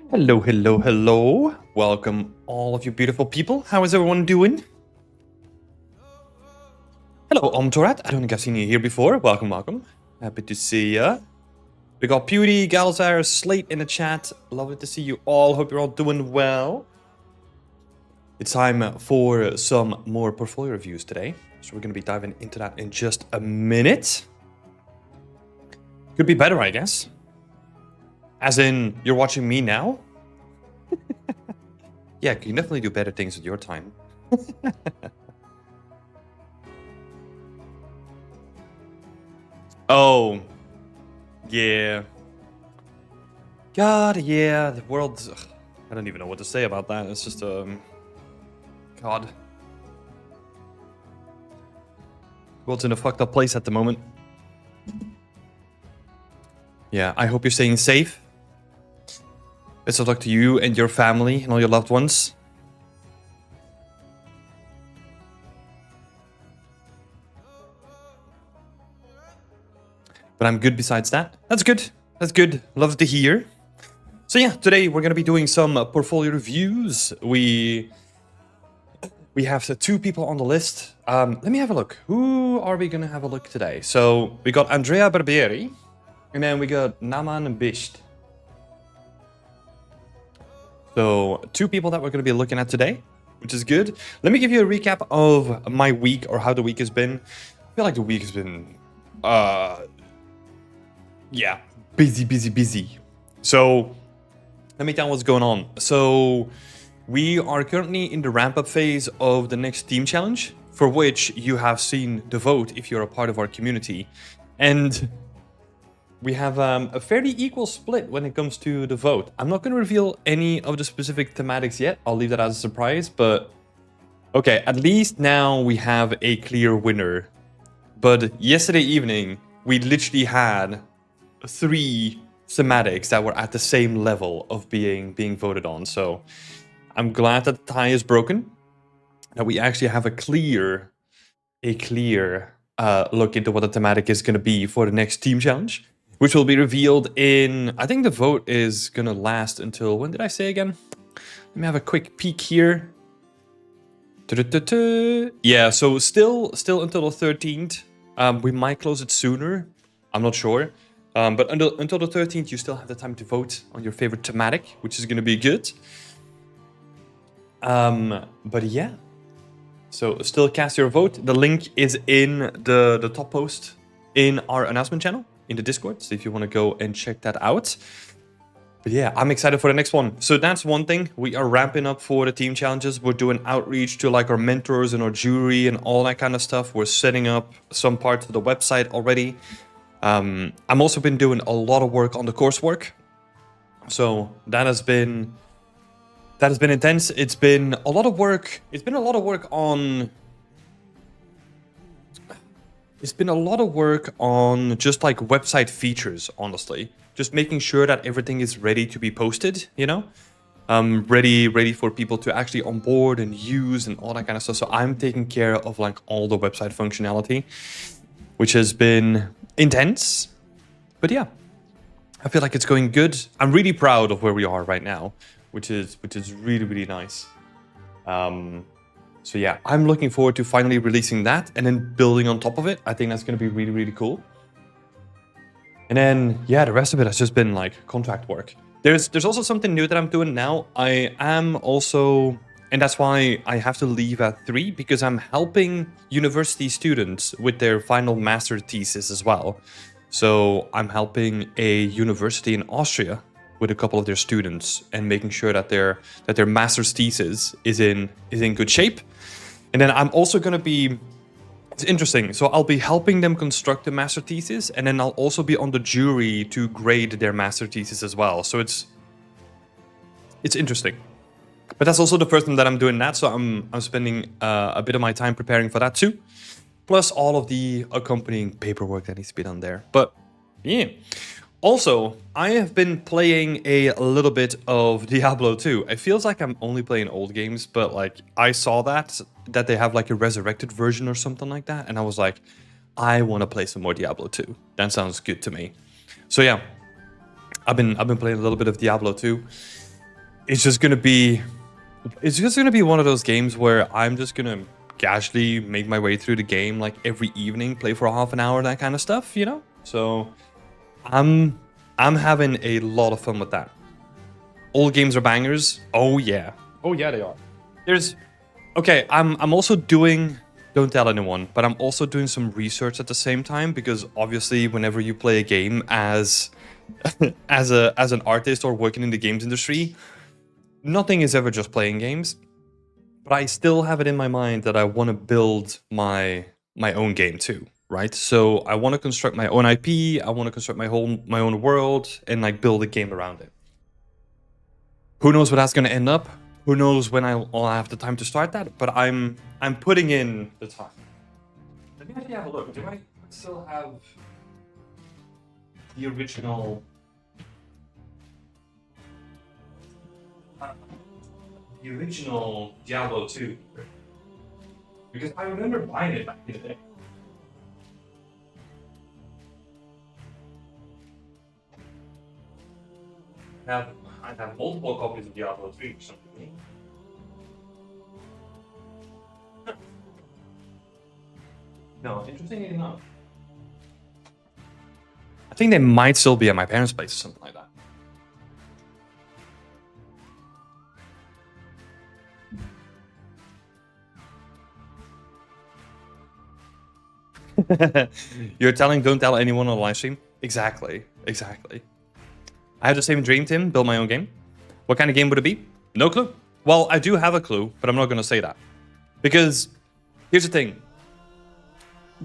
Hello, hello, hello. Welcome all of you beautiful people. How is everyone doing? Hello, Torat. I don't think I've seen you here before. Welcome, welcome. Happy to see ya. We got Pewdie, Galzar, Slate in the chat. Lovely to see you all. Hope you're all doing well. It's time for some more portfolio reviews today. So we're going to be diving into that in just a minute. Could be better, I guess. As in, you're watching me now? Yeah, you can definitely do better things with your time. Oh, yeah. God, yeah, the world... Ugh, I don't even know what to say about that. It's just, God. World's in a fucked up place at the moment. Yeah, I hope you're staying safe. Best of luck to you and your family and all your loved ones. But I'm good besides that. That's good. That's good. Love to hear. So yeah, today we're going to be doing some portfolio reviews. We have two people on the list. Let me have a look. Who are we going to have a look today? So we got Andrea Barbieri. And then we got Naman Bisht. So two people that we're going to be looking at today, which is good. Let me give you a recap of my week or how the week has been. I feel like the week has been, yeah, busy. So let me tell you what's going on. So we are currently in the ramp-up phase of the next team challenge, for which you have seen the vote if you're a part of our community. And we have a fairly equal split when it comes to the vote. I'm not going to reveal any of the specific thematics yet. I'll leave that as a surprise, but okay, at least now we have a clear winner. But yesterday evening, we literally had 3 thematics that were at the same level of being voted on. So I'm glad that the tie is broken, that we actually have a clear look into what the thematic is going to be for the next team challenge, which will be revealed in, I think the vote is going to last until, when did I say again? Let me have a quick peek here. Yeah, so still until the 13th. We might close it sooner. I'm not sure. But until the 13th, you still have the time to vote on your favorite thematic, which is going to be good. But yeah. So still cast your vote. The link is in the top post in our announcement channel in the Discord. So if you want to go and check that out. But yeah, I'm excited for the next one. So that's one thing. We are ramping up for the team challenges. We're doing outreach to like our mentors and our jury and all that kind of stuff. We're setting up some parts of the website already. I'm also been doing a lot of work on the coursework. So that has been intense. It's been a lot of work. It's been a lot of work on just like website features, honestly. Just making sure that everything is ready to be posted, you know? Ready for people to actually onboard and use and all that kind of stuff. So I'm taking care of like all the website functionality, which has been intense. But yeah, I feel like it's going good. I'm really proud of where we are right now, which is really nice. So yeah, I'm looking forward to finally releasing that and then building on top of it. I think that's going to be really cool. And then yeah, the rest of it has just been like contract work. There's also something new that I'm doing now. I am also, and that's why I have to leave at 3, because I'm helping university students with their final master thesis as well. So I'm helping a university in Austria with a couple of their students and making sure that their master's thesis is in good shape. And then I'm also going to be, it's interesting, so I'll be helping them construct the master thesis, and then I'll also be on the jury to grade their master thesis as well. So it's interesting. But that's also the first time that I'm doing that, so I'm spending a bit of my time preparing for that too. Plus all of the accompanying paperwork that needs to be done there. But yeah. Also, I have been playing a little bit of Diablo 2. It feels like I'm only playing old games, but like I saw that they have like a resurrected version or something like that, and I was like, I want to play some more Diablo 2. That sounds good to me. So yeah, I've been playing a little bit of Diablo 2. it's just gonna be one of those games where I'm just gonna casually make my way through the game like every evening, play for a half an hour, that kind of stuff, you know? So I'm having a lot of fun with that. All games are bangers. Oh yeah. Oh yeah, they are. Okay, I'm also doing, don't tell anyone, but I'm also doing some research at the same time, because obviously whenever you play a game as as an artist or working in the games industry, nothing is ever just playing games. But I still have it in my mind that I want to build my own game too, right? So I want to construct my own IP, I want to construct my own world and like build a game around it. Who knows what that's going to end up? Who knows when I'll have the time to start that? But I'm putting in the time. Let me actually have a look. Do I still have the original? The original Diablo 2? Because I remember buying it back in the day. I have multiple copies of Diablo 3 or something. No, interestingly enough, I think they might still be at my parents' place or something like that. You're telling don't tell anyone on the live stream? Exactly. I have the same dream, Tim, build my own game. What kind of game would it be? No clue. Well, I do have a clue, but I'm not going to say that. Because here's the thing.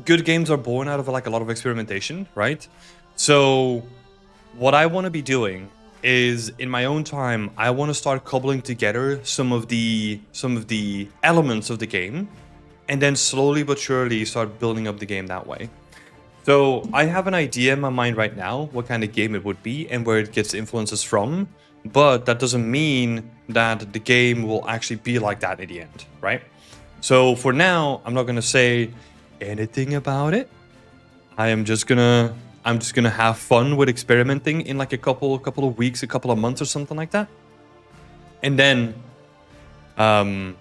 Good games are born out of like a lot of experimentation, right? So what I want to be doing is, in my own time, I want to start cobbling together some of the elements of the game, and then slowly but surely start building up the game that way. So I have an idea in my mind right now what kind of game it would be and where it gets influences from, but that doesn't mean that the game will actually be like that in the end, right? So for now, I'm not gonna say anything about it. I'm just gonna have fun with experimenting in like a couple of weeks, a couple of months or something like that. And then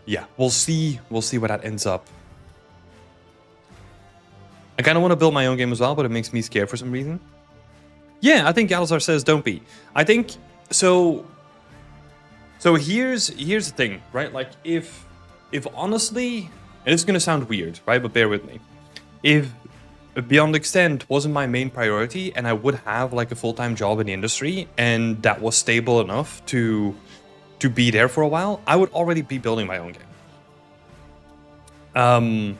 yeah, we'll see where that ends up. I kind of want to build my own game as well, but it makes me scared for some reason. Yeah, I think Galazar says don't be. I think so. So here's the thing, right? Like if honestly, and it's gonna sound weird, right? But bear with me. If Beyond Extent wasn't my main priority, and I would have like a full-time job in the industry, and that was stable enough to be there for a while, I would already be building my own game.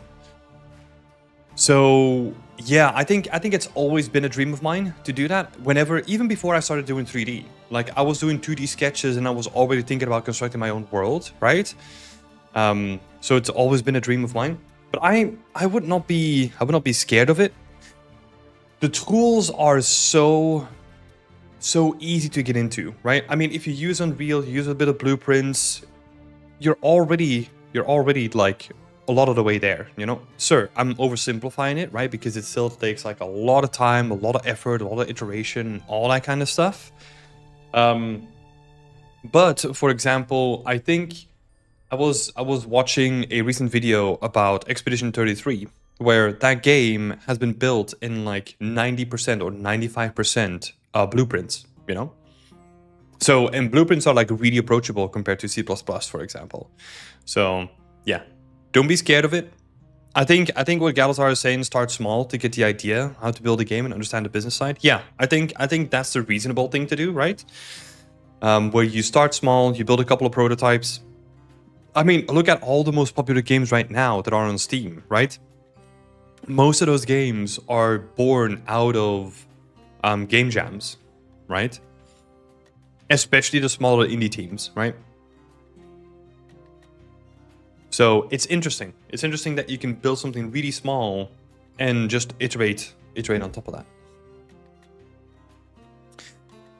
So yeah, I think it's always been a dream of mine to do that. Even before I started doing 3D, like I was doing 2D sketches and I was already thinking about constructing my own world, right? So it's always been a dream of mine. But I would not be scared of it. The tools are so easy to get into, right? I mean, if you use Unreal, you use a bit of blueprints, you're already like a lot of the way there, you know? Sure, I'm oversimplifying it, right? Because it still takes like a lot of time, a lot of effort, a lot of iteration, all that kind of stuff. But for example, I think I was watching a recent video about Expedition 33, where that game has been built in like 90% or 95% blueprints, you know? So, and blueprints are like really approachable compared to C++, for example. So, yeah, don't be scared of it. I think what Galazar is saying, start small to get the idea how to build a game and understand the business side. Yeah, I think that's the reasonable thing to do, right? Where you start small, you build a couple of prototypes. I mean, look at all the most popular games right now that are on Steam, right? Most of those games are born out of game jams, right? Especially the smaller indie teams, right? So it's interesting. It's interesting that you can build something really small and just iterate on top of that.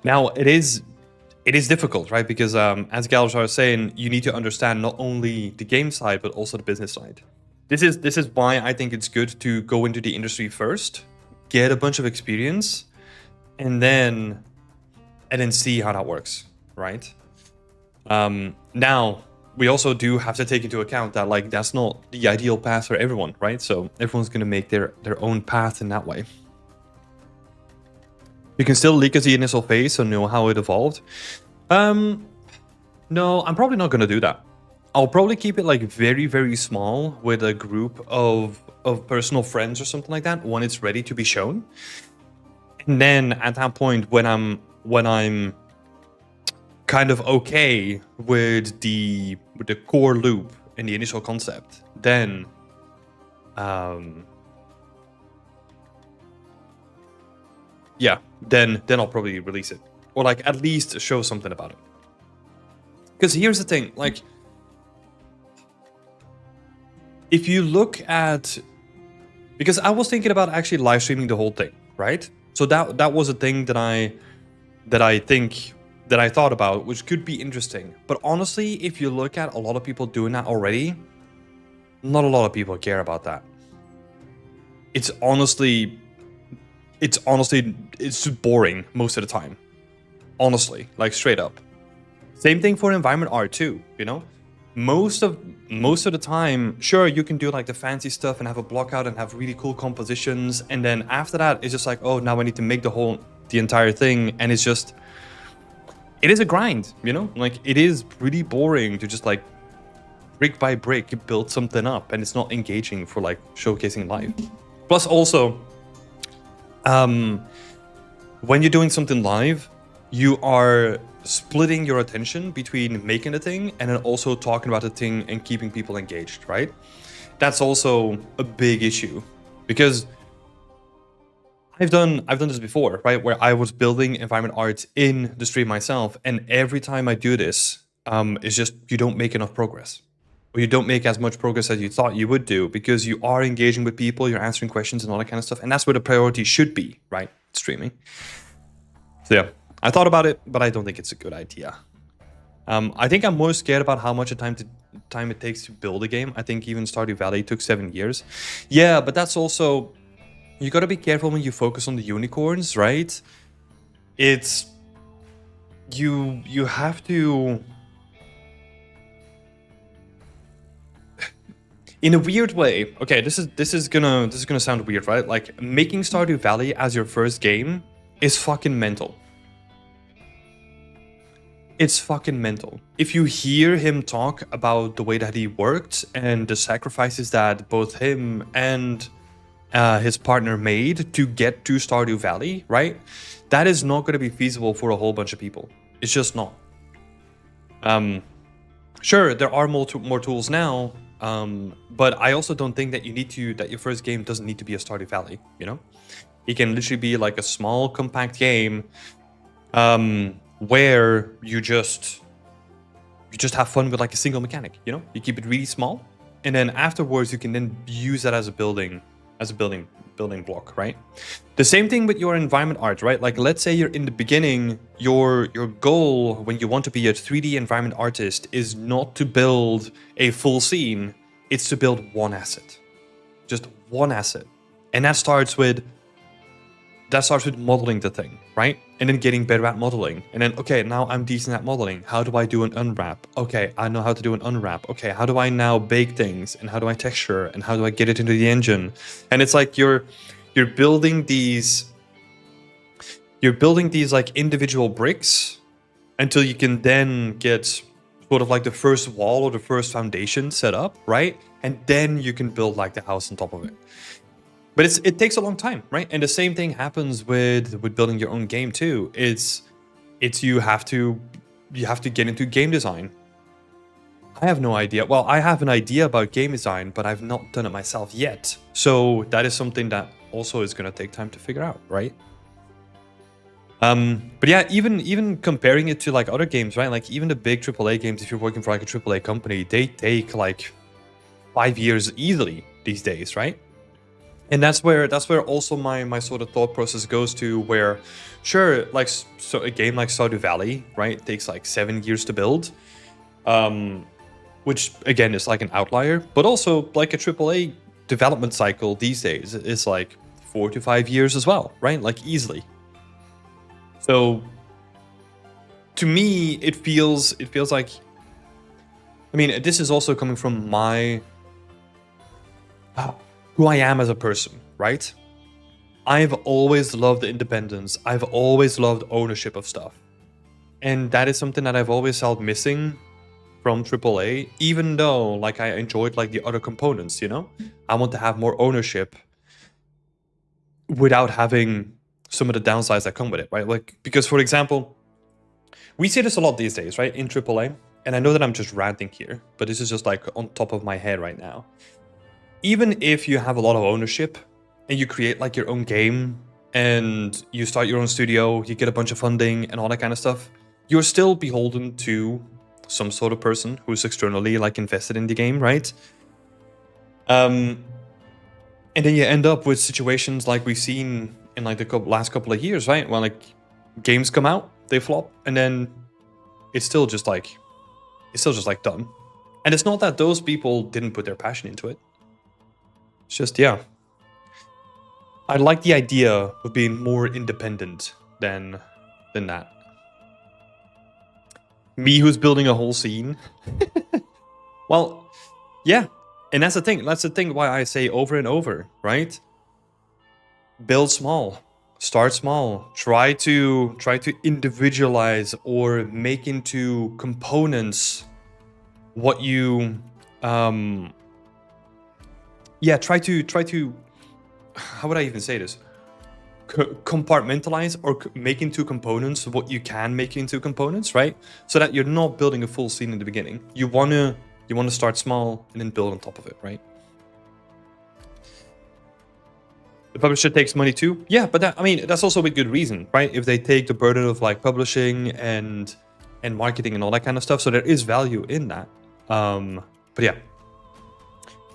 Now, it is difficult, right? Because as Galazar was saying, you need to understand not only the game side, but also the business side. This is why I think it's good to go into the industry first, get a bunch of experience, and then see how that works, right? Now, we also do have to take into account that like that's not the ideal path for everyone, right? So everyone's going to make their own path in that way. You can still leak as the initial phase, so know how it evolved. No, I'm probably not going to do that. I'll probably keep it like very, very small with a group of personal friends or something like that when it's ready to be shown. And then at that point, when I'm kind of okay with the core loop and the initial concept, then yeah, then I'll probably release it, or like at least show something about it. Because here's the thing, like if you look at, because I was thinking about actually live streaming the whole thing, right? So that was a thing that I thought about, which could be interesting. But honestly, if you look at a lot of people doing that already, not a lot of people care about that. It's just boring most of the time. Honestly, like straight up. Same thing for environment art too, you know? Most of the time, sure, you can do like the fancy stuff and have a block out and have really cool compositions, and then after that it's just like, oh, now I need to make the entire thing, and it is a grind, you know? Like it is pretty boring to just like brick by brick build something up, and it's not engaging for like showcasing live. Plus also, when you're doing something live, you are splitting your attention between making the thing and then also talking about the thing and keeping people engaged, right? That's also a big issue, because I've done this before, right? Where I was building environment art in the stream myself, and every time I do this, it's just you don't make enough progress, or you don't make as much progress as you thought you would do, because you are engaging with people, you're answering questions and all that kind of stuff, and that's where the priority should be, right? Streaming. So yeah, I thought about it, but I don't think it's a good idea. I think I'm more scared about how much time it takes to build a game. I think even Stardew Valley took 7 years. Yeah, but that's also, you gotta be careful when you focus on the unicorns, right? It's you have to, in a weird way. Okay, this is gonna sound weird, right? Like making Stardew Valley as your first game is fucking mental. It's fucking mental. If you hear him talk about the way that he worked and the sacrifices that both him and his partner made to get to Stardew Valley, right? That is not going to be feasible for a whole bunch of people. It's just not. Sure, there are more tools now, but I also don't think that that your first game doesn't need to be a Stardew Valley, you know? It can literally be like a small, compact game where you just have fun with like a single mechanic, you know? You keep it really small, and then afterwards you can then use that as a building block, right? The same thing with your environment art, right? Like let's say you're in the beginning, your goal when you want to be a 3D environment artist is not to build a full scene, it's to build one asset. Just one asset. And that starts with modeling the thing, right? And then getting better at modeling. And then, okay, now I'm decent at modeling. How do I do an unwrap? Okay, I know how to do an unwrap. Okay, how do I now bake things? And how do I texture? And how do I get it into the engine? And it's like you're building these like individual bricks until you can then get sort of like the first wall or the first foundation set up, right? And then you can build like the house on top of it. But it takes a long time, right? And the same thing happens with building your own game too. It's you have to get into game design. I have no idea. Well, I have an idea about game design, but I've not done it myself yet. So that is something that also is going to take time to figure out, right? But yeah, even comparing it to like other games, right? Like even the big AAA games, if you're working for like a AAA company, they take like 5 years easily these days, right? And that's where also my sort of thought process goes to, where sure, like so a game like Stardew Valley, right, takes like 7 years to build, which again is like an outlier, but also like a AAA development cycle these days is like 4 to 5 years as well, right? Like easily. So to me, it feels like, I mean, this is also coming from my who I am as a person, right? I've always loved independence. I've always loved ownership of stuff. And that is something that I've always felt missing from AAA, even though like I enjoyed like the other components, you know? I want to have more ownership without having some of the downsides that come with it, right? Like, because for example, we see this a lot these days, right? In AAA. And I know that I'm just ranting here, but this is just like on top of my head right now. Even if you have a lot of ownership and you create like your own game and you start your own studio, you get a bunch of funding and all that kind of stuff, you're still beholden to some sort of person who's externally like invested in the game, right? And then you end up with situations like we've seen in like the last couple of years, right? Where like games come out, they flop, and then it's still just like done. And it's not that those people didn't put their passion into it. It's just, yeah. I like the idea of being more independent than that. Me who's building a whole scene. Well, yeah. And that's the thing. That's the thing why I say over and over, right? Build small. Start small. Try to individualize or make into components what you try to how would I even say this? Compartmentalize or make into components what you can make into components, right? So that you're not building a full scene in the beginning. You want to start small and then build on top of it, right? The publisher takes money too. Yeah, but that's also with good reason, right? If they take the burden of like publishing and marketing and all that kind of stuff, so there is value in that. But yeah.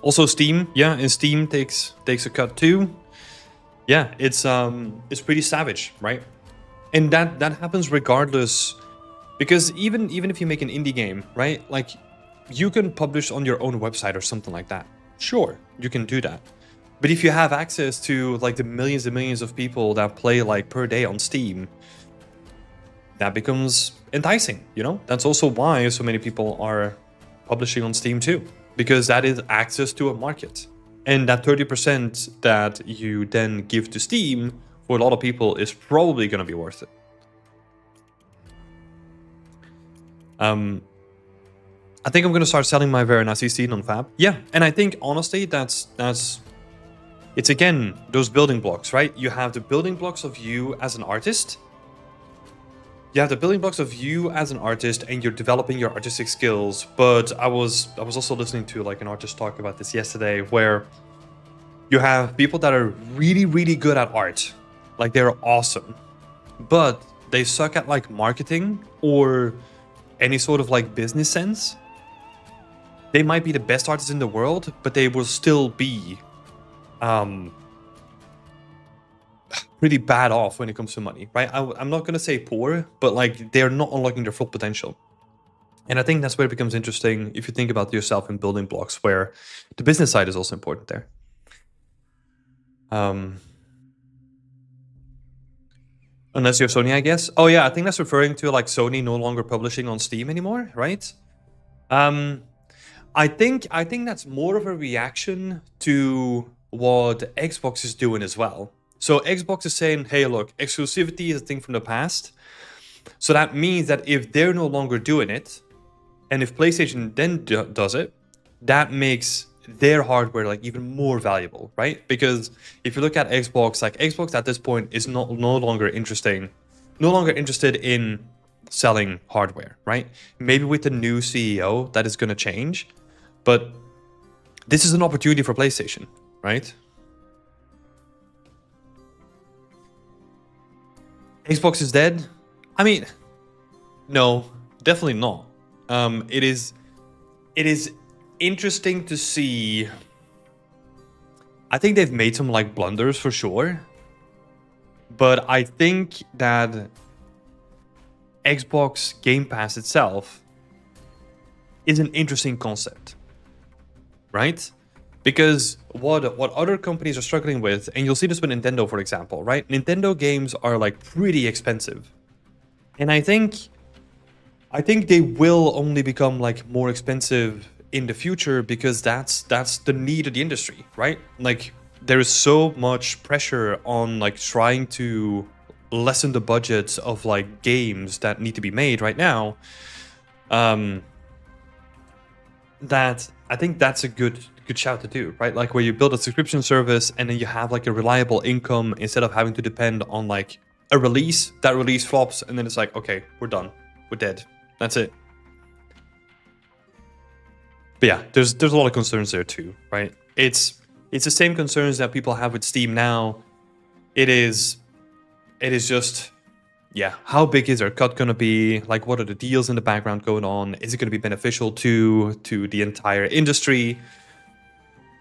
Also Steam, and Steam takes a cut too. Yeah, it's pretty savage, right? And that happens regardless, because even if you make an indie game, right? Like you can publish on your own website or something like that. Sure, you can do that. But if you have access to like the millions and millions of people that play like per day on Steam, that becomes enticing, you know? That's also why so many people are publishing on Steam too, because that is access to a market. And that 30% that you then give to Steam for a lot of people is probably going to be worth it. I think I'm going to start selling my Varanasi scene on Fab. Yeah, and I think honestly that's it's again those building blocks, right? You have the building blocks of you as an artist. You have the building blocks of you as an artist, and you're developing your artistic skills. But I was also listening to like an artist talk about this yesterday, where you have people that are really, really good at art, like they're awesome, but they suck at like marketing or any sort of like business sense. They might be the best artists in the world, but they will still be pretty bad off when it comes to money, right? I'm not going to say poor, but like they're not unlocking their full potential. And I think that's where it becomes interesting if you think about yourself in building blocks, where the business side is also important there. Unless you're Sony, I guess. Oh yeah, I think that's referring to like Sony no longer publishing on Steam anymore, right? I think that's more of a reaction to what Xbox is doing as well. So Xbox is saying, hey, look, exclusivity is a thing from the past. So that means that if they're no longer doing it, and if PlayStation then does it, that makes their hardware like even more valuable, right? Because if you look at Xbox, like Xbox at this point is no longer interested in selling hardware, right? Maybe with the new CEO that is going to change, but this is an opportunity for PlayStation, right? Xbox is dead? I mean, no, definitely not. It is interesting to see. I think they've made some like blunders for sure, but I think that Xbox Game Pass itself is an interesting concept, right? Because what other companies are struggling with, and you'll see this with Nintendo, for example, right? Nintendo games are like pretty expensive. And I think I think they will only become like more expensive in the future because that's the need of the industry, right? Like there is so much pressure on like trying to lessen the budgets of like games that need to be made right now. That I think that's a good shout to do, right? Like where you build a subscription service and then you have like a reliable income instead of having to depend on like a release. That release flops and then it's like, okay, we're done. We're dead. That's it. But yeah, there's a lot of concerns there too, right? It's the same concerns that people have with Steam now. It is just, yeah, how big is our cut gonna be? Like, what are the deals in the background going on? Is it gonna be beneficial to the entire industry?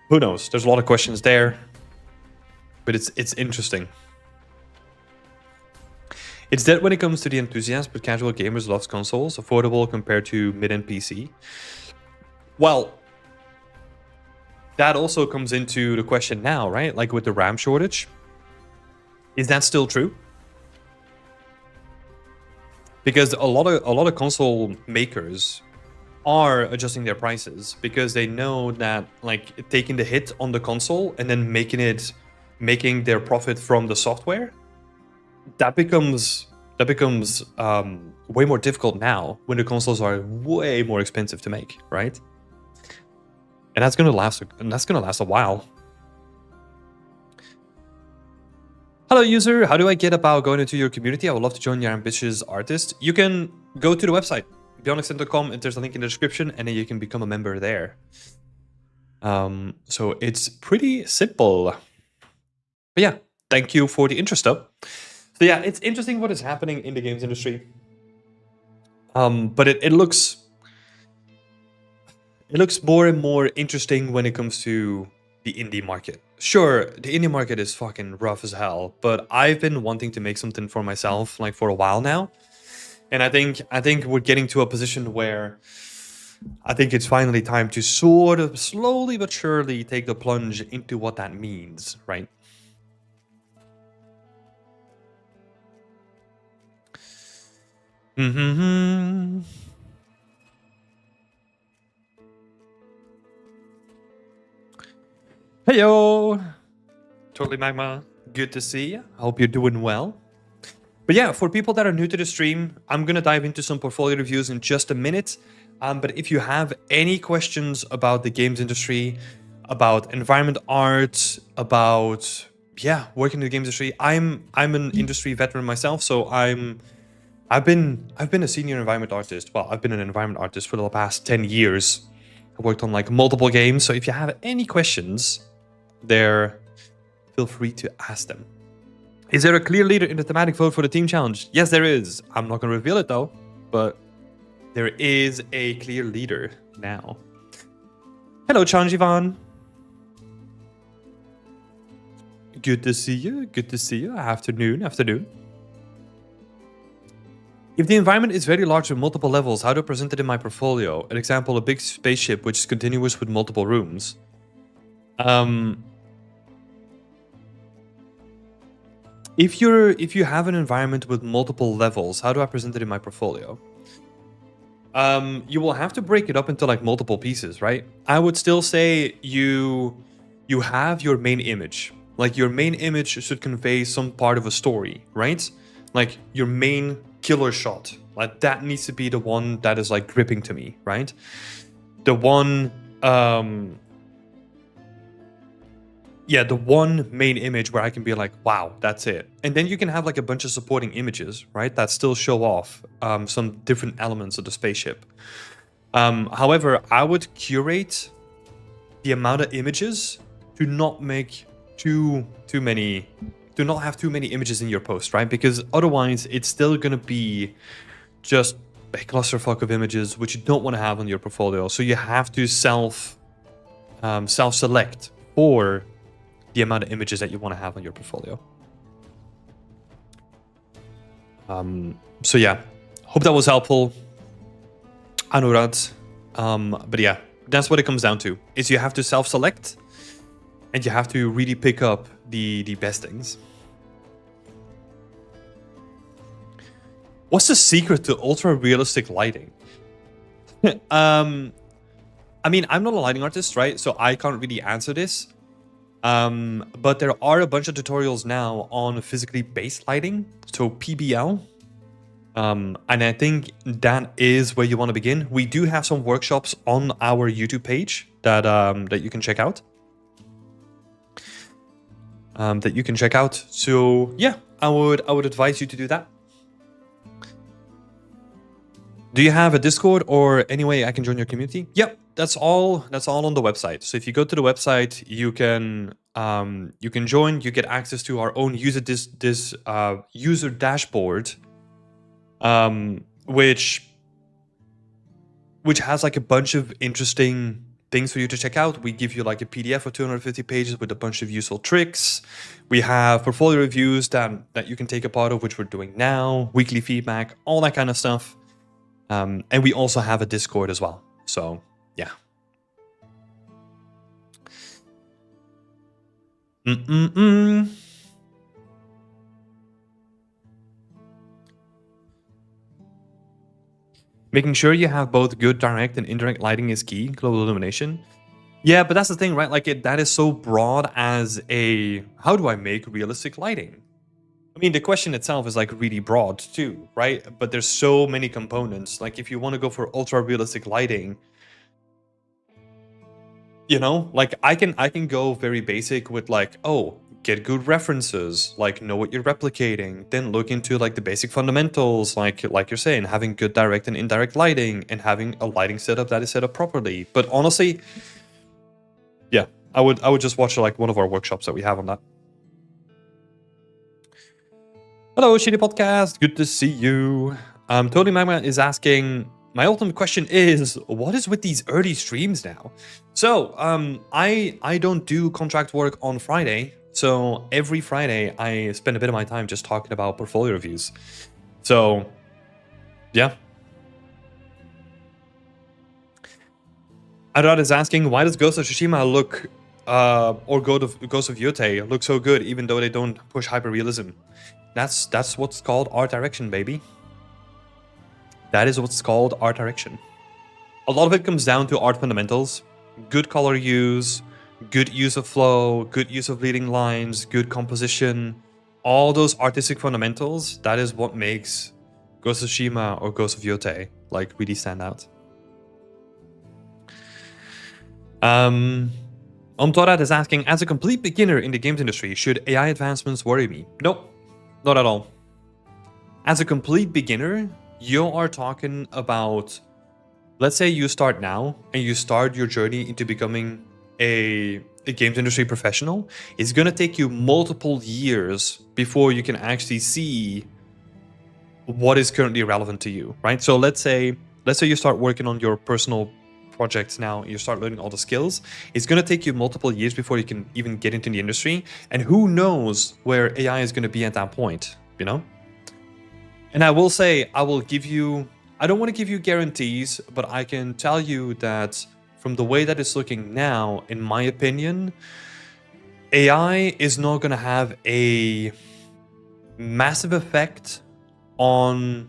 Who knows? There's a lot of questions there, but it's interesting. It's dead when it comes to the enthusiast, but casual gamers loves consoles, affordable compared to mid-end PC. Well, that also comes into the question now, right? Like with the RAM shortage. Is that still true? Because a lot of console makers are adjusting their prices because they know that like taking the hit on the console and then making their profit from the software, that becomes way more difficult now when the consoles are way more expensive to make, right? And that's gonna last a while. Hello user, how do I get about going into your community? I would love to join your ambitious artist. You can go to the website, beyondextend.com, and there's a link in the description, and then you can become a member there. So it's pretty simple. But yeah, thank you for the interest though. So yeah, it's interesting what is happening in the games industry. But it looks more and more interesting when it comes to the indie market. Sure, the indie market is fucking rough as hell, but I've been wanting to make something for myself like for a while now. And I think we're getting to a position where I think it's finally time to sort of slowly but surely take the plunge into what that means, right? Mm-hmm. Heyo! Totally Magma, good to see you. I hope you're doing well. But yeah, for people that are new to the stream, I'm gonna dive into some portfolio reviews in just a minute. But if you have any questions about the games industry, about environment art, about working in the games industry, I'm an industry veteran myself, so I've been a senior environment artist. Well, I've been an environment artist for the past 10 years. I worked on like multiple games, so if you have any questions there, feel free to ask them. Is there a clear leader in the thematic vote for the team challenge? Yes, there is. I'm not going to reveal it though, but there is a clear leader now. Hello, Chanjivan. Good to see you. Good to see you. Afternoon. If the environment is very large with multiple levels, how do I present it in my portfolio? An example, a big spaceship which is continuous with multiple rooms. If you have an environment with multiple levels, how do I present it in my portfolio? You will have to break it up into like multiple pieces, right? I would still say you have your main image. Like your main image should convey some part of a story, right? Like your main killer shot. Like that needs to be the one that is like gripping to me, right? The one the one main image where I can be like, wow, that's it. And then you can have like a bunch of supporting images, right? That still show off some different elements of the spaceship. However, I would curate the amount of images to not make too many, to not have too many images in your post, right? Because otherwise it's still gonna be just a clusterfuck of images, which you don't want to have on your portfolio. So you have to self-select for the amount of images that you want to have on your portfolio. So yeah, hope that was helpful, Anurad. But yeah, that's what it comes down to, is you have to self-select and you have to really pick up the best things. What's the secret to ultra realistic lighting? I mean, I'm not a lighting artist, right? So I can't really answer this. But there are a bunch of tutorials now on physically based lighting, so PBL. And I think that is where you want to begin. We do have some workshops on our YouTube page that that you can check out. So yeah, I would advise you to do that. Do you have a Discord or any way I can join your community? Yep, that's all on the website. So if you go to the website, you can join. You get access to our own user user dashboard, which has like a bunch of interesting things for you to check out. We give you like a PDF of 250 pages with a bunch of useful tricks. We have portfolio reviews that you can take a part of, which we're doing now, weekly feedback, all that kind of stuff. And we also have a Discord as well. So yeah. Making sure you have both good direct and indirect lighting is key. Global illumination. Yeah, but that's the thing, right? Like that is so broad as how do I make realistic lighting? I mean, the question itself is like really broad too, right? But there's so many components. Like if you want to go for ultra realistic lighting, you know, like I can go very basic with like, oh, get good references, like know what you're replicating, then look into like the basic fundamentals, like you're saying, having good direct and indirect lighting and having a lighting setup that is set up properly. But honestly, yeah, I would just watch like one of our workshops that we have on that. Hello, Shitty Podcast. Good to see you. Totally Magma is asking, my ultimate question is, what is with these early streams now? So, I don't do contract work on Friday. So every Friday, I spend a bit of my time just talking about portfolio reviews. So, yeah. Arad is asking, why does Ghost of Tsushima look, or Ghost of Yotei look so good, even though they don't push hyperrealism? That's what's called art direction, baby. That is what's called art direction. A lot of it comes down to art fundamentals. Good color use, good use of flow, good use of leading lines, good composition. All those artistic fundamentals, that is what makes Ghost of Tsushima or Ghost of Yotei like really stand out. Omtorad is asking, as a complete beginner in the games industry, should AI advancements worry me? Nope. Not at all. As a complete beginner, you are talking about, let's say you start now and you start your journey into becoming a games industry professional. It's going to take you multiple years before you can actually see what is currently relevant to you, right? So let's say you start working on your personal projects now, you start learning all the skills. It's going to take you multiple years before you can even get into the industry, and who knows where AI is going to be at that point, you know? And I will say, I don't want to give you guarantees, but I can tell you that from the way that it's looking now, in my opinion, AI is not going to have a massive effect on...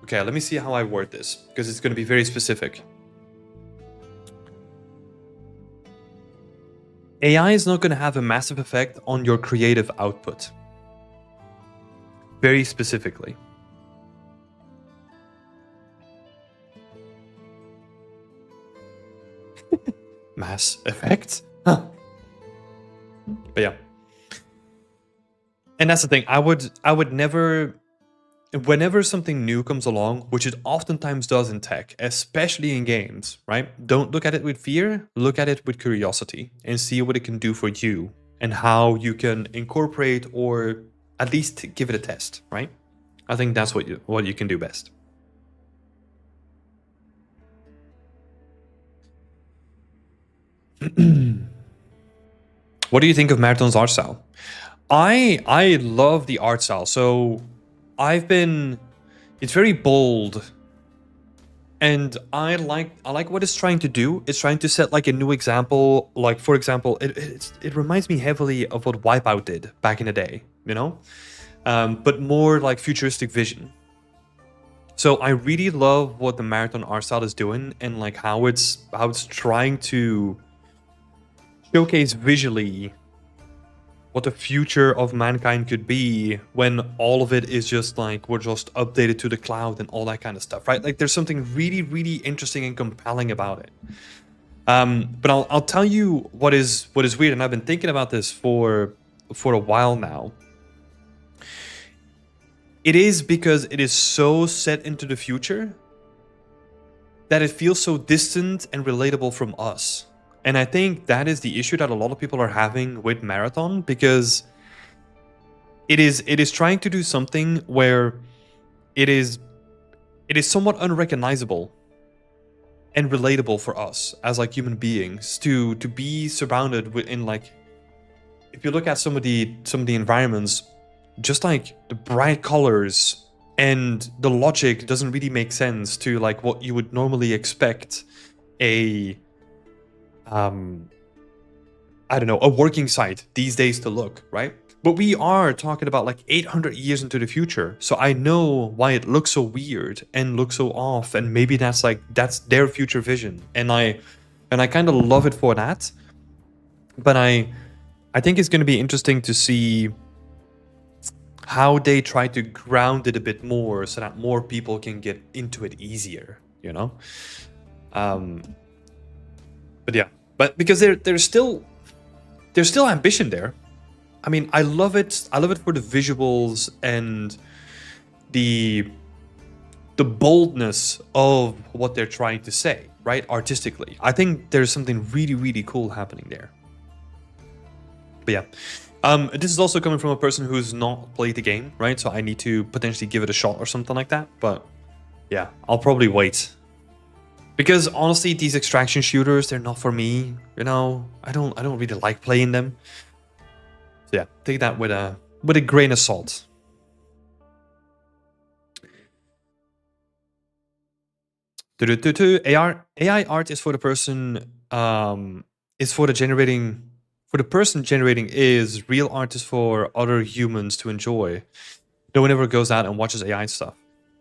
Okay, let me see how I word this, because it's going to be very specific. AI is not going to have a massive effect on your creative output. Very specifically. Mass effect? Huh. But yeah. And that's the thing. I would never... Whenever something new comes along, which it oftentimes does in tech, especially in games, right? Don't look at it with fear, look at it with curiosity and see what it can do for you and how you can incorporate or at least give it a test, right? I think that's what you can do best. What do you think of Merton's art style? I love the art style. So it's very bold, and I like what it's trying to do. It's trying to set like a new example. Like, for example, it reminds me heavily of what Wipeout did back in the day, you know, but more like futuristic vision. So I really love what the marathon art style is doing, and like how it's trying to showcase visually what the future of mankind could be when all of it is just like we're just updated to the cloud and all that kind of stuff, right? Like there's something really, really interesting and compelling about it. But I'll tell you what is weird, and I've been thinking about this for a while now. It is because it is so set into the future that it feels so distant and relatable from us. And I think that is the issue that a lot of people are having with Marathon, because it is trying to do something where it is somewhat unrecognizable and relatable for us as like human beings to be surrounded in like, if you look at some of the environments, just like the bright colors and the logic doesn't really make sense to like what you would normally expect a I don't know, a working site these days to look, right? But we are talking about like 800 years into the future, so I know why it looks so weird and looks so off, and maybe that's their future vision, and I kind of love it for that. But I think it's going to be interesting to see how they try to ground it a bit more so that more people can get into it easier, you know? But yeah, but because there's still ambition there. I mean, I love it. I love it for the visuals and the boldness of what they're trying to say, right? Artistically, I think there's something really, really cool happening there. But yeah, this is also coming from a person who's not played the game, right? So I need to potentially give it a shot or something like that. But yeah, I'll probably wait. Because honestly, these extraction shooters, they're not for me. You know, I don't really like playing them. So yeah, take that with a grain of salt. AI art is for the person generating is real art is for other humans to enjoy. No one ever goes out and watches AI stuff.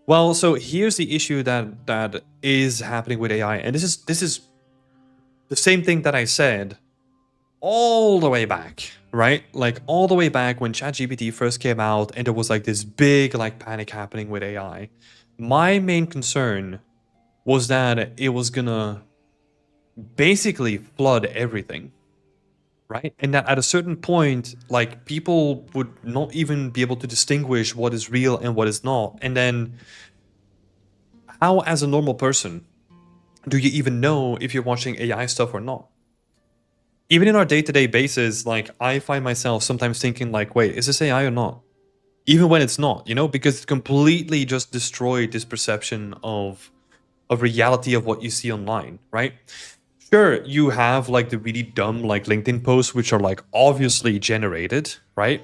Well, so here's the issue that is happening with AI, and this is the same thing that I said all the way back, right? Like all the way back when ChatGPT first came out, and there was like this big like panic happening with AI. My main concern was that it was gonna basically flood everything, right? And that at a certain point, like people would not even be able to distinguish what is real and what is not. And then how, as a normal person, do you even know if you're watching AI stuff or not? Even in our day-to-day basis, like I find myself sometimes thinking like, wait, is this AI or not? Even when it's not, you know, because it completely just destroyed this perception of reality of what you see online, right? Sure, you have like the really dumb like LinkedIn posts, which are like obviously generated, right?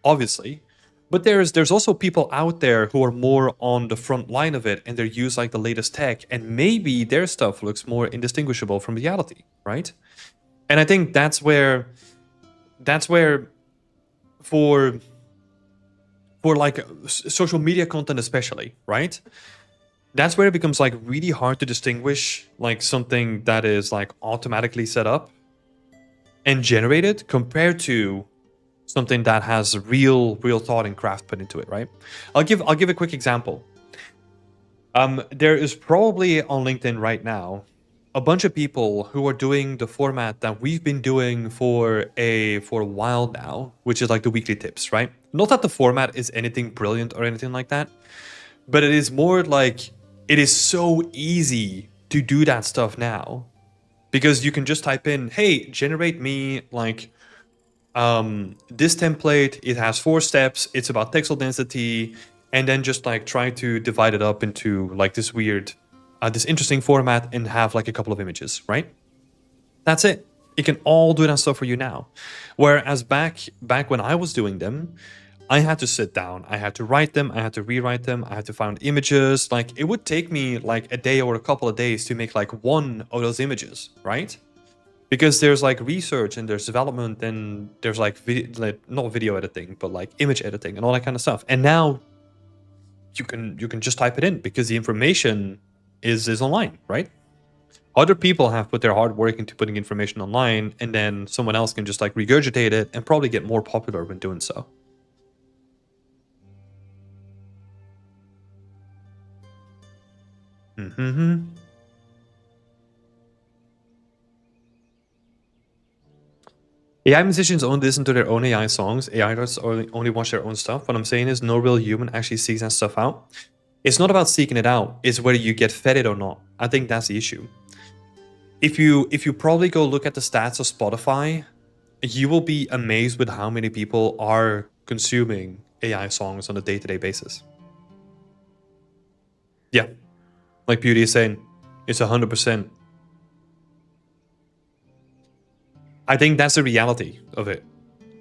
Obviously. But there's also people out there who are more on the front line of it, and they use like the latest tech, and maybe their stuff looks more indistinguishable from reality, right? And I think that's where for like social media content especially, right? That's where it becomes like really hard to distinguish like something that is like automatically set up and generated compared to something that has real thought and craft put into it, right? I'll give a quick example. There is probably on LinkedIn right now a bunch of people who are doing the format that we've been doing for a while now, which is like the weekly tips, right? Not that the format is anything brilliant or anything like that, but it is more like it is so easy to do that stuff now because you can just type in, hey, generate me like this template. It has 4 steps. It's about pixel density, and then just like try to divide it up into like this weird, this interesting format and have like a couple of images, right? That's it. It can all do that stuff for you now. Whereas back when I was doing them, I had to sit down, I had to write them, I had to rewrite them, I had to find images. Like it would take me like a day or a couple of days to make like one of those images, right? Because there's like research and there's development and there's like, not video editing, but like image editing and all that kind of stuff. And now you can just type it in because the information is online, right? Other people have put their hard work into putting information online, and then someone else can just like regurgitate it and probably get more popular when doing so. AI musicians only listen to their own AI songs. AI artists only watch their own stuff. What I'm saying is no real human actually seeks that stuff out. It's not about seeking it out. It's whether you get fed it or not. I think that's the issue. If you probably go look at the stats of Spotify, you will be amazed with how many people are consuming AI songs on a day-to-day basis. Yeah. Like Beauty is saying, it's 100%. I think that's the reality of it.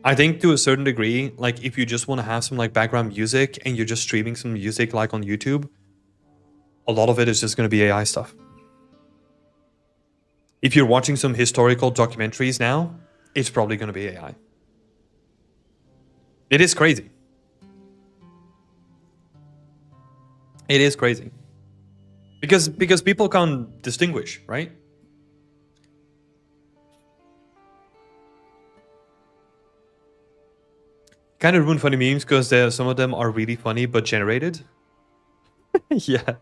I think to a certain degree, like if you just want to have some like background music and you're just streaming some music like on YouTube, a lot of it is just going to be AI stuff. If you're watching some historical documentaries now, it's probably going to be AI. It is crazy. It is crazy. Because people can't distinguish, right? Kind of ruin funny memes because some of them are really funny but generated. Yeah.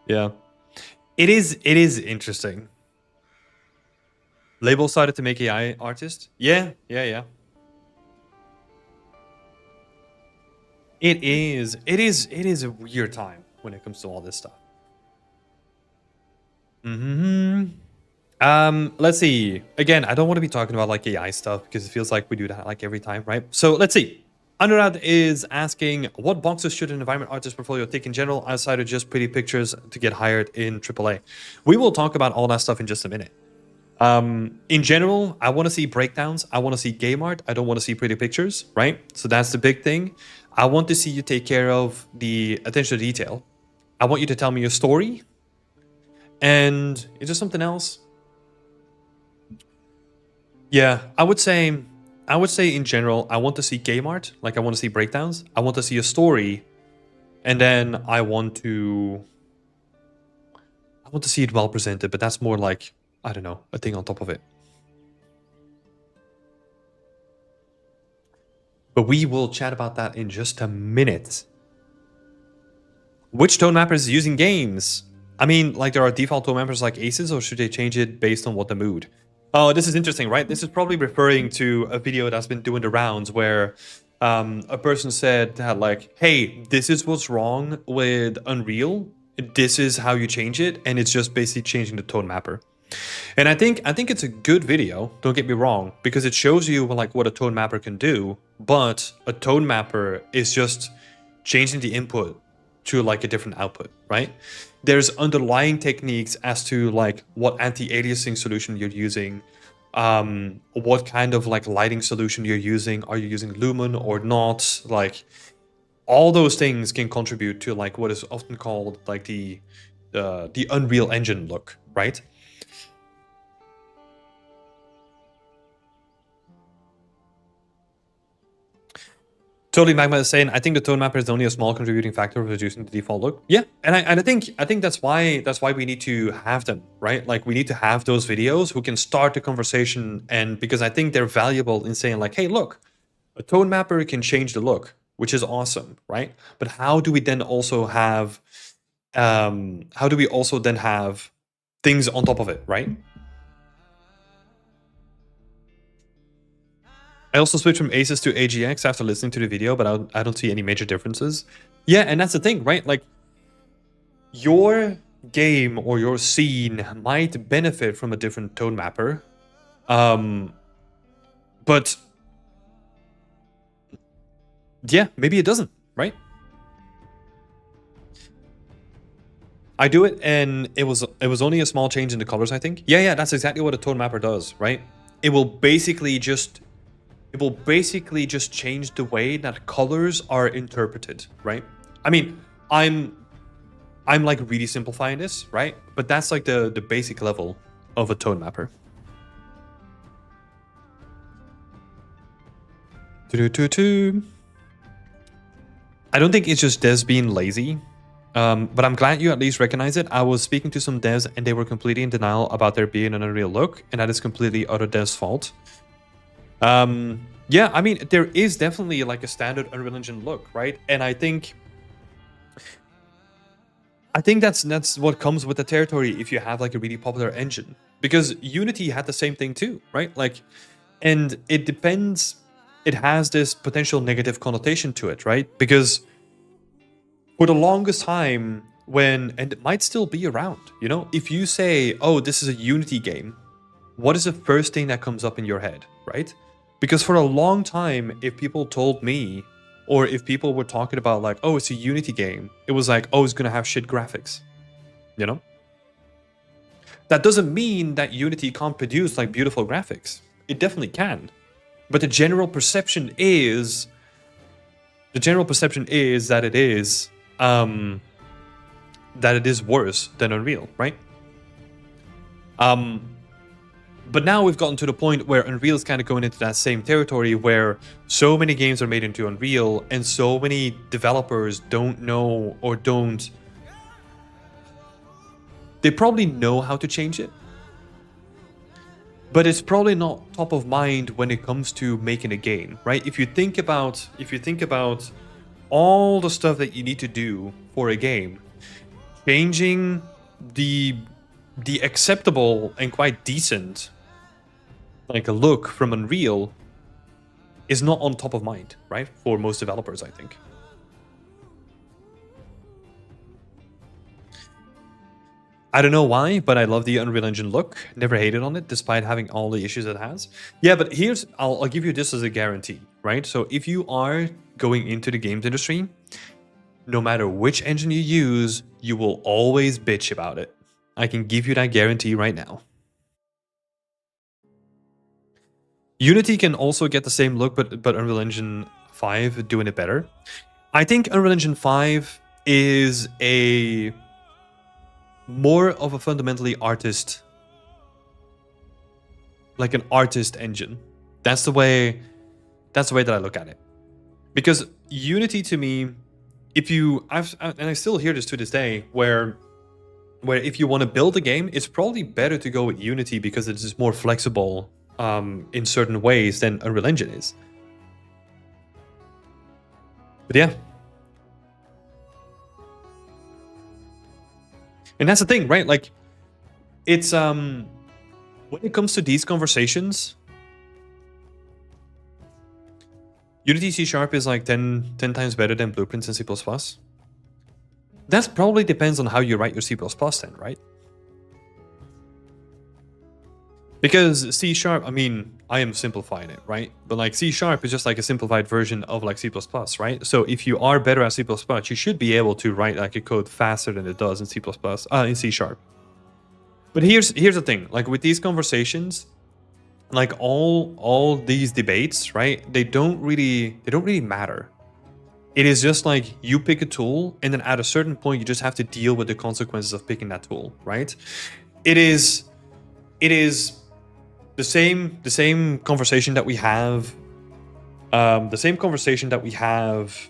Yeah. It is interesting. Label started to make AI artists. Yeah. It is a weird time when it comes to all this stuff. Let's see. Again, I don't want to be talking about like AI stuff because it feels like we do that like every time, right? So let's see. Andrea is asking, what boxes should an environment artist portfolio tick in general outside of just pretty pictures to get hired in AAA? We will talk about all that stuff in just a minute. In general, I want to see breakdowns. I want to see game art. I don't want to see pretty pictures, right? So that's the big thing. I want to see you take care of the attention to detail. I want you to tell me your story. And is there something else? Yeah, I would say in general, I want to see game art. Like I want to see breakdowns. I want to see a story. And then I want to see it well presented, but that's more like, I don't know, a thing on top of it. But we will chat about that in just a minute. Which tone mapper is using games? I mean, like there are default tone mappers like Aces, or should they change it based on what the mood? Oh, this is interesting, right? This is probably referring to a video that's been doing the rounds where a person said that like, hey, this is what's wrong with Unreal. This is how you change it. And it's just basically changing the tone mapper. And I think it's a good video, don't get me wrong, because it shows you like what a tone mapper can do, but a tone mapper is just changing the input to like a different output, right? There's underlying techniques as to like what anti-aliasing solution you're using, what kind of like lighting solution you're using. Are you using Lumen or not? Like all those things can contribute to like what is often called like the Unreal Engine look, right? Totally, Magma is saying, I think the tone mapper is only a small contributing factor of reducing the default look. Yeah, and I think that's why we need to have them, right? Like we need to have those videos who can start the conversation, and because I think they're valuable in saying like, hey, look, a tone mapper can change the look, which is awesome, right? But how do we then also have things on top of it, right? I also switched from Aces to AGX after listening to the video, but I don't see any major differences. Yeah, and that's the thing, right? Like, your game or your scene might benefit from a different tone mapper. But yeah, maybe it doesn't, right? I do it, and it was only a small change in the colors, I think. Yeah, that's exactly what a tone mapper does, right? It will basically just change the way that colors are interpreted, right? I mean, I'm like really simplifying this, right? But that's like the basic level of a tone mapper. I don't think it's just devs being lazy, but I'm glad you at least recognize it. I was speaking to some devs and they were completely in denial about there being an Unreal look, and that is completely other devs' fault. Yeah, I mean, there is definitely like a standard Unreal Engine look, right? And I think that's what comes with the territory if you have like a really popular engine. Because Unity had the same thing too, right? Like, and it depends, it has this potential negative connotation to it, right? Because for the longest time, and it might still be around, you know, if you say, oh, this is a Unity game, what is the first thing that comes up in your head, right? Because for a long time, if people told me, or if people were talking about like, oh, it's a Unity game, it was like, oh, it's gonna have shit graphics, you know? That doesn't mean that Unity can't produce like beautiful graphics. It definitely can. But the general perception is that it is worse than Unreal, right? But now we've gotten to the point where Unreal is kind of going into that same territory where so many games are made into Unreal and so many developers don't know or don't. They probably know how to change it, but it's probably not top of mind when it comes to making a game, right? If you think about all the stuff that you need to do for a game, changing the acceptable and quite decent like a look from Unreal is not on top of mind, right? For most developers, I think. I don't know why, but I love the Unreal Engine look. Never hated on it, despite having all the issues it has. Yeah, but I'll give you this as a guarantee, right? So if you are going into the games industry, no matter which engine you use, you will always bitch about it. I can give you that guarantee right now. Unity can also get the same look, but Unreal Engine 5 doing it better. I think Unreal Engine 5 is a more of a fundamentally artist, like an artist engine. That's the way that I look at it. Because Unity to me, and I still hear this to this day, where if you want to build a game, it's probably better to go with Unity because it is more flexible in certain ways than Unreal Engine is. But yeah. And that's the thing, right? Like, it's when it comes to these conversations, Unity C# is like 10 times better than Blueprints in C++. That probably depends on how you write your C++ then, right? Because C#, I mean, I am simplifying it, right? But like C# is just like a simplified version of like C++, right? So if you are better at C++, you should be able to write like a code faster than it does in C++, in C#. But here's the thing, like with these conversations, like all these debates, right? They don't really matter. It is just like you pick a tool, and then at a certain point, you just have to deal with the consequences of picking that tool, right? It is the same conversation that we have. The same conversation that we have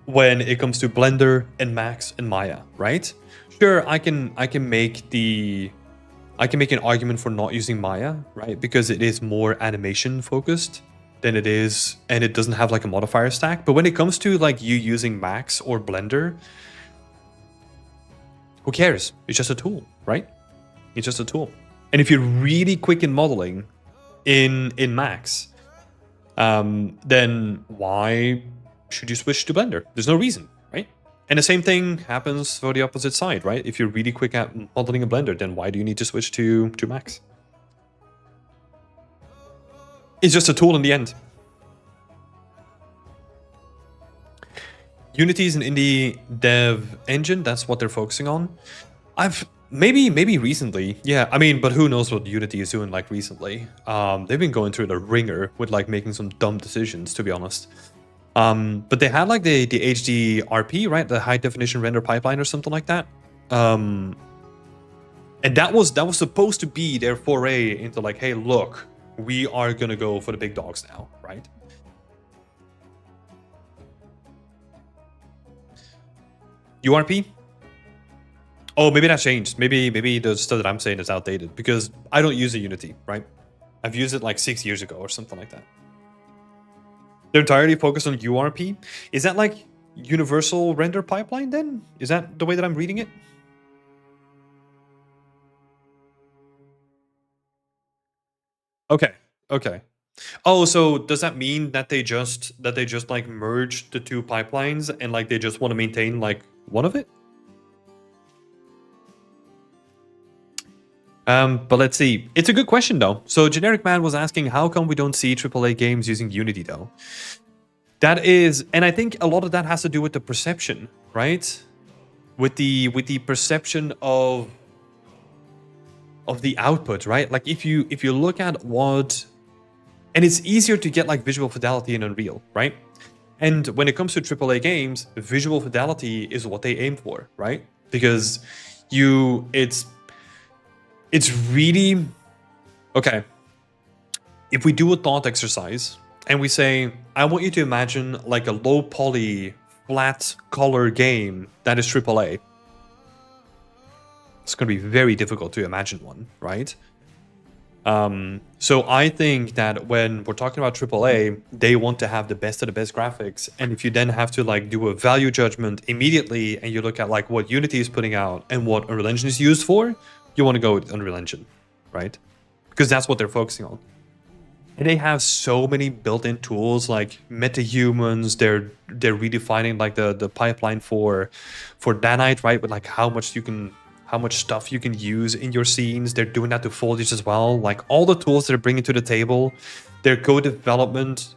when it comes to Blender and Max and Maya, right? Sure, I can make an argument for not using Maya, right? Because it is more animation focused than it is, and it doesn't have like a modifier stack. But when it comes to like you using Max or Blender, who cares? It's just a tool, right? It's just a tool. And if you're really quick in modeling in Max, then why should you switch to Blender? There's no reason, right? And the same thing happens for the opposite side, right? If you're really quick at modeling in Blender, then why do you need to switch to Max? It's just a tool in the end. Unity is an indie dev engine. That's what they're focusing on. Maybe recently. Yeah, I mean, but who knows what Unity is doing like recently. They've been going through the ringer with like making some dumb decisions, to be honest. But they had like the HDRP, right? The high definition render pipeline or something like that. And that was supposed to be their foray into like, hey, look, we are gonna go for the big dogs now, right? URP? Oh, maybe that changed. Maybe the stuff that I'm saying is outdated because I don't use a Unity, right? I've used it like 6 years ago or something like that. They're entirely focused on URP. Is that like universal render pipeline then? Is that the way that I'm reading it? Okay. Okay. Oh, so does that mean that they just like merged the two pipelines and like they just want to maintain like one of it? But let's see. It's a good question though. So Generic Man was asking, how come we don't see AAA games using Unity though? That is, and I think a lot of that has to do with the perception, right? With the perception of the output, right? Like if you look at what, and it's easier to get like visual fidelity in Unreal, right? And when it comes to AAA games, visual fidelity is what they aim for, right? Because it's really okay. If we do a thought exercise and we say, I want you to imagine like a low poly, flat color game that is AAA. It's going to be very difficult to imagine one, right? So I think that when we're talking about AAA, they want to have the best of the best graphics. And if you then have to like do a value judgment immediately and you look at like what Unity is putting out and what Unreal Engine is used for, you want to go with Unreal Engine, right? Because that's what they're focusing on. And they have so many built-in tools like MetaHumans. They're redefining like the pipeline for Danite, right? With like how much stuff you can use in your scenes. They're doing that to foliage as well. Like all the tools they're bringing to the table, their code development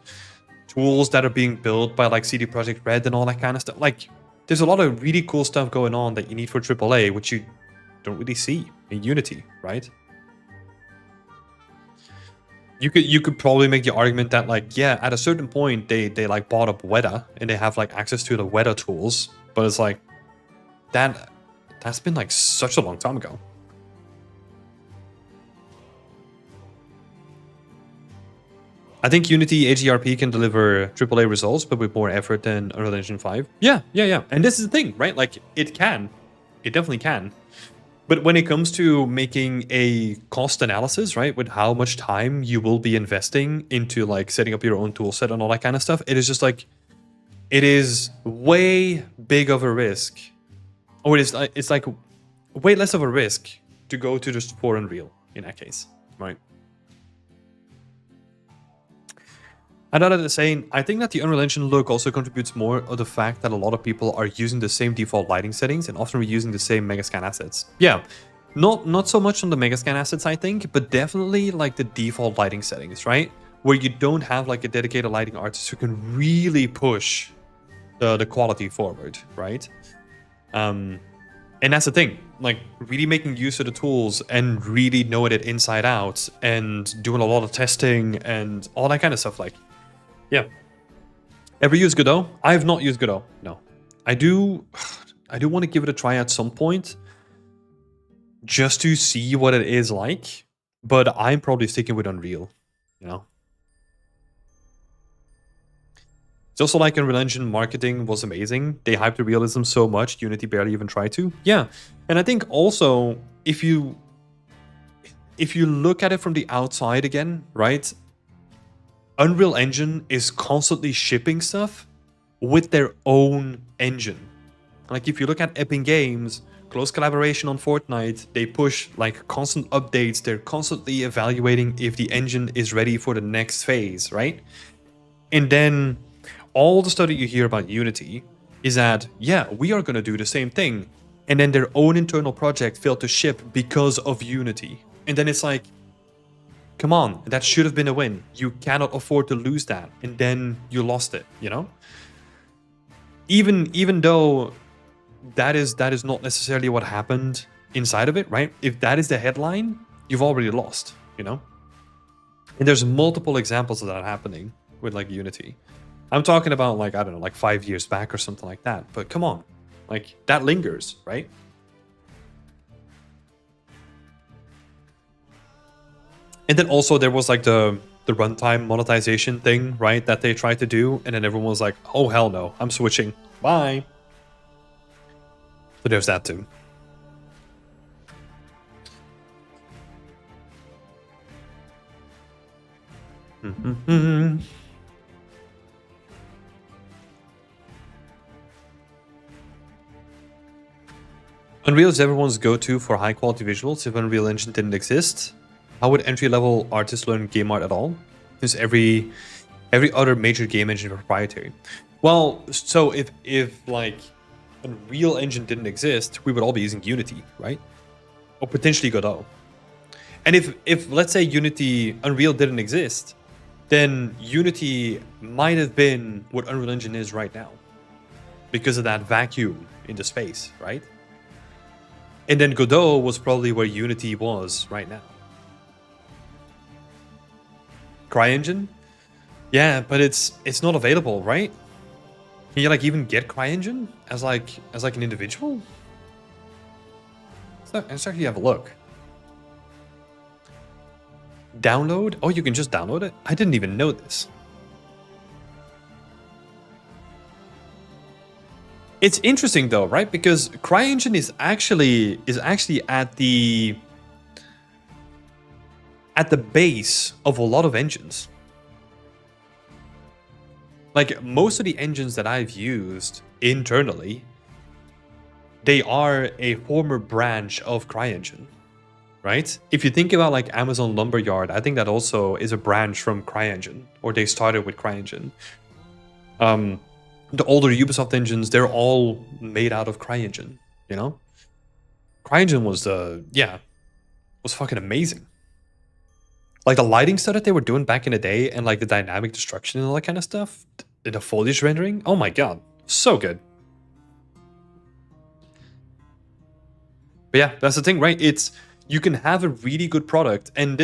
tools that are being built by like CD Projekt Red and all that kind of stuff. Like there's a lot of really cool stuff going on that you need for AAA, which you don't really see in Unity, right? You could probably make the argument that like, yeah, at a certain point they like bought up Weta and they have like access to the Weta tools, but it's like that's been like such a long time ago. I think Unity HDRP can deliver AAA results, but with more effort than Unreal Engine 5. Yeah. And this is the thing, right? Like it definitely can. But when it comes to making a cost analysis, right, with how much time you will be investing into like setting up your own tool set and all that kind of stuff, it is just like, it is way big of a risk. Or it's like way less of a risk to go to just for Unreal in that case, right? Another is saying, I think that the Unreal Engine look also contributes more of the fact that a lot of people are using the same default lighting settings and often reusing the same Megascan assets. Yeah, not so much on the Megascan assets, I think, but definitely like the default lighting settings, right? Where you don't have like a dedicated lighting artist who can really push the quality forward, right? And that's the thing, like really making use of the tools and really knowing it inside out and doing a lot of testing and all that kind of stuff. Like, yeah. Ever use Godot? I have not used Godot. No. I do want to give it a try at some point just to see what it is like, but I'm probably sticking with Unreal, you know. It's also like Unreal Engine marketing was amazing. They hyped the realism so much, Unity barely even tried to. Yeah. And I think also if you look at it from the outside again, right? Unreal Engine is constantly shipping stuff with their own engine. Like if you look at Epic Games, close collaboration on Fortnite, they push like constant updates. They're constantly evaluating if the engine is ready for the next phase, right? And then all the stuff that you hear about Unity is that, yeah, we are going to do the same thing. And then their own internal project failed to ship because of Unity. And then it's like, come on, that should have been a win. You cannot afford to lose that. And then you lost it, you know? Even though that is not necessarily what happened inside of it, right? If that is the headline, you've already lost, you know? And there's multiple examples of that happening with like Unity. I'm talking about like, I don't know, like 5 years back or something like that. But come on, like that lingers, right? And then also there was like the runtime monetization thing, right? That they tried to do. And then everyone was like, oh, hell no, I'm switching. Bye. So there's that too. Unreal is everyone's go-to for high-quality visuals. If Unreal Engine didn't exist, how would entry-level artists learn game art at all? Since every other major game engine is proprietary. Well, so if like Unreal Engine didn't exist, we would all be using Unity, right? Or potentially Godot. And if let's say Unreal didn't exist, then Unity might have been what Unreal Engine is right now, because of that vacuum in the space, right? And then Godot was probably where Unity was right now. CryEngine? Yeah, but it's not available, right? Can you like even get CryEngine as like an individual? Let's actually have a look. Download? Oh, you can just download it? I didn't even know this. It's interesting though, right? Because CryEngine is actually at the base of a lot of engines. Like most of the engines that I've used internally, they are a former branch of CryEngine, right? If you think about like Amazon Lumberyard, I think that also is a branch from CryEngine, or they started with CryEngine. The older Ubisoft engines, they're all made out of CryEngine, you know? CryEngine was, was fucking amazing. Like the lighting stuff that they were doing back in the day and like the dynamic destruction and all that kind of stuff, the foliage rendering, oh my god, so good. But yeah, that's the thing, right? You can have a really good product, and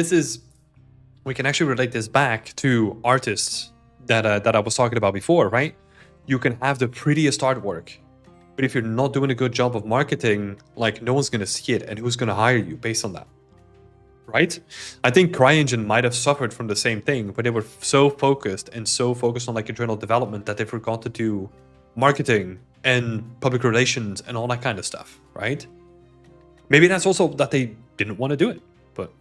we can actually relate this back to artists that I was talking about before, right? You can have the prettiest artwork, but if you're not doing a good job of marketing, like no one's gonna see it, and who's gonna hire you based on that, right? I think CryEngine might have suffered from the same thing, but they were so focused on like internal development that they forgot to do marketing and public relations and all that kind of stuff, right? Maybe that's also that they didn't want to do it, but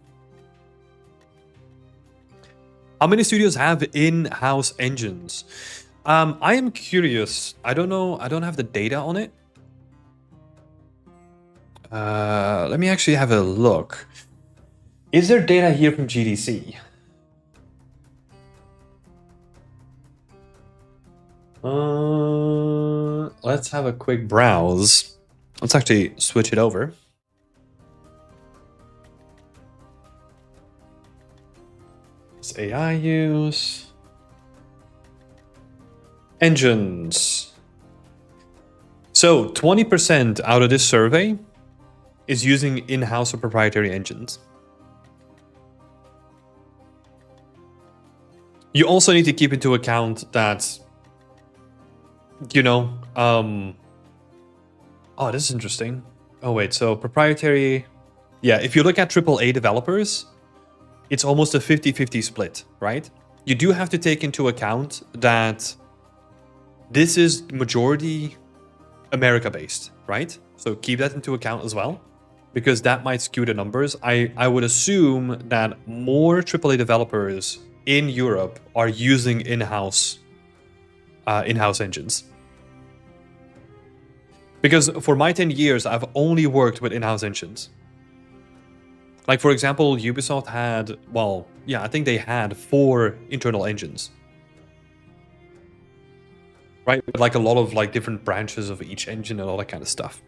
how many studios have in-house engines? I am curious. I don't know. I don't have the data on it. Let me actually have a look. Is there data here from GDC? Let's have a quick browse. Let's actually switch it over. It's AI use. Engines. So 20% out of this survey is using in-house or proprietary engines. You also need to keep into account that, oh, this is interesting. Oh, wait, so proprietary. Yeah, if you look at AAA developers, it's almost a 50-50 split, right? You do have to take into account that this is majority America-based, right? So keep that into account as well, because that might skew the numbers. I would assume that more AAA developers in Europe are using in-house engines. Because for my 10 years, I've only worked with in-house engines. Like, for example, Ubisoft had, I think they had 4 internal engines. Right? With like a lot of like different branches of each engine and all that kind of stuff.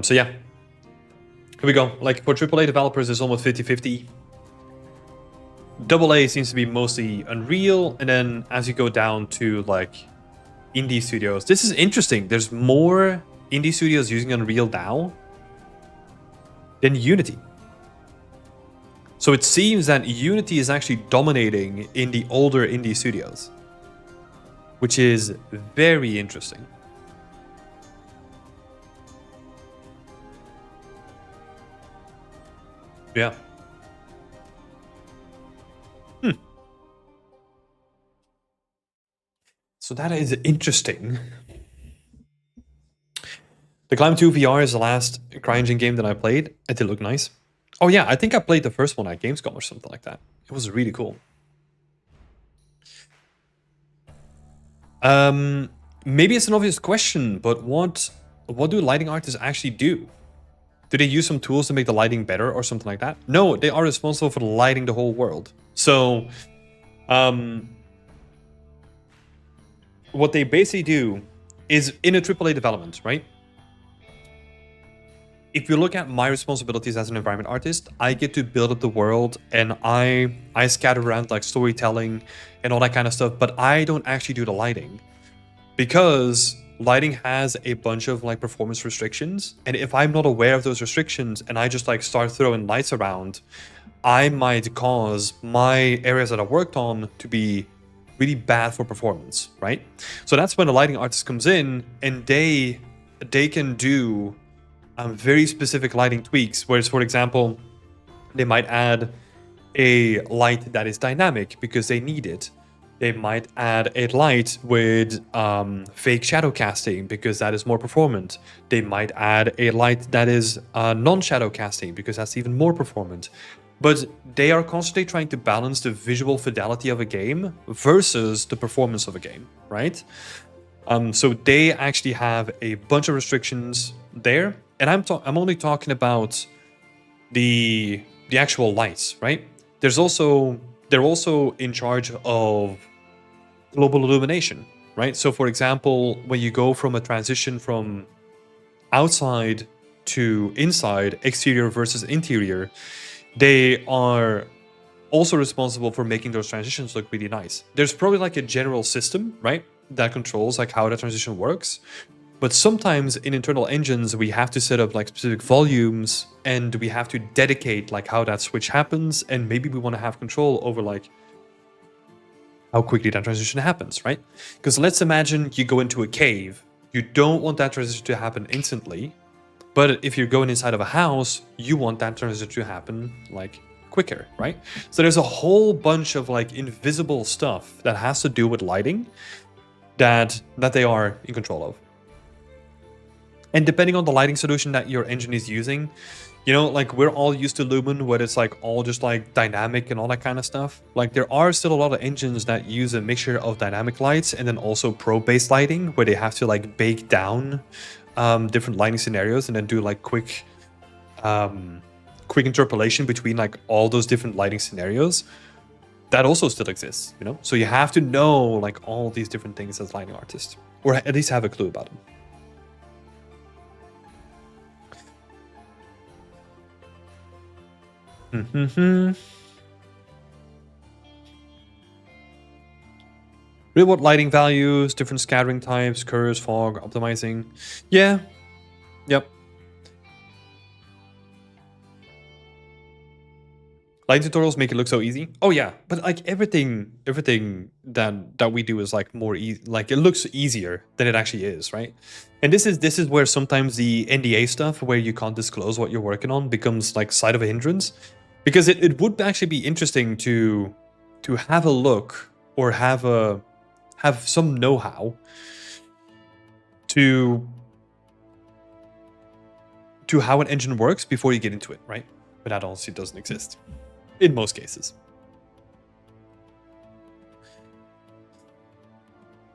So yeah. Here we go. Like for AAA developers, it's almost 50-50. AA seems to be mostly Unreal, and then as you go down to like indie studios, this is interesting. There's more indie studios using Unreal now than Unity. So it seems that Unity is actually dominating in the older indie studios, which is very interesting. Yeah. So that is interesting. The Climb 2 VR is the last CryEngine game that I played. It did look nice. Oh yeah, I think I played the first one at Gamescom or something like that. It was really cool. Maybe it's an obvious question, but what do lighting artists actually do? Do they use some tools to make the lighting better or something like that? No, they are responsible for lighting the whole world. So, what they basically do is in a AAA development, right? If you look at my responsibilities as an environment artist, I get to build up the world and I scatter around like storytelling and all that kind of stuff, but I don't actually do the lighting because lighting has a bunch of like performance restrictions. And if I'm not aware of those restrictions and I just like start throwing lights around, I might cause my areas that I worked on to be really bad for performance, right? So that's when the lighting artist comes in and they can do very specific lighting tweaks. Whereas, for example, they might add a light that is dynamic because they need it. They might add a light with fake shadow casting because that is more performant. They might add a light that is non-shadow casting because that's even more performant. But they are constantly trying to balance the visual fidelity of a game versus the performance of a game, right? So they actually have a bunch of restrictions there. And I'm only talking about the actual lights, right? They're also in charge of global illumination, right? So for example, when you go from a transition from outside to inside, exterior versus interior, they are also responsible for making those transitions look really nice. There's probably like a general system, right, that controls like how the transition works. But sometimes in internal engines, we have to set up like specific volumes and we have to dedicate like how that switch happens. And maybe we want to have control over like how quickly that transition happens, right? Because let's imagine you go into a cave. You don't want that transition to happen instantly. But if you're going inside of a house, you want that transition to happen like quicker, right? So there's a whole bunch of like invisible stuff that has to do with lighting that they are in control of. And depending on the lighting solution that your engine is using, you know, like we're all used to Lumen, where it's like all just like dynamic and all that kind of stuff. Like there are still a lot of engines that use a mixture of dynamic lights and then also pro-based lighting, where they have to like bake down different lighting scenarios and then do like quick interpolation between like all those different lighting scenarios. That also still exists, you know? So you have to know like all these different things as lighting artist, or at least have a clue about them. Really, what lighting values, different scattering types, curves, fog, optimizing. Yeah. Yep. Lighting tutorials make it look so easy. Oh yeah, but like everything that we do is like more easy. Like it looks easier than it actually is, right? And this is where sometimes the NDA stuff, where you can't disclose what you're working on, becomes like side of a hindrance. Because it would actually be interesting to have a look or have some know-how to how an engine works before you get into it, right? But that honestly doesn't exist in most cases.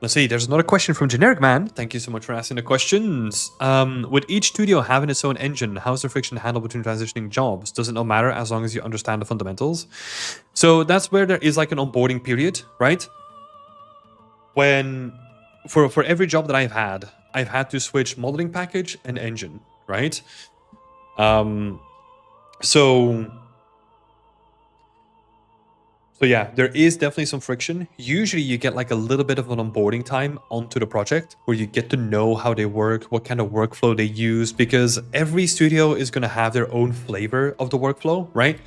Let's see, there's another question from Generic Man. Thank you so much for asking the questions. With each studio having its own engine, how's the friction handled between transitioning jobs? Does it not matter as long as you understand the fundamentals? So that's where there is like an onboarding period, right? When, for every job that I've had to switch modeling package and engine, right? So yeah, there is definitely some friction. Usually you get like a little bit of an onboarding time onto the project where you get to know how they work, what kind of workflow they use, because every studio is going to have their own flavor of the workflow, right?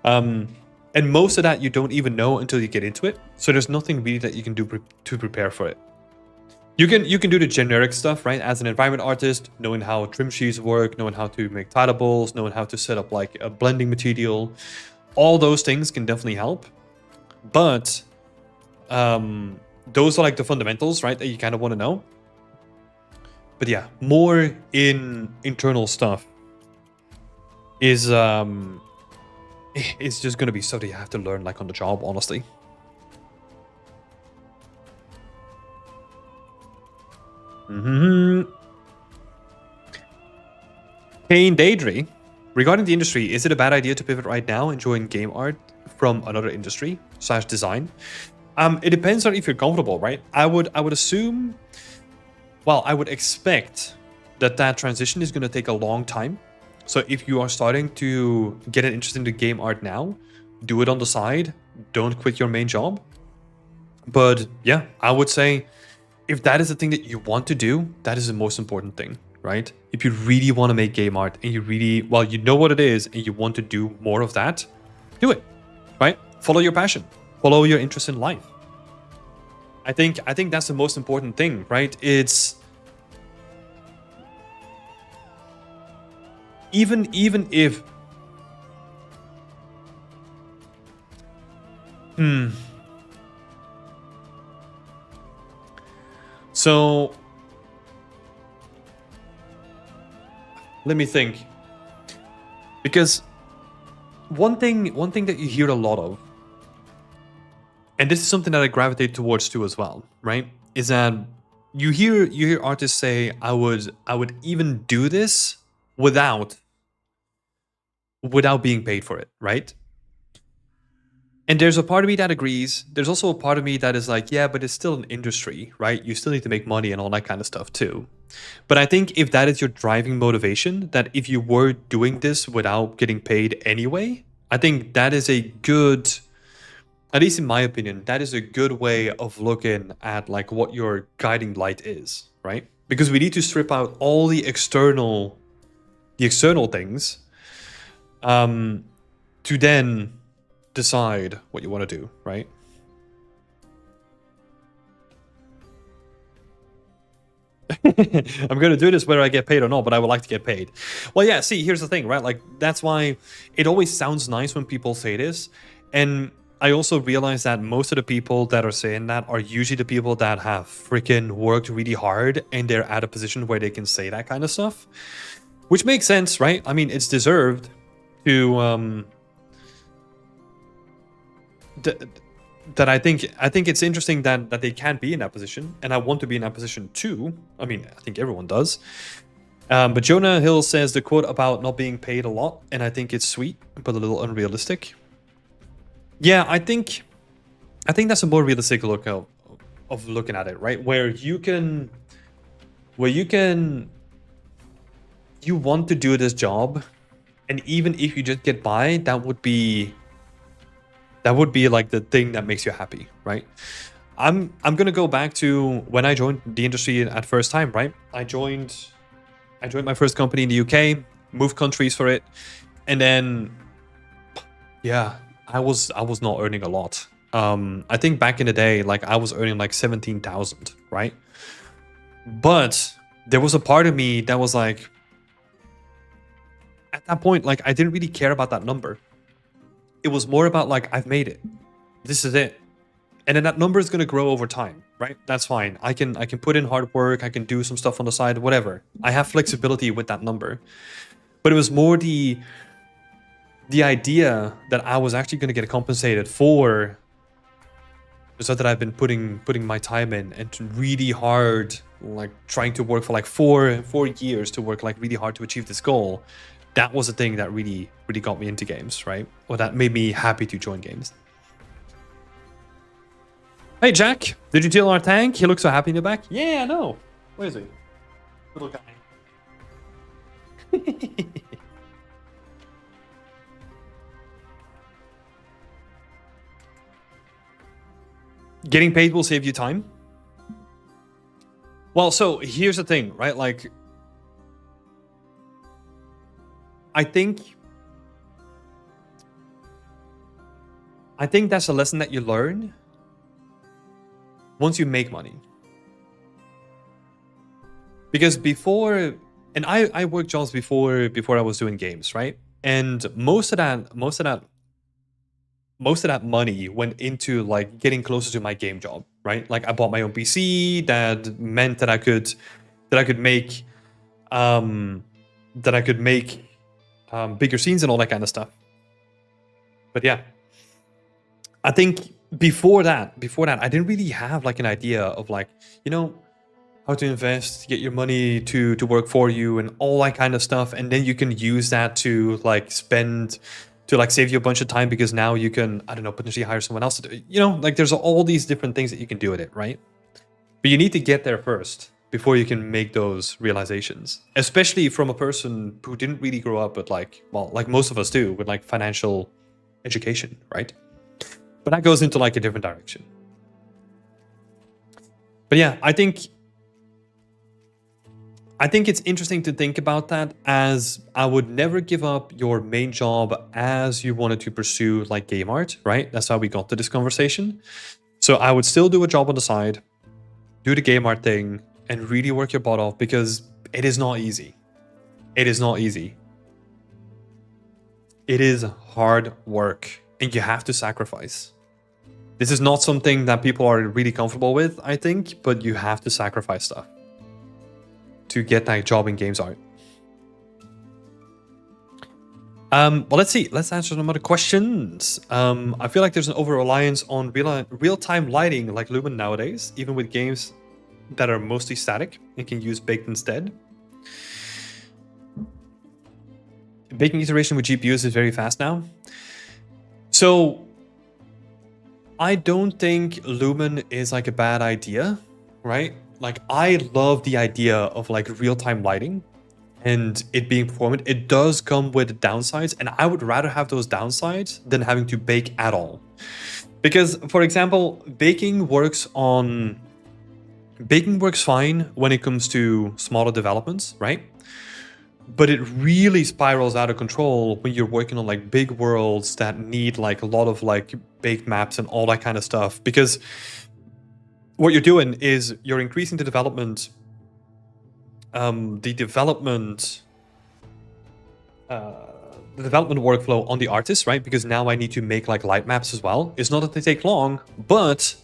And most of that you don't even know until you get into it. So there's nothing really that you can do to prepare for it. You can do the generic stuff, right? As an environment artist, knowing how trim sheets work, knowing how to make tilables, knowing how to set up like a blending material. All those things can definitely help, but those are like the fundamentals, right, that you kind of want to know. But yeah, more in internal stuff is it's just gonna be stuff that you have to learn like on the job, honestly. Kane Daedry, regarding the industry, is it a bad idea to pivot right now and join game art from another industry / design? It depends on if you're comfortable, right? I would assume, well, I would expect that transition is going to take a long time. So if you are starting to get an interest into game art now, do it on the side. Don't quit your main job. But yeah, I would say if that is the thing that you want to do, that is the most important thing, right? If you really want to make game art and you really, well, you know what it is and you want to do more of that, do it, right? Follow your passion, follow your interest in life. I think that's the most important thing, right? It's even if so let me think, because one thing that you hear a lot of, and this is something that I gravitate towards too as well, right? Is that you hear artists say, I would even do this without being paid for it, right? And there's a part of me that agrees. There's also a part of me that is like, yeah, but it's still an industry, right? You still need to make money and all that kind of stuff too. But I think if that is your driving motivation, that if you were doing this without getting paid anyway, I think that is a good, at least in my opinion, that is a good way of looking at like what your guiding light is, right? Because we need to strip out all the external things to then decide what you want to do, right? I'm going to do this whether I get paid or not, but I would like to get paid. Well, yeah, see, here's the thing, right? Like, that's why it always sounds nice when people say this. And I also realize that most of the people that are saying that are usually the people that have freaking worked really hard and they're at a position where they can say that kind of stuff, which makes sense, right? I mean, it's deserved to that I think it's interesting that they can be in that position, and I want to be in that position too. I mean, I think everyone does. But Jonah Hill says the quote about not being paid a lot, and I think it's sweet but a little unrealistic. Yeah, I think that's a more realistic look of looking at it, right? Where you want to do this job, and even if you just get by, that would be like the thing that makes you happy, right? I'm gonna go back to when I joined the industry at first time, right? I joined my first company in the UK, moved countries for it, and then yeah, I was not earning a lot. I think back in the day, like I was earning like 17,000, right? But there was a part of me that was like, at that point, like I didn't really care about that number. It was more about like, I've made it. This is it. And then that number is going to grow over time, right? That's fine. I can put in hard work. I can do some stuff on the side, whatever. I have flexibility with that number. But it was more the idea that I was actually going to get compensated for the stuff that I've been putting my time in, and really hard, like trying to work for like four years to work like really hard to achieve this goal. That was the thing that really got me into games, right? Or that made me happy to join games. Hey, Jack, did you deal our tank? He looks so happy in the back. Yeah, I know. Where is he? Little guy. Getting paid will save you time. Well, so here's the thing, right? Like, I think that's a lesson that you learn once you make money. Because before, and I worked jobs before I was doing games, right? And most of that money went into like getting closer to my game job, right? Like I bought my own PC. That meant that I could that I could make bigger scenes and all that kind of stuff. But yeah, I think before that, I didn't really have like an idea of like, how to invest, get your money to work for you and all that kind of stuff. And then you can use that to like save you a bunch of time, because now you can, I don't know, potentially hire someone else to do it. Like there's all these different things that you can do with it, right? But you need to get there first before you can make those realizations, especially from a person who didn't really grow up with like most of us do, with like financial education, right? But that goes into like a different direction. But yeah, I think it's interesting to think about that, as I would never give up your main job as you wanted to pursue like game art, right? That's how we got to this conversation. So I would still do a job on the side, do the game art thing, and really work your butt off, because it is not easy. It is not easy. It is hard work, and you have to sacrifice. This is not something that people are really comfortable with, I think, but you have to sacrifice stuff to get that job in games art. Well, let's see. Let's answer some other questions. I feel like there's an over-reliance on real-time lighting like Lumen nowadays, even with games that are mostly static and can use baked instead. Baking iteration with GPUs is very fast now. So I don't think Lumen is like a bad idea, right? Like I love the idea of like real-time lighting and it being performant. It does come with downsides, and I would rather have those downsides than having to bake at all. Because, for example, baking works fine when it comes to smaller developments, right? But it really spirals out of control when you're working on like big worlds that need like a lot of like baked maps and all that kind of stuff. Because what you're doing is you're increasing the development workflow on the artist, right? Because now I need to make like light maps as well. It's not that they take long, but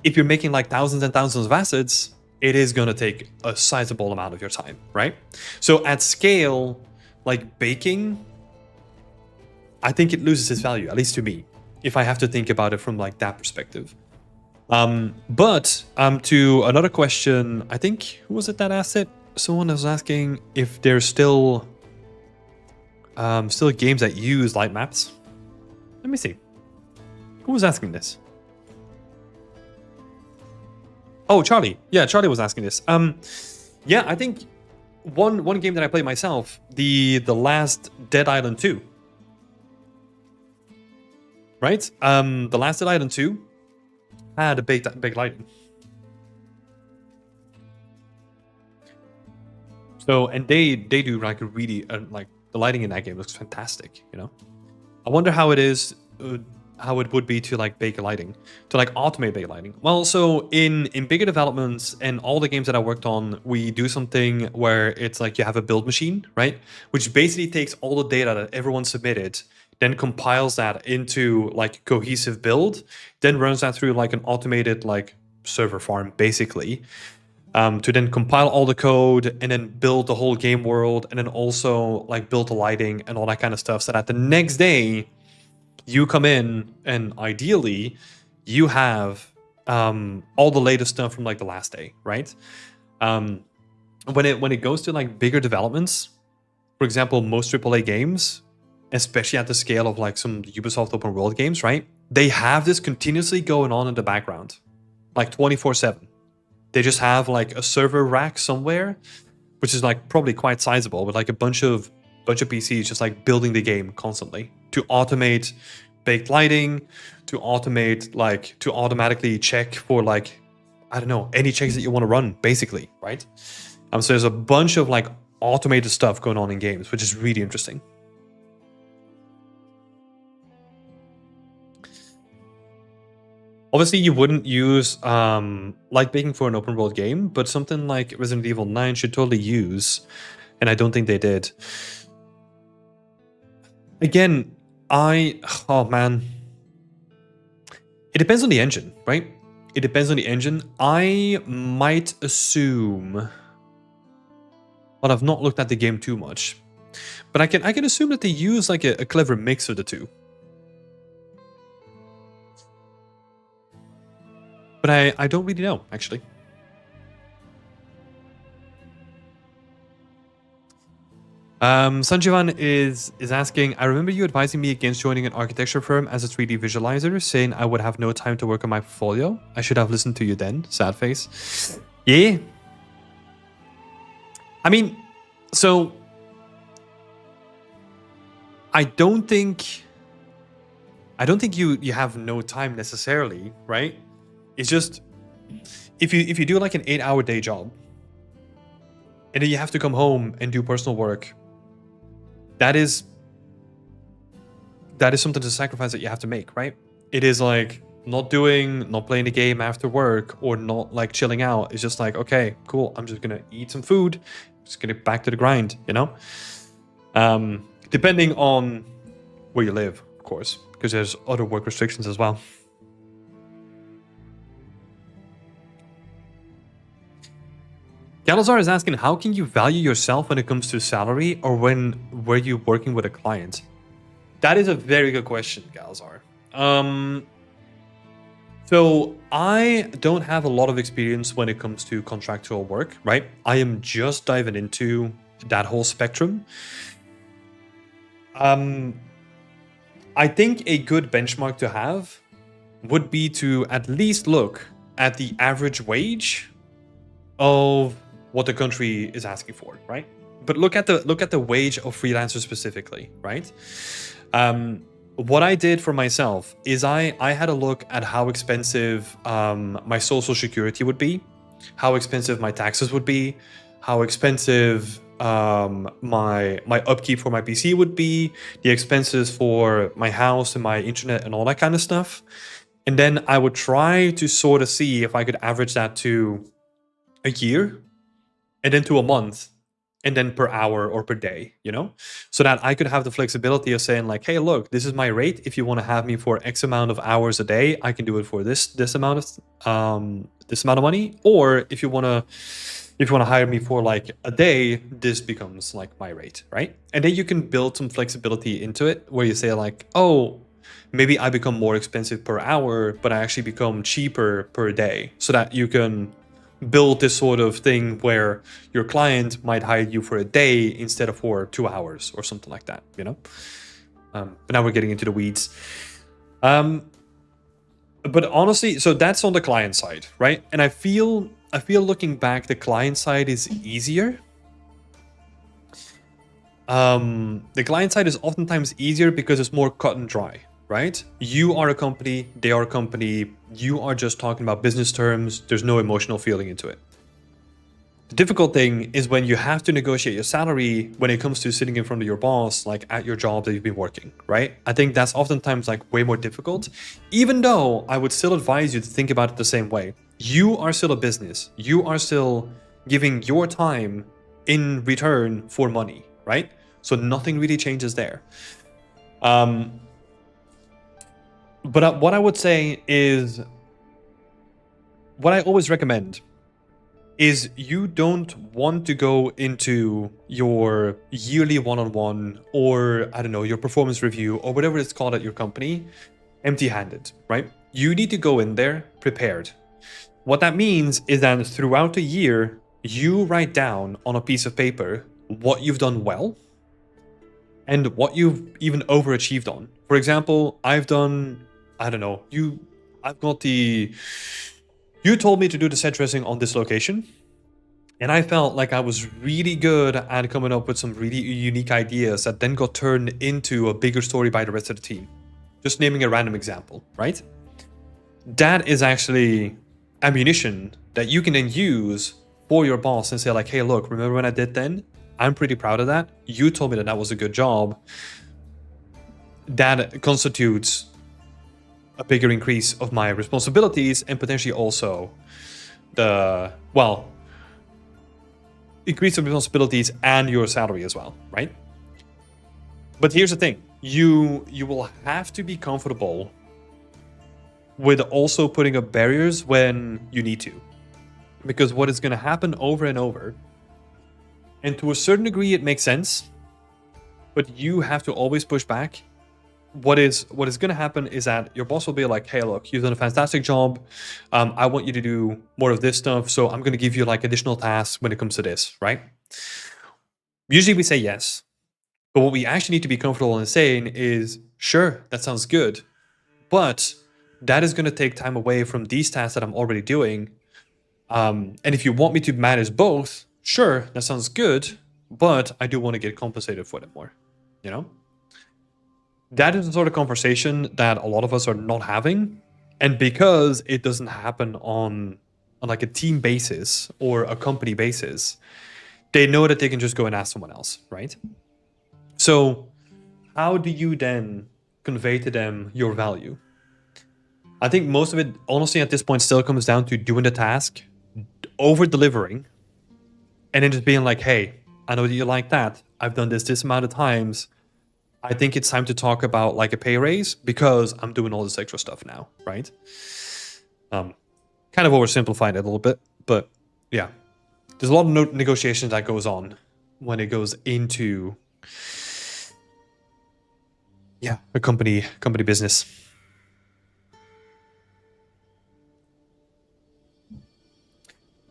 if you're making like thousands and thousands of assets, it is going to take a sizable amount of your time, right? So at scale, like baking, I think it loses its value, at least to me, if I have to think about it from like that perspective. But to another question, I think, who was it that asked it? Someone was asking if there's still games that use light maps. Let me see. Who was asking this? Oh, Charlie. Yeah, Charlie was asking this. Yeah, I think one game that I played myself, the last Dead Island 2. Right? The last Dead Island 2 had a baked lighting. So, and they do like a really like the lighting in that game looks fantastic, you know. I wonder how it is, how it would be to like bake lighting, to like automate bake lighting. Well, so in bigger developments and all the games that I worked on, we do something where it's like you have a build machine, right? Which basically takes all the data that everyone submitted, then compiles that into like cohesive build, then runs that through like an automated like server farm, basically. To then compile all the code and then build the whole game world, and then also like build the lighting and all that kind of stuff, so that the next day you come in and ideally you have all the latest stuff from like the last day, right? When it goes to like bigger developments, for example, most AAA games, especially at the scale of like some Ubisoft open world games, right? They have this continuously going on in the background, like 24/7. They just have like a server rack somewhere, which is like probably quite sizable, with like a bunch of PCs just like building the game constantly to automate baked lighting, to automatically check for like, I don't know, any checks that you want to run, basically, right? So there's a bunch of like automated stuff going on in games, which is really interesting. Obviously, you wouldn't use light baking for an open world game, but something like Resident Evil 9 should totally use, and I don't think they did. Again, oh man, it depends on the engine, right? it depends on the engine. I might assume, but I've not looked at the game too much. But I can assume that they use like a clever mix of the two. But I don't really know, actually. Sanjivan is asking, I remember you advising me against joining an architecture firm as a 3D visualizer, saying I would have no time to work on my portfolio. I should have listened to you then. Sad face. Yeah. I mean, so I don't think you have no time necessarily, right? It's just if you do like an 8-hour day job and then you have to come home and do personal work, that is something to sacrifice that you have to make, right? It is like not playing the game after work or not like chilling out. It's just like, okay, cool. I'm just gonna eat some food, just gonna get back to the grind, you know? Depending on where you live, of course, because there's other work restrictions as well. Galazar is asking, how can you value yourself when it comes to salary or were you working with a client? That is a very good question, Galazar. So I don't have a lot of experience when it comes to contractual work, right? I am just diving into that whole spectrum. I think a good benchmark to have would be to at least look at the average wage of what the country is asking for, right? But look at the wage of freelancers specifically, right? What I did for myself is I had a look at how expensive my social security would be, how expensive my taxes would be, how expensive my upkeep for my PC would be, the expenses for my house and my internet and all that kind of stuff. And then I would try to sort of see if I could average that to a year and then to a month and then per hour or per day, you know, so that I could have the flexibility of saying like, hey, look, this is my rate. If you want to have me for X amount of hours a day, I can do it for this amount of money. Or if you want to hire me for like a day, this becomes like my rate, right? And then you can build some flexibility into it where you say like, oh, maybe I become more expensive per hour, but I actually become cheaper per day, so that you can build this sort of thing where your client might hire you for a day instead of for 2 hours or something like that, you know? But now we're getting into the weeds. But honestly, so that's on the client side, right? And I feel looking back, the client side is easier. The client side is oftentimes easier because it's more cut and dry, right? You are a company, they are a company, you are just talking about business terms, there's no emotional feeling into it. The difficult thing is when you have to negotiate your salary when it comes to sitting in front of your boss, like at your job that you've been working, right? I think that's oftentimes like way more difficult, even though I would still advise you to think about it the same way. You are still a business. You are still giving your time in return for money, right? So nothing really changes there. But what I would say is, what I always recommend is you don't want to go into your yearly one-on-one or, I don't know, your performance review or whatever it's called at your company empty-handed, right? You need to go in there prepared. What that means is that throughout the year, you write down on a piece of paper what you've done well and what you've even overachieved on. For example, I've done, I don't know, you told me to do the set dressing on this location, and I felt like I was really good at coming up with some really unique ideas that then got turned into a bigger story by the rest of the team. Just naming a random example, right? That is actually ammunition that you can then use for your boss and say like, hey, look, remember when I did then? I'm pretty proud of that. You told me that that was a good job. That constitutes a bigger increase of my responsibilities and potentially also increase of responsibilities and your salary as well, right? But here's the thing. You will have to be comfortable with also putting up barriers when you need to. Because what is going to happen over and over, and to a certain degree it makes sense, but you have to always push back. What is going to happen is that your boss will be like, hey, look, you've done a fantastic job. I want you to do more of this stuff. So I'm going to give you like additional tasks when it comes to this, right? Usually we say yes. But what we actually need to be comfortable in saying is, sure, that sounds good. But that is going to take time away from these tasks that I'm already doing. And if you want me to manage both, sure, that sounds good. But I do want to get compensated for them more, you know? That is the sort of conversation that a lot of us are not having. And because it doesn't happen on like a team basis or a company basis, they know that they can just go and ask someone else, right? So how do you then convey to them your value? I think most of it, honestly, at this point still comes down to doing the task, over-delivering, and then just being like, hey, I know that you like that. I've done this amount of times. I think it's time to talk about like a pay raise because I'm doing all this extra stuff now, right? Kind of oversimplified it a little bit, but yeah. There's a lot of negotiations that goes on when it goes into a company business.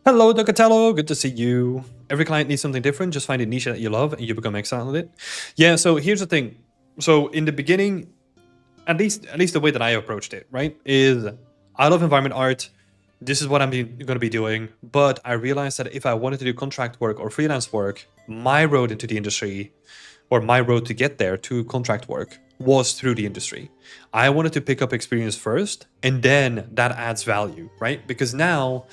Hello, Docatello. Good to see you. Every client needs something different. Just find a niche that you love and you become excellent at it. Yeah, so here's the thing. So in the beginning, at least the way that I approached it, right, is I love environment art. This is what I'm going to be doing. But I realized that if I wanted to do contract work or freelance work, my road into the industry, or my road to get there to contract work, was through the industry. I wanted to pick up experience first, and then that adds value, right? Because now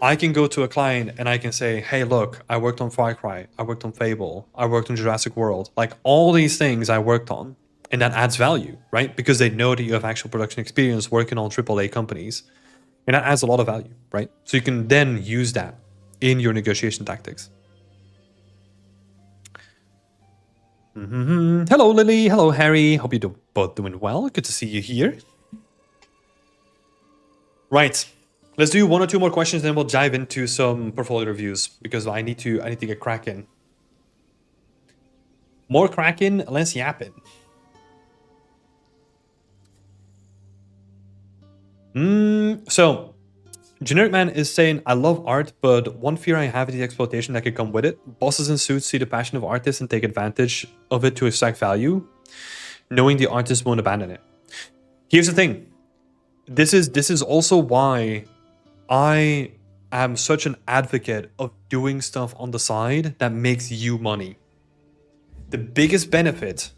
I can go to a client and I can say, hey, look, I worked on Far Cry, I worked on Fable, I worked on Jurassic World, like all these things I worked on, and that adds value, right? Because they know that you have actual production experience working on AAA companies, and that adds a lot of value, right? So you can then use that in your negotiation tactics. Hello, Lily. Hello, Harry. Hope you're both doing well. Good to see you here. Right. Let's do one or two more questions, then we'll dive into some portfolio reviews because I need to get cracking. More cracking, less yapping. So Generic Man is saying, I love art, but one fear I have is the exploitation that could come with it. Bosses in suits see the passion of artists and take advantage of it to extract value, knowing the artist won't abandon it. Here's the thing. This is also why I am such an advocate of doing stuff on the side that makes you money. The biggest benefit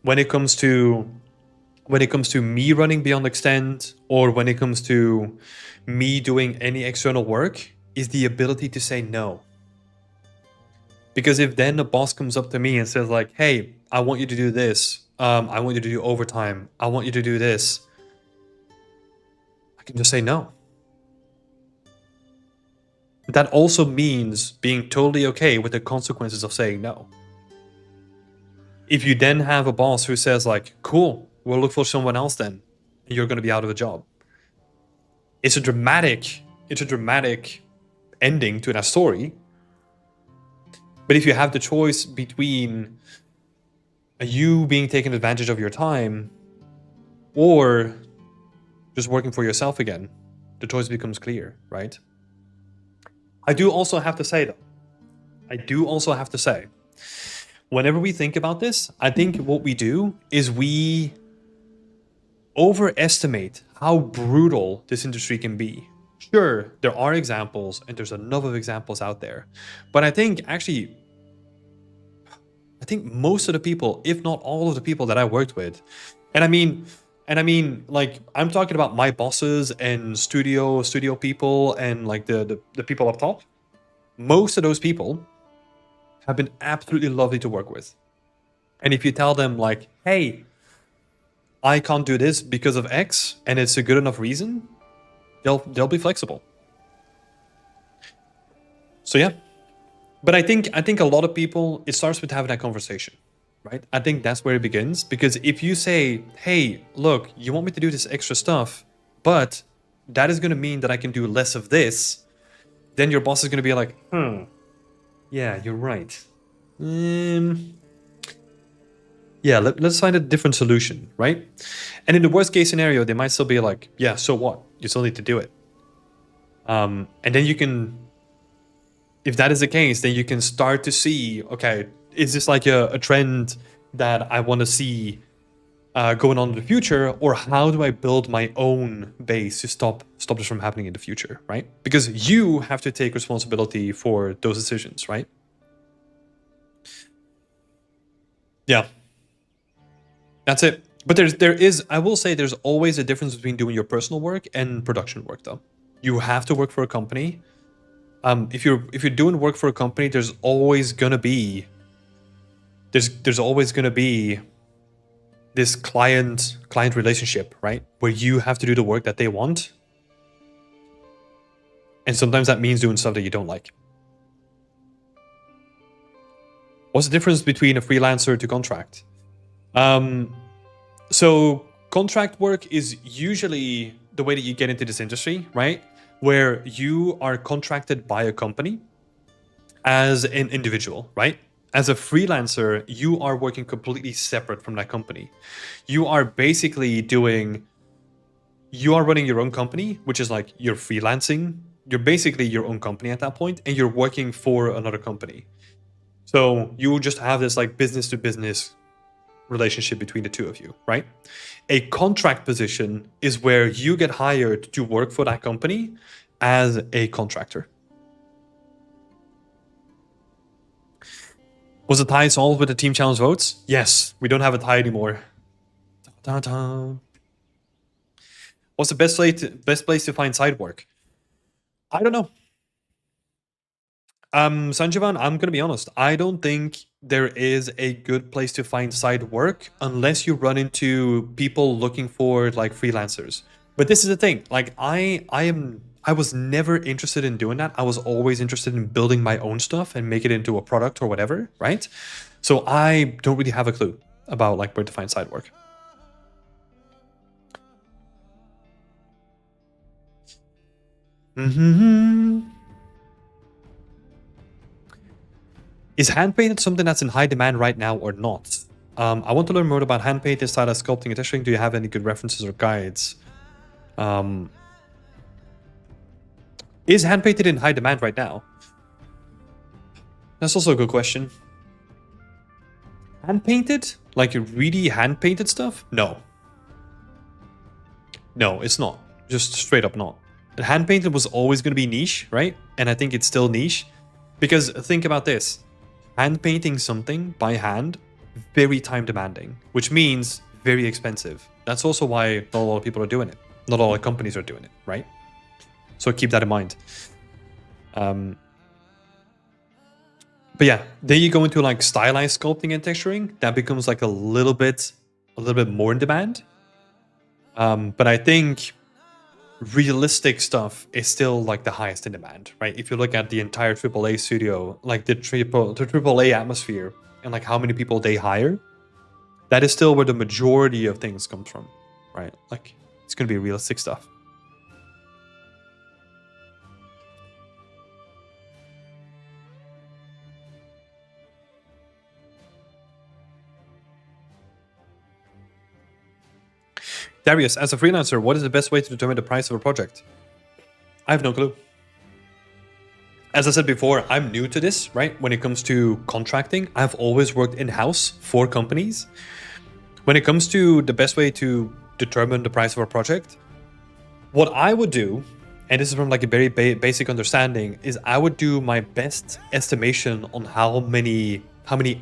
when it comes to me running Beyond Extend, or when it comes to me doing any external work, is the ability to say no. Because if then the boss comes up to me and says like, hey, I want you to do this, I want you to do overtime, I want you to do this, I can just say no. That also means being totally okay with the consequences of saying no. If you then have a boss who says like, cool, we'll look for someone else then, and you're going to be out of a job. It's a dramatic ending to that story. But if you have the choice between you being taken advantage of your time or just working for yourself again, the choice becomes clear, right? I do also have to say, whenever we think about this, I think what we do is we overestimate how brutal this industry can be. Sure, there are examples, and there's enough of examples out there. But I think most of the people, if not all of the people that I worked with, and I mean, like, I'm talking about my bosses and studio people and like the people up top. Most of those people have been absolutely lovely to work with. And if you tell them like, hey, I can't do this because of X, and it's a good enough reason, they'll be flexible. So yeah. But I think a lot of people, it starts with having that conversation, right? I think that's where it begins. Because if you say, hey, look, you want me to do this extra stuff, but that is going to mean that I can do less of this. Then your boss is going to be like, yeah, you're right. Yeah, let's find a different solution, right? And in the worst case scenario, they might still be like, yeah, so what? You still need to do it. And then you can, if that is the case, then you can start to see, okay, is this like a trend that I want to see going on in the future, or how do I build my own base to stop this from happening in the future, right? Because you have to take responsibility for those decisions, right? Yeah. That's it. But there is, I will say, there's always a difference between doing your personal work and production work, though. You have to work for a company. If you're doing work for a company, there's always gonna be this client relationship, right? Where you have to do the work that they want, and sometimes that means doing stuff that you don't like. What's the difference between a freelancer to contract? So contract work is usually the way that you get into this industry, right? Where you are contracted by a company as an individual, right? As a freelancer, you are working completely separate from that company. You are basically you are running your own company, which is like you're freelancing. You're basically your own company at that point, and you're working for another company. So you just have this like business to business relationship between the two of you, right? A contract position is where you get hired to work for that company as a contractor. Was the tie solved with the team challenge votes? Yes, we don't have a tie anymore. Da-da-da. What's the best place to find side work? I don't know. Sanjivan, I'm gonna be honest. I don't think there is a good place to find side work unless you run into people looking for like freelancers. But this is the thing. Like I was never interested in doing that. I was always interested in building my own stuff and make it into a product or whatever, right? So I don't really have a clue about like where to find side work. Is hand painted something that's in high demand right now or not? I want to learn more about hand painted style of sculpting and texturing. Do you have any good references or guides? Is hand painted in high demand right now? That's also a good question. Hand painted? Like really hand painted stuff? No. No, it's not. Just straight up not. Hand painted was always going to be niche, right? And I think it's still niche. Because think about this. Hand painting something by hand, very time demanding, which means very expensive. That's also why not a lot of people are doing it. Not all the companies are doing it, right? So keep that in mind. But yeah, then you go into like stylized sculpting and texturing. That becomes like a little bit more in demand. But I think realistic stuff is still like the highest in demand, right? If you look at the entire AAA studio, like the AAA atmosphere and like how many people they hire, that is still where the majority of things comes from, right? Like it's going to be realistic stuff. Darius, as a freelancer, what is the best way to determine the price of a project? I have no clue. As I said before, I'm new to this, right? When it comes to contracting, I've always worked in-house for companies. When it comes to the best way to determine the price of a project, what I would do, and this is from like a very basic understanding, is I would do my best estimation on how many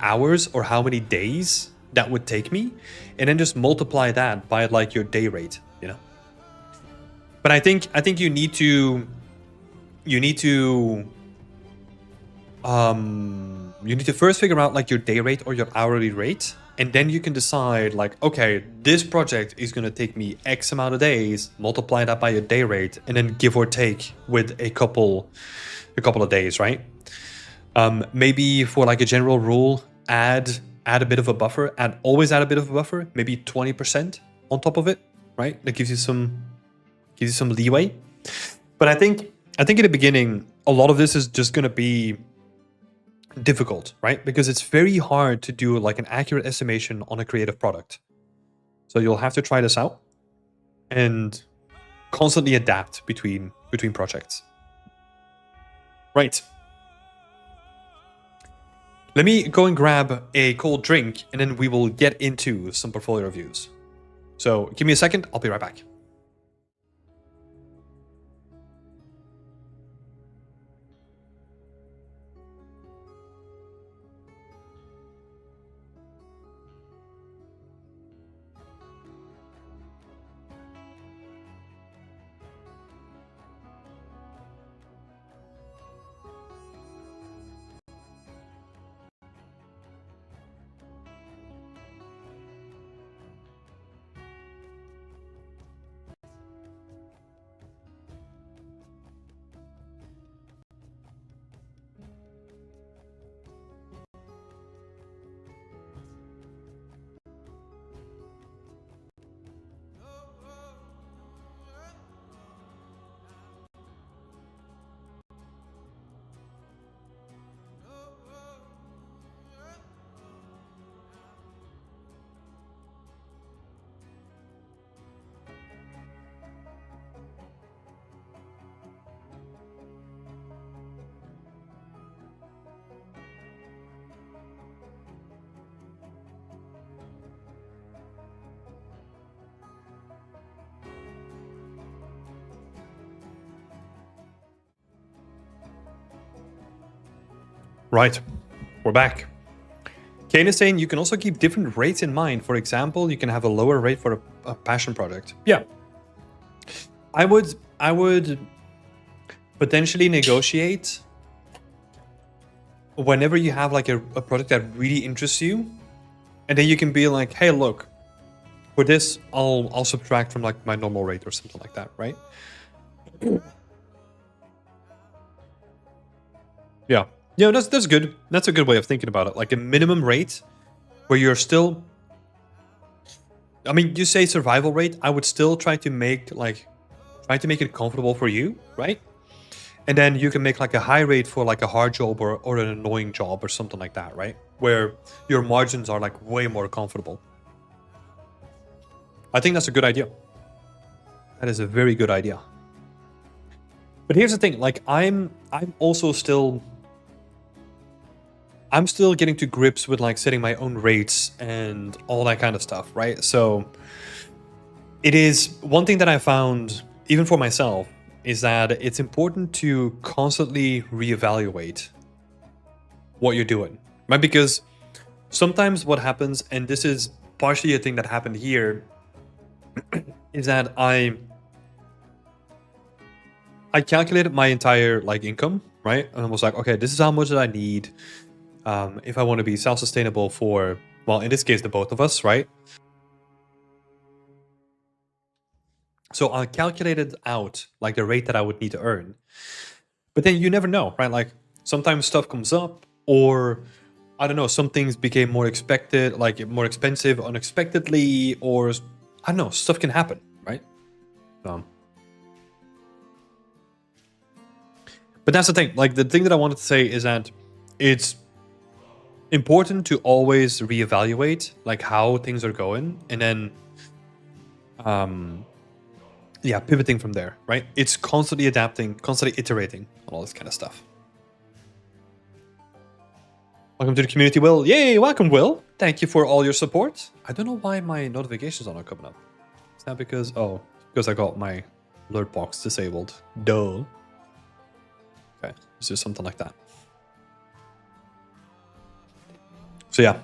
hours or how many days that would take me, and then just multiply that by like your day rate, you know. But I think you need to first figure out like your day rate or your hourly rate, and then you can decide like, okay, this project is going to take me X amount of days, multiply that by your day rate, and then give or take with a couple of days, right? Maybe for like a general rule, add a bit of a buffer, always add a bit of a buffer, maybe 20% on top of it, right? That gives you some gives you some leeway. But I think in the beginning, a lot of this is just going to be difficult, right? Because it's very hard to do like an accurate estimation on a creative product. So you'll have to try this out and constantly adapt between projects. Right. Let me go and grab a cold drink, and then we will get into some portfolio reviews. So give me a second, I'll be right back. Right, we're back. Kane is saying you can also keep different rates in mind. For example, you can have a lower rate for a passion project. Yeah, I would potentially negotiate whenever you have like a product that really interests you, and then you can be like, hey, look, for this I'll subtract from like my normal rate or something like that, right? Yeah. Yeah, that's good. That's a good way of thinking about it. Like a minimum rate where you're still... I mean, you say survival rate, I would still try to make it comfortable for you, right? And then you can make like a high rate for like a hard job or an annoying job or something like that, right? Where your margins are like way more comfortable. I think that's a good idea. That is a very good idea. But here's the thing, like I'm still getting to grips with like setting my own rates and all that kind of stuff, right? So it is one thing that I found, even for myself, is that it's important to constantly reevaluate what you're doing, right? Because sometimes what happens, and this is partially a thing that happened here, is that I calculated my entire like income, right? And I was like, okay, this is how much that I need if I want to be self-sustainable for, well, in this case, the both of us, right? So I calculated out like the rate that I would need to earn. But then you never know, right? Like sometimes stuff comes up, or I don't know, some things became more expected, like more expensive unexpectedly, or I don't know, stuff can happen, right? But that's the thing. Like the thing that I wanted to say is that it's important to always reevaluate like how things are going, and then yeah, pivoting from there, right? It's constantly adapting, constantly iterating on all this kind of stuff. Welcome to the community, Will. Yay, welcome, Will. Thank you for all your support. I don't know why my notifications are not coming up. Is that because, oh, because I got my alert box disabled. Duh. Okay, it's just something like that. So yeah,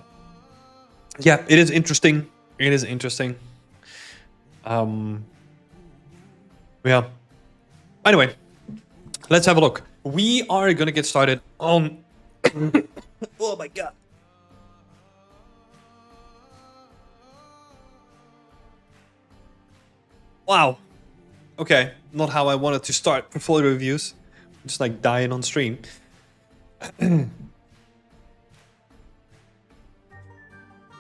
it is interesting. It is interesting. Yeah. Anyway, let's have a look. We are gonna get started on. Oh my god. Wow. Okay, not how I wanted to start portfolio reviews. Just like dying on stream.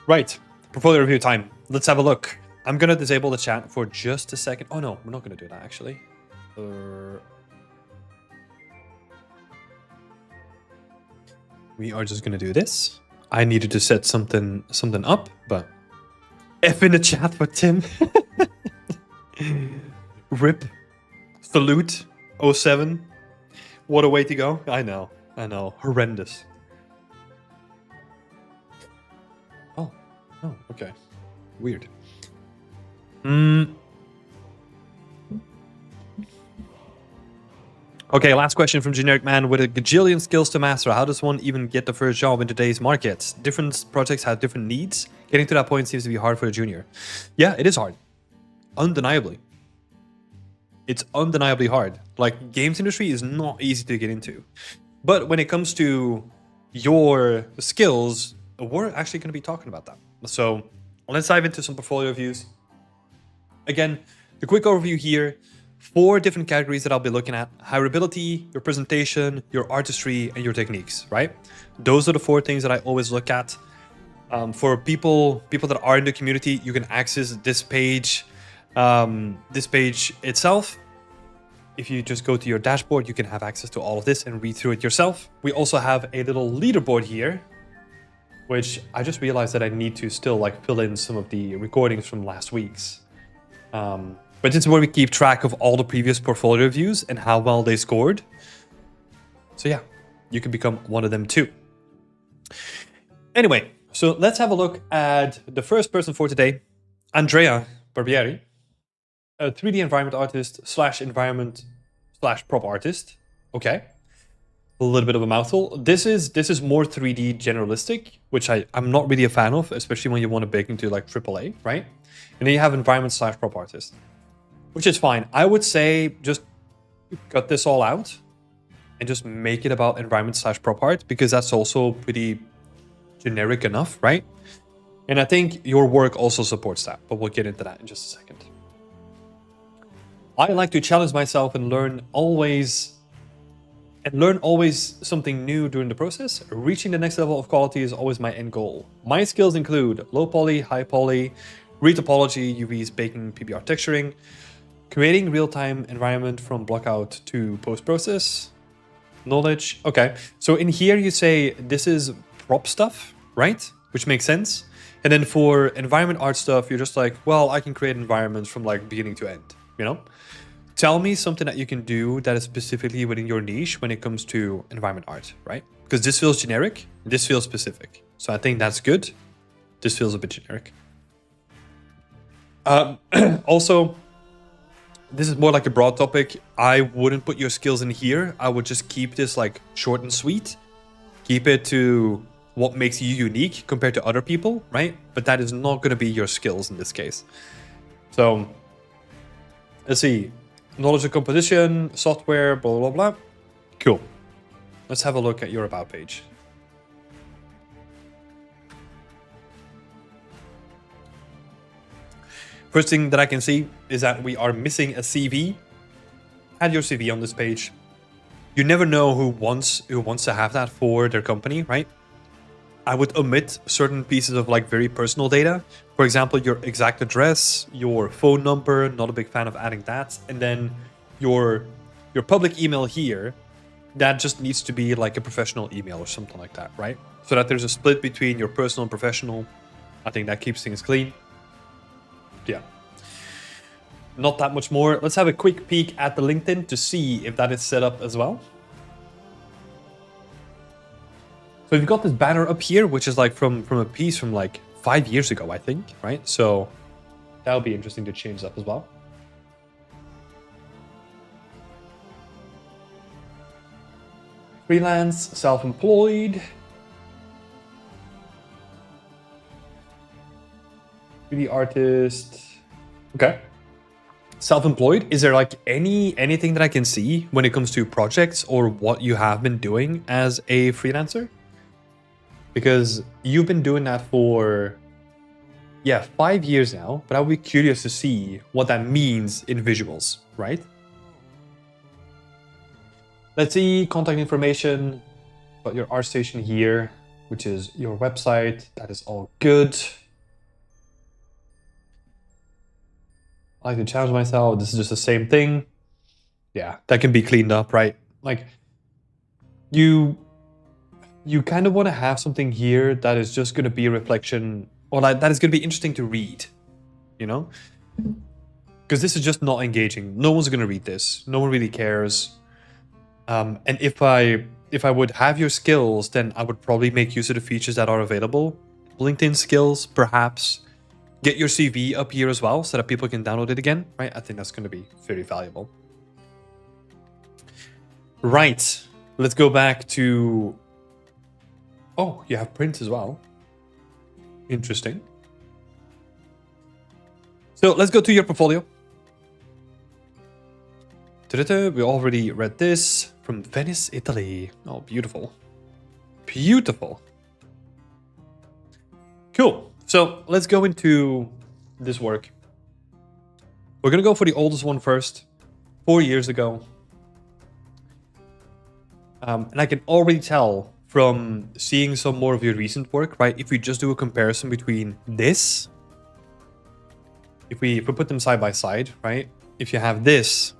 Right, portfolio review time. Let's have a look. I'm gonna disable the chat for just a second. Oh no, we're not gonna do that actually. We are just gonna do this. I needed to set something up, but F in the chat for Tim. Rip. Salute. 07. What a way to go. I know. Horrendous. Oh, okay. Weird. Okay, last question from Generic Man. With a gajillion skills to master, how does one even get the first job in today's market? Different projects have different needs. Getting to that point seems to be hard for a junior. Yeah, it is hard. Undeniably. It's undeniably hard. Like, games industry is not easy to get into. But when it comes to your skills, we're actually going to be talking about that. So let's dive into some portfolio views. Again, the quick overview here. 4 different categories that I'll be looking at: hireability, your presentation, your artistry, and your techniques, right? Those are the 4 things that I always look at. For people that are in the community, you can access this page itself. If you just go to your dashboard, you can have access to all of this and read through it yourself. We also have a little leaderboard here, which I just realized that I need to still like fill in some of the recordings from last week's. But it's where we keep track of all the previous portfolio reviews and how well they scored. So yeah, you can become one of them too. Anyway, so let's have a look at the first person for today, Andrea Barbieri, a 3D environment artist / environment / prop artist. Okay. A little bit of a mouthful. This is more 3D generalistic, which I'm not really a fan of, especially when you want to bake into like AAA, right? And then you have environment / prop artist, which is fine. I would say just cut this all out and just make it about environment / prop art, because that's also pretty generic enough, right? And I think your work also supports that, but we'll get into that in just a second. I like to challenge myself and learn always something new during the process. Reaching the next level of quality is always my end goal. My skills include low poly, high poly, retopology, UVs, baking, PBR texturing, creating real-time environment from blockout to post-process, knowledge. Okay, so in here you say this is prop stuff, right? Which makes sense. And then for environment art stuff, you're just like, well, I can create environments from like beginning to end, you know? Tell me something that you can do that is specifically within your niche when it comes to environment art, right? Because this feels generic, this feels specific. So I think that's good. This feels a bit generic. Also, this is more like a broad topic. I wouldn't put your skills in here. I would just keep this like short and sweet. Keep it to what makes you unique compared to other people, right? But that is not going to be your skills in this case. So let's see. Knowledge of composition, software, blah, blah, blah. Cool. Let's have a look at your about page. First thing that I can see is that we are missing a CV. Add your CV on this page. You never know who wants to have that for their company, right? I would omit certain pieces of like very personal data. For example, your exact address, your phone number, not a big fan of adding that. And then your public email here, that just needs to be like a professional email or something like that, right? So that there's a split between your personal and professional. I think that keeps things clean. Yeah. Not that much more. Let's have a quick peek at the LinkedIn to see if that is set up as well. So you've got this banner up here, which is like from a piece from like 5 years ago, I think, right? So that would be interesting to change that as well. Freelance, self-employed. 3D artist. Okay. Self-employed. Is there like anything that I can see when it comes to projects or what you have been doing as a freelancer? Because you've been doing that for, 5 years now, but I would be curious to see what that means in visuals, right? Let's see, contact information, got your ArtStation here, which is your website. That is all good. I like to challenge myself. This is just the same thing. Yeah, that can be cleaned up, right? Like you kind of want to have something here that is just going to be a reflection, or like that is going to be interesting to read, you know? Because this is just not engaging. No one's going to read this. No one really cares. And if I would have your skills, then I would probably make use of the features that are available. LinkedIn skills, perhaps. Get your CV up here as well so that people can download it again, right? I think that's going to be very valuable. Right. Let's go back to... Oh, you have print as well. Interesting. So let's go to your portfolio. We already read this from Venice, Italy. Oh, beautiful. Beautiful. Cool. So let's go into this work. We're going to go for the oldest one first. 4 years ago. And I can already tell from seeing some more of your recent work, right? If we just do a comparison between this, if we put them side by side, right? If you have this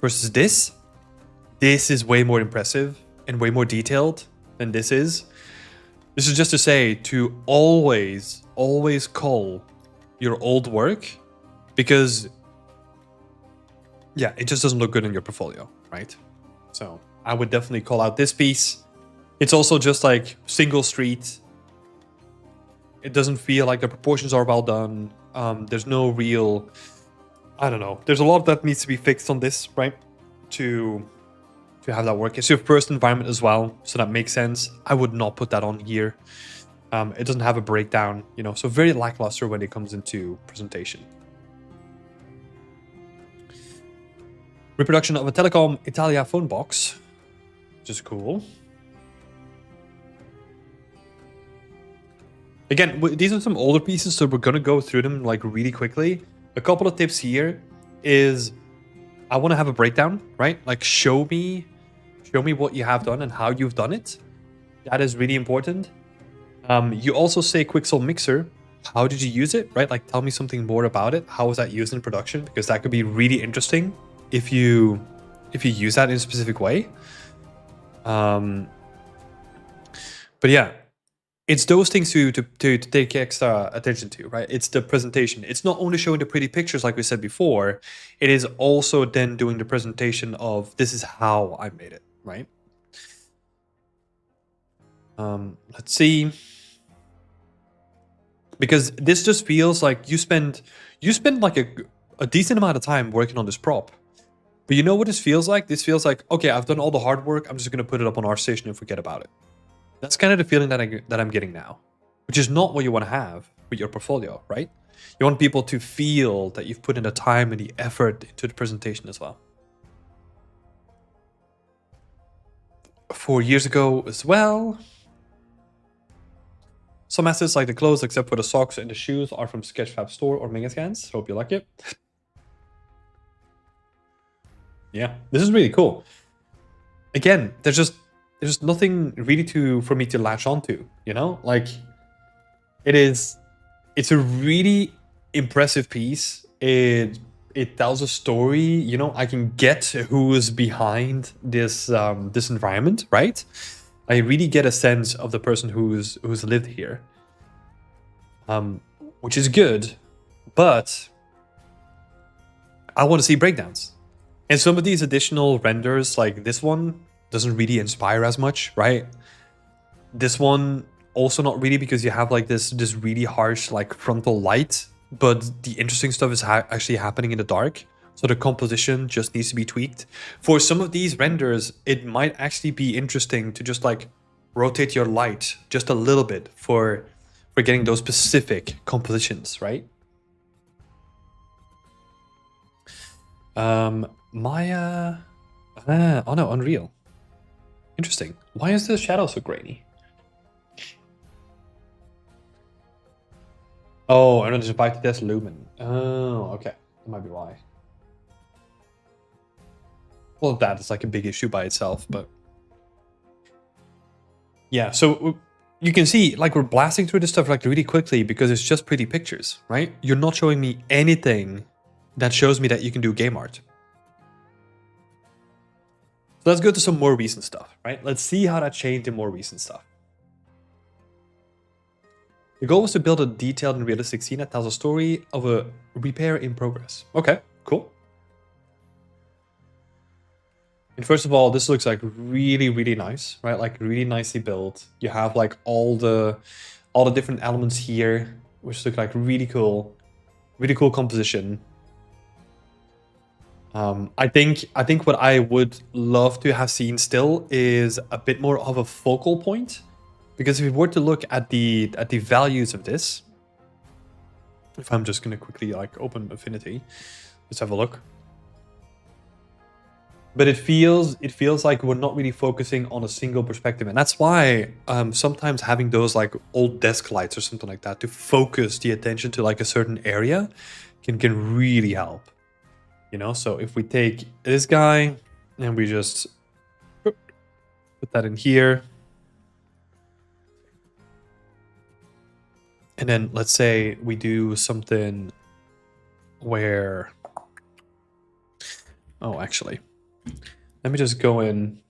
versus this is way more impressive and way more detailed than this is. This is just to say to always cull your old work, because yeah, it just doesn't look good in your portfolio, right? So I would definitely call out this piece. It's also just like single street. It doesn't feel like the proportions are well done. There's no real, I don't know. There's a lot that needs to be fixed on this, right? To have that work. It's your first environment as well, so that makes sense. I would not put that on here. It doesn't have a breakdown, you know, so very lackluster when it comes into presentation. Reproduction of a Telecom Italia phone box, which is cool. Again, these are some older pieces, so we're gonna go through them like really quickly. A couple of tips here is I want to have a breakdown, right? Like show me what you have done and how you've done it. That is really important. You also say Quixel Mixer. How did you use it, right? Like tell me something more about it. How was that used in production? Because that could be really interesting if you use that in a specific way. But yeah, it's those things to take extra attention to, right? It's the presentation. It's not only showing the pretty pictures like we said before, it is also then doing the presentation of this is how I made it, right? Let's see. Because this just feels like you spend like a decent amount of time working on this prop. But you know what this feels like? This feels like, okay, I've done all the hard work. I'm just going to put it up on ArtStation and forget about it. That's kind of the feeling that I'm getting now, which is not what you want to have with your portfolio, right? You want people to feel that you've put in the time and the effort into the presentation as well. 4 years ago as well. Some assets like the clothes, except for the socks and the shoes, are from Sketchfab Store or Megascans. Hope you like it. Yeah, this is really cool. Again, there's nothing really for me to latch onto, you know? Like it's a really impressive piece. It tells a story, you know. I can get who is behind this this environment, right? I really get a sense of the person who's lived here, which is good, but I want to see breakdowns. And some of these additional renders, like this one, doesn't really inspire as much, right? This one also not really, because you have like this really harsh like frontal light, but the interesting stuff is actually happening in the dark. So the composition just needs to be tweaked. For some of these renders, it might actually be interesting to just like rotate your light just a little bit for getting those specific compositions, right? Maya, oh no, Unreal. Interesting. Why is the shadow so grainy? Oh, I know there's a bite to test lumen. Oh, okay. That might be why. Well, that is like a big issue by itself, but yeah, so you can see like we're blasting through this stuff like really quickly because it's just pretty pictures, right? You're not showing me anything that shows me that you can do game art. So let's go to some more recent stuff, right? Let's see how that changed in more recent stuff. The goal was to build a detailed and realistic scene that tells a story of a repair in progress. Okay, cool. And first of all, this looks like really, really nice, right? Like really nicely built. You have like all the different elements here, which look like really cool composition. I think what I would love to have seen still is a bit more of a focal point, because if we were to look at the values of this, if I'm just gonna quickly like open Affinity, let's have a look. But it feels like we're not really focusing on a single perspective, and that's why sometimes having those like old desk lights or something like that to focus the attention to like a certain area can really help. You know, so if we take this guy and we just put that in here, and then let's say we do something where, oh, actually, let me just go in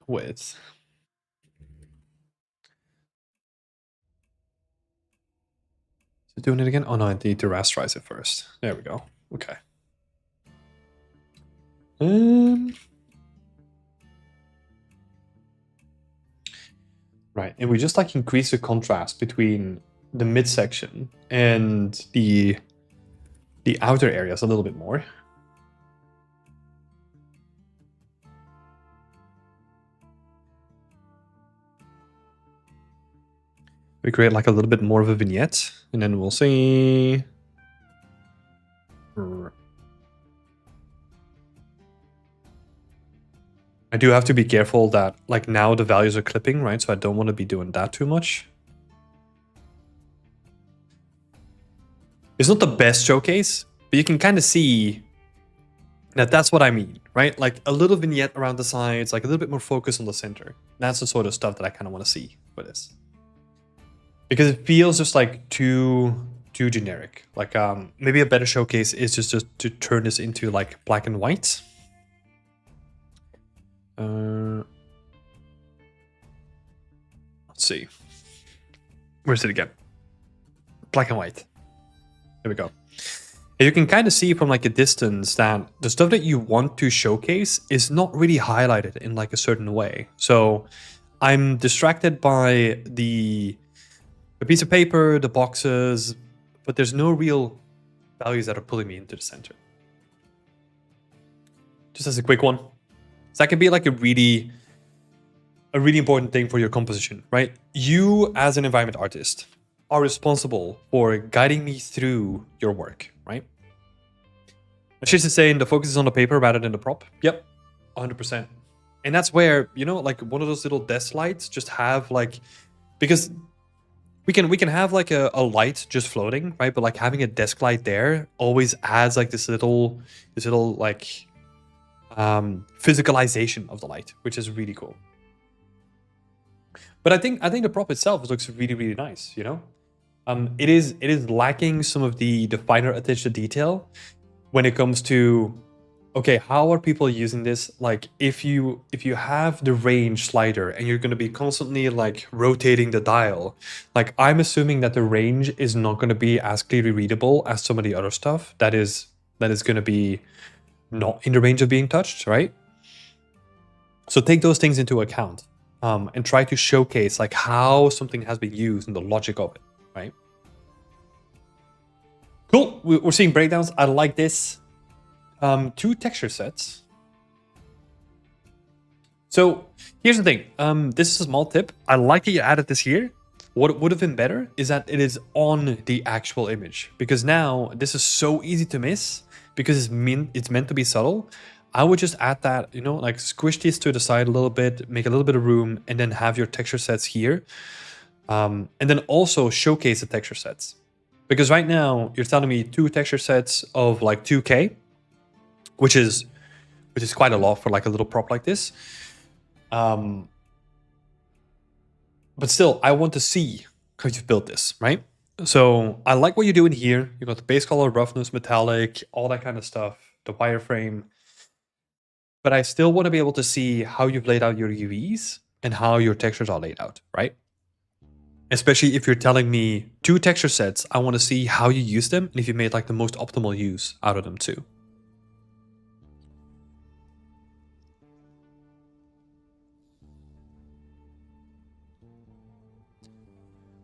with, is it doing it again? Oh no, I need to rasterize it first. There we go. Okay. Right, and we just like increase the contrast between the midsection and the outer areas a little bit more. We create like a little bit more of a vignette, and then we'll see. I do have to be careful that like now the values are clipping, right? So I don't want to be doing that too much. It's not the best showcase, but you can kind of see that that's what I mean, right? Like a little vignette around the sides, like a little bit more focus on the center. That's the sort of stuff that I kind of want to see for this. Because it feels just like too generic. Like maybe a better showcase is just to turn this into like black and white. Let's see. Where's it again? Black and white. There we go. And you can kind of see from like a distance that the stuff that you want to showcase is not really highlighted in like a certain way. So I'm distracted by the piece of paper, the boxes, but there's no real values that are pulling me into the center. Just as a quick one. So that can be like a really important thing for your composition, right? You as an environment artist are responsible for guiding me through your work, right? She's saying the focus is on the paper rather than the prop. Yep, 100%. And that's where, you know, like one of those little desk lights just have like, because we can have like a light just floating, right? But like having a desk light there always adds like this little like physicalization of the light, which is really cool. But I think the prop itself looks really, really nice, you know? It is lacking some of the finer attention to detail when it comes to, okay, how are people using this? Like if you have the range slider and you're going to be constantly like rotating the dial, like I'm assuming that the range is not going to be as clearly readable as some of the other stuff that is going to be not in the range of being touched, right? So take those things into account and try to showcase like how something has been used and the logic of it, right? Cool, we're seeing breakdowns. I like this. 2 texture sets. So here's the thing. This is a small tip. I like that you added this here. What would have been better is that it is on the actual image, because now this is so easy to miss because it's meant to be subtle. I would just add that, you know, like squish this to the side a little bit, make a little bit of room, and then have your texture sets here. And then also showcase the texture sets. Because right now you're telling me 2 texture sets of like 2K, which is quite a lot for like a little prop like this. But still, I want to see how you've built this, right? So I like what you're doing here. You got the base color, roughness, metallic, all that kind of stuff, the wireframe. But I still want to be able to see how you've laid out your UVs and how your textures are laid out, right? Especially if you're telling me 2 texture sets, I want to see how you use them and if you made like the most optimal use out of them too.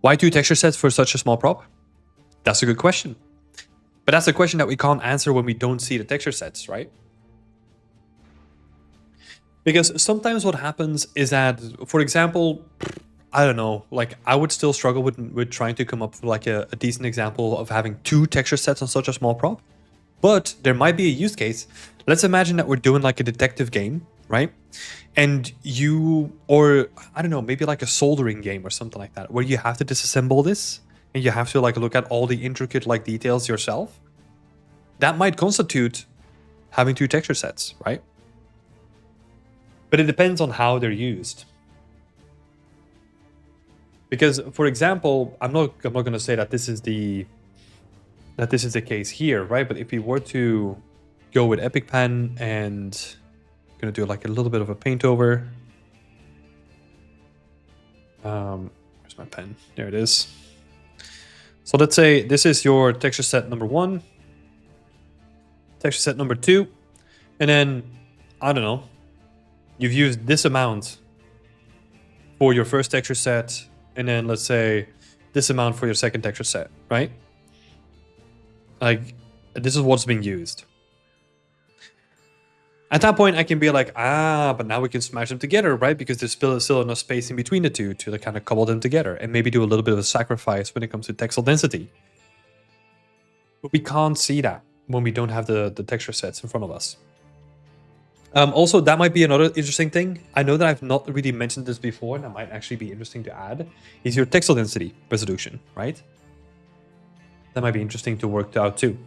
Why 2 texture sets for such a small prop? That's a good question. But that's a question that we can't answer when we don't see the texture sets, right? Because sometimes what happens is that, for example, I don't know, like I would still struggle with trying to come up with like a decent example of having 2 texture sets on such a small prop. But there might be a use case. Let's imagine that we're doing like a detective game, right? And you, or I don't know, maybe like a soldering game or something like that, where you have to disassemble this and you have to like look at all the intricate like details yourself. That might constitute having 2 texture sets, right? But it depends on how they're used. Because, for example, I'm not going to say that this is the case here, right? But if we were to go with Epic Pen and I'm going to do like a little bit of a paint over. Where's my pen? There it is. So let's say this is your texture set number 1, texture set number 2, and then, I don't know, you've used this amount for your first texture set, and then let's say this amount for your second texture set, right? Like, this is what's being used. At that point, I can be like, but now we can smash them together, right? Because there's still enough space in between the two to kind of couple them together and maybe do a little bit of a sacrifice when it comes to textile density. But we can't see that when we don't have the texture sets in front of us. Also, that might be another interesting thing. I know that I've not really mentioned this before, and that might actually be interesting to add, is your textile density resolution, right? That might be interesting to work out too.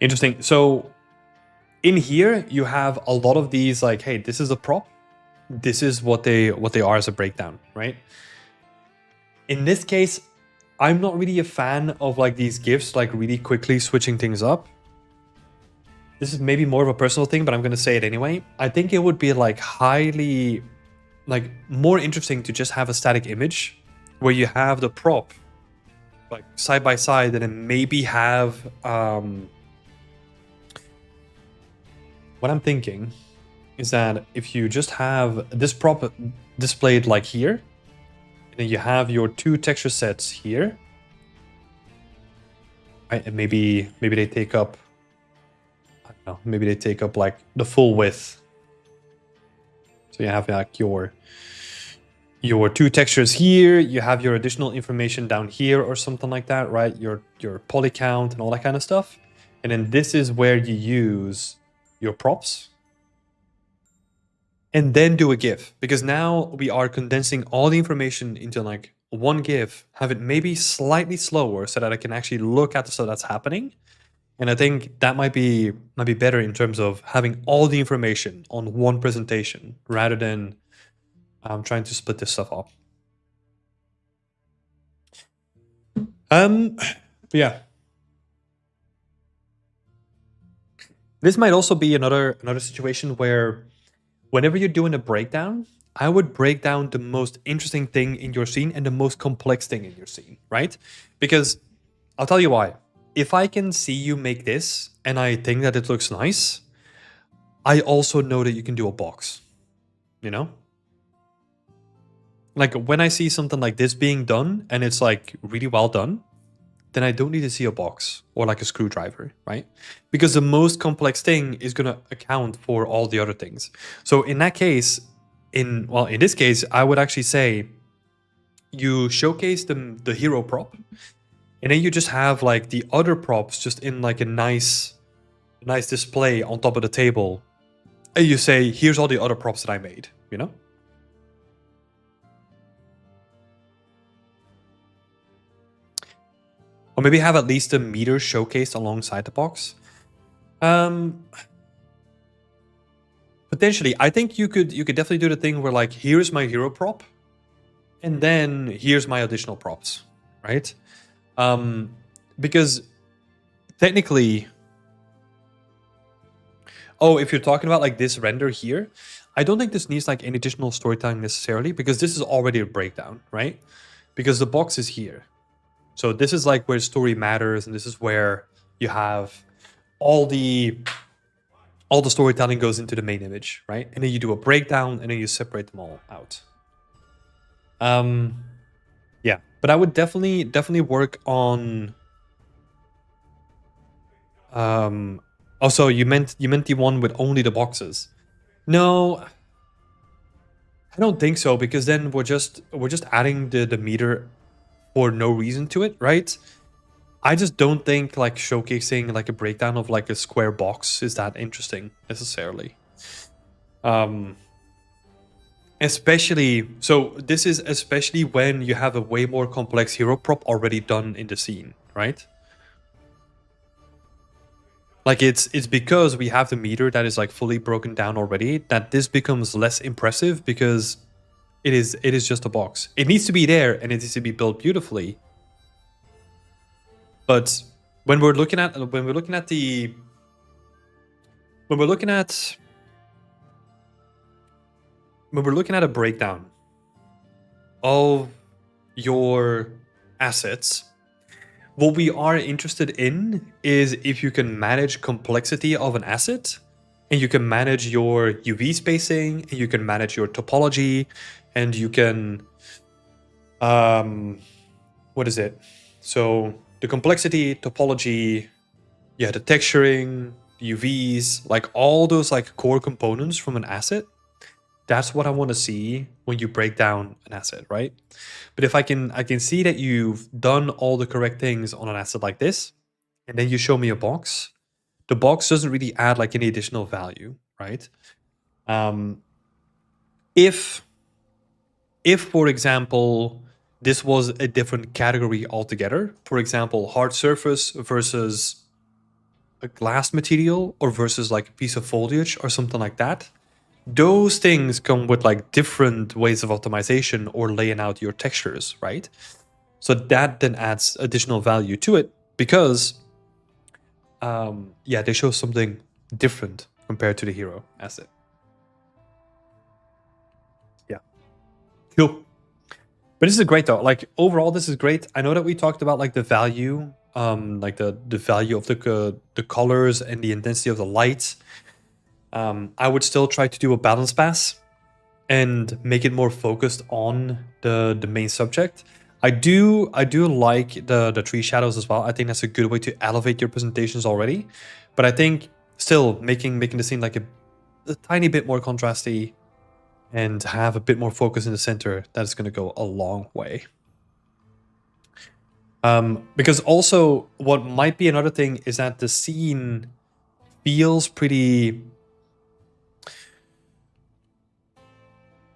Interesting. So in here, you have a lot of these like, hey, this is a prop. This is what they are as a breakdown, right? In this case, I'm not really a fan of like these GIFs, like really quickly switching things up. This is maybe more of a personal thing, but I'm going to say it anyway. I think it would be like highly, like more interesting to just have a static image where you have the prop like side by side and then maybe have, what I'm thinking is that if you just have this prop displayed like here, and then you have your 2 texture sets here, right? And maybe they take up, I don't know, maybe they take up like the full width. So you have like your 2 textures here, you have your additional information down here or something like that, right? Your poly count and all that kind of stuff. And then this is where you use your props. And then do a GIF, because now we are condensing all the information into like one GIF, have it maybe slightly slower so that I can actually look at the stuff that's happening. And I think that might be better in terms of having all the information on one presentation rather than trying to split this stuff up. Yeah. This might also be another situation where whenever you're doing a breakdown, I would break down the most interesting thing in your scene and the most complex thing in your scene, right? Because I'll tell you why. If I can see you make this and I think that it looks nice, I also know that you can do a box, you know? Like when I see something like this being done and it's like really well done, then I don't need to see a box or like a screwdriver, right? Because the most complex thing is going to account for all the other things. So in that case, in this case, I would actually say you showcase the hero prop, and then you just have like the other props just in like a nice display on top of the table. And you say, here's all the other props that I made, you know? Or maybe have at least a meter showcased alongside the box. Potentially, I think you could definitely do the thing where like, here's my hero prop, and then here's my additional props, right? Because technically, if you're talking about like this render here, I don't think this needs like any additional storytelling necessarily, because this is already a breakdown, right? Because the box is here. So this is like where story matters, and this is where you have all the storytelling goes into the main image, right? And then you do a breakdown, and then you separate them all out. Yeah, but I would definitely work on. Also, you meant the one with only the boxes. No, I don't think so, because then we're just adding the meter for no reason to it, right? I just don't think like showcasing like a breakdown of like a square box is that interesting necessarily. Especially, so this is especially when you have a way more complex hero prop already done in the scene, right? Like it's because we have the meter that is like fully broken down already that this becomes less impressive, because it is just a box. It needs to be there and it needs to be built beautifully. But when we're looking at a breakdown of your assets, what we are interested in is if you can manage complexity of an asset, and you can manage your UV spacing, and you can manage your topology, and you can what is it? So the complexity, topology, yeah, the texturing, the UVs, like all those like core components from an asset. That's what I want to see when you break down an asset, right? But if I can see that you've done all the correct things on an asset like this, and then you show me a box, the box doesn't really add like any additional value, right? If for example, this was a different category altogether, for example, hard surface versus a glass material, or versus like a piece of foliage or something like that, those things come with like different ways of optimization or laying out your textures, right? So that then adds additional value to it, because they show something different compared to the hero asset. Yeah, cool. But this is great though. Like overall, this is great. I know that we talked about like the value, like the value of the colors and the intensity of the light. I would still try to do a balance pass and make it more focused on the main subject. I do like the tree shadows as well. I think that's a good way to elevate your presentations already. But I think still making the scene like a tiny bit more contrasty and have a bit more focus in the center, that's going to go a long way. Because also what might be another thing is that the scene feels pretty...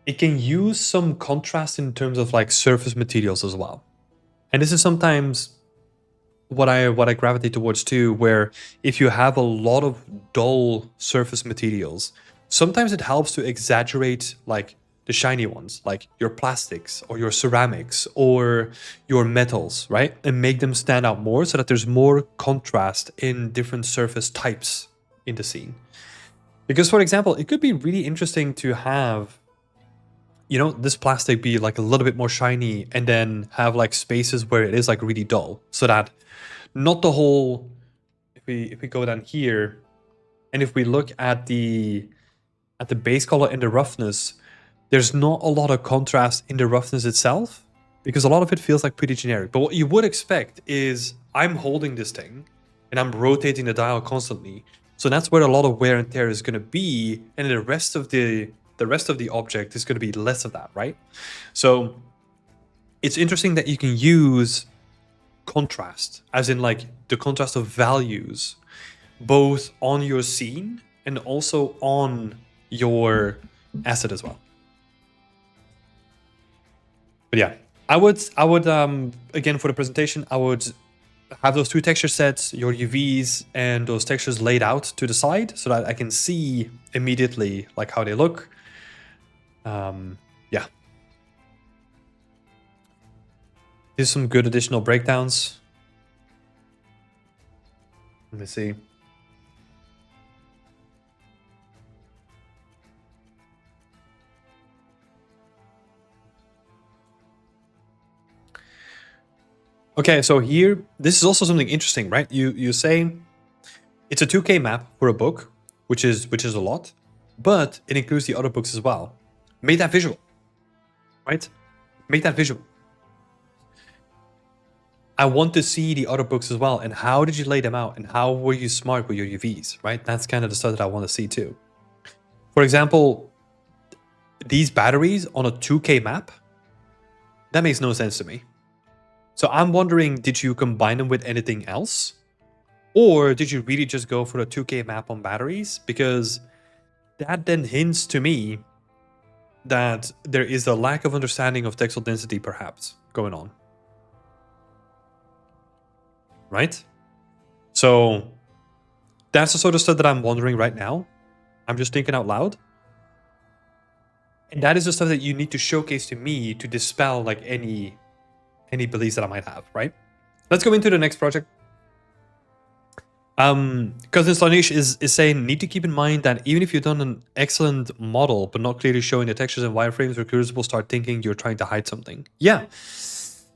It can use some contrast in terms of like surface materials as well. And this is sometimes what I gravitate towards too, where if you have a lot of dull surface materials, sometimes it helps to exaggerate like the shiny ones, like your plastics or your ceramics or your metals, right? And make them stand out more so that there's more contrast in different surface types in the scene. Because for example, it could be really interesting to have, you know, this plastic be like a little bit more shiny and then have like spaces where it is like really dull, so that not the whole, if we go down here and if we look at the base color and the roughness, there's not a lot of contrast in the roughness itself, because a lot of it feels like pretty generic. But what you would expect is I'm holding this thing and I'm rotating the dial constantly. So that's where a lot of wear and tear is going to be, and the rest of the object is going to be less of that, right? So it's interesting that you can use contrast, as in like the contrast of values, both on your scene and also on your asset as well. But yeah, I would again, for the presentation, I would have those two texture sets, your UVs and those textures laid out to the side so that I can see immediately like how they look. Yeah. Here's some good additional breakdowns. Let me see. Okay, so here, this is also something interesting, right? You say it's a 2K map for a book, which is a lot, but it includes the other books as well. Make that visual, right? Make that visual. I want to see the other books as well, and how did you lay them out, and how were you smart with your UVs, right? That's kind of the stuff that I want to see too. For example, these batteries on a 2K map, that makes no sense to me. So I'm wondering, did you combine them with anything else? Or did you really just go for a 2K map on batteries? Because that then hints to me that there is a lack of understanding of textile density perhaps going on. Right? So that's the sort of stuff that I'm wondering right now. I'm just thinking out loud. And that is the stuff that you need to showcase to me to dispel like any beliefs that I might have, right? Let's go into the next project. Cousin Slanish is saying, need to keep in mind that even if you've done an excellent model, but not clearly showing the textures and wireframes, recruiters will start thinking you're trying to hide something. Yeah.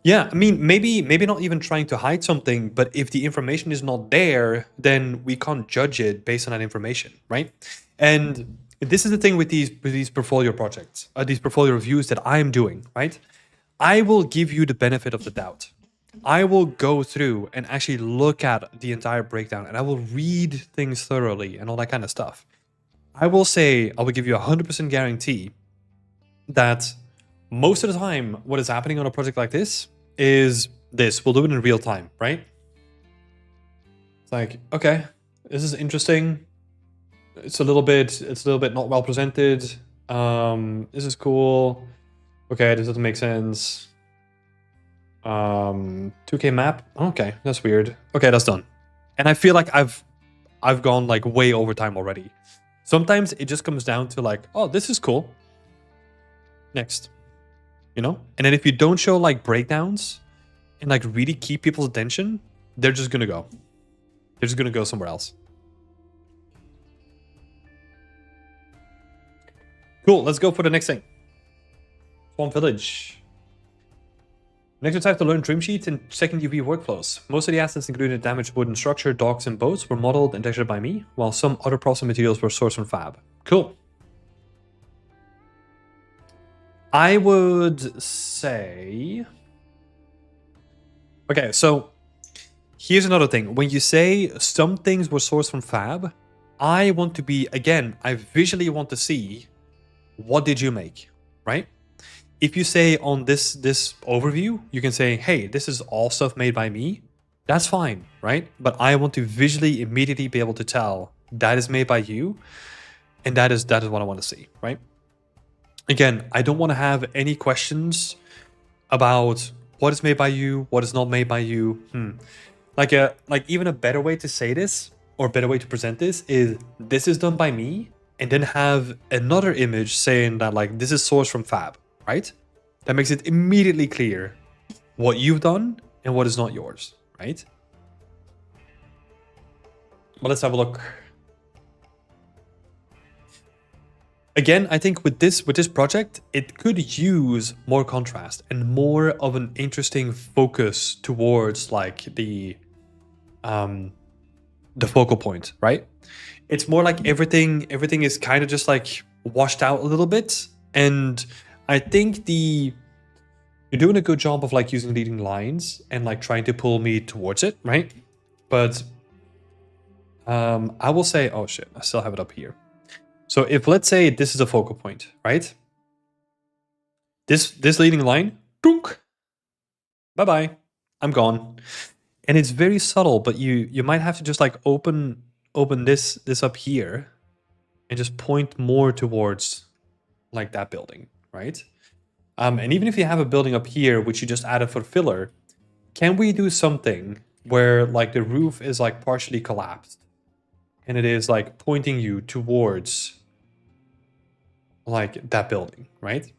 Yeah, I mean, maybe not even trying to hide something, but if the information is not there, then we can't judge it based on that information, right? And this is the thing with these portfolio projects, these portfolio reviews that I'm doing, right? I will give you the benefit of the doubt. I will go through and actually look at the entire breakdown, and I will read things thoroughly and all that kind of stuff. I will give you a 100% guarantee that most of the time what is happening on a project like this is this. We'll do it in real time, right? It's like, okay, this is interesting. It's a little bit not well presented. This is cool. Okay, this doesn't make sense. 2K map. Okay, that's weird. Okay, that's done. And I feel like I've gone like way over time already. Sometimes it just comes down to like, oh, this is cool. Next. You know? And then if you don't show like breakdowns and like really keep people's attention, they're just gonna go. They're just gonna go somewhere else. Cool, let's go for the next thing. Swamp Village. Next, it's time to learn trim sheets and second UV workflows. Most of the assets, including damaged wooden structure, docks, and boats, were modeled and textured by me, while some other process materials were sourced from Fab. Cool. I would say... Okay, so here's another thing. When you say some things were sourced from Fab, I want to be, again, I visually want to see what did you make, right? If you say on this overview, you can say, hey, this is all stuff made by me. That's fine, right? But I want to visually immediately be able to tell that is made by you. And that is what I want to see, right? Again, I don't want to have any questions about what is made by you, what is not made by you. Like even a better way to say this or a better way to present this is done by me, and then have another image saying that like this is sourced from Fab. Right? That makes it immediately clear what you've done and what is not yours, right? But let's have a look. Again, I think with this project, it could use more contrast and more of an interesting focus towards like the focal point, right? It's more like everything is kind of just like washed out a little bit, and I think you're doing a good job of like using leading lines and like trying to pull me towards it, right? But I will say, oh shit, I still have it up here. So if let's say this is a focal point, right? This leading line, dunk, bye-bye, I'm gone. And it's very subtle, but you might have to just like open this up here and just point more towards like that building. Right? And even if you have a building up here, which you just added for filler, can we do something where like the roof is like partially collapsed and it is like pointing you towards like that building, right?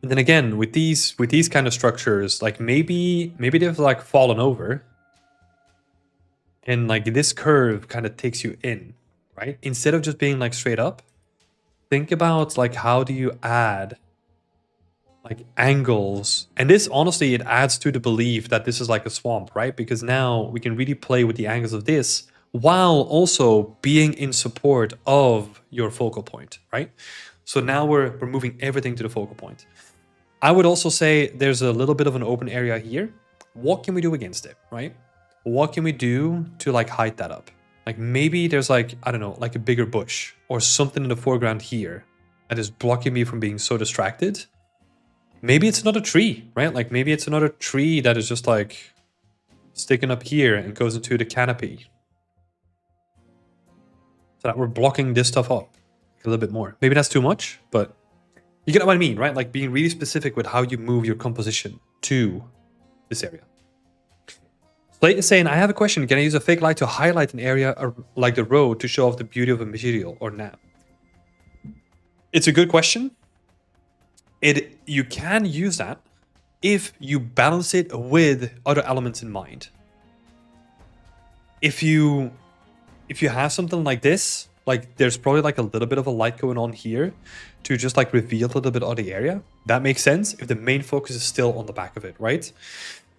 And then again, with these kind of structures, like maybe they've like fallen over, and like this curve kind of takes you in, right? Instead of just being like straight up, think about like how do you add like angles. And this honestly, it adds to the belief that this is like a swamp, right? Because now we can really play with the angles of this while also being in support of your focal point, right? So now we're moving everything to the focal point. I would also say there's a little bit of an open area here. What can we do against it, right? What can we do to like hide that up? Like maybe there's like, I don't know, like a bigger bush or something in the foreground here that is blocking me from being so distracted. Maybe it's another tree, right? Like maybe it's another tree that is just like sticking up here and goes into the canopy. So that we're blocking this stuff up a little bit more. Maybe that's too much, but you get what I mean, right? Like being really specific with how you move your composition to this area. Slate is saying, I have a question. Can I use a fake light to highlight an area like the road to show off the beauty of a material or not? It's a good question. You can use that if you balance it with other elements in mind. If you have something like this, like there's probably like a little bit of a light going on here to just like reveal a little bit of the area. That makes sense if the main focus is still on the back of it, right?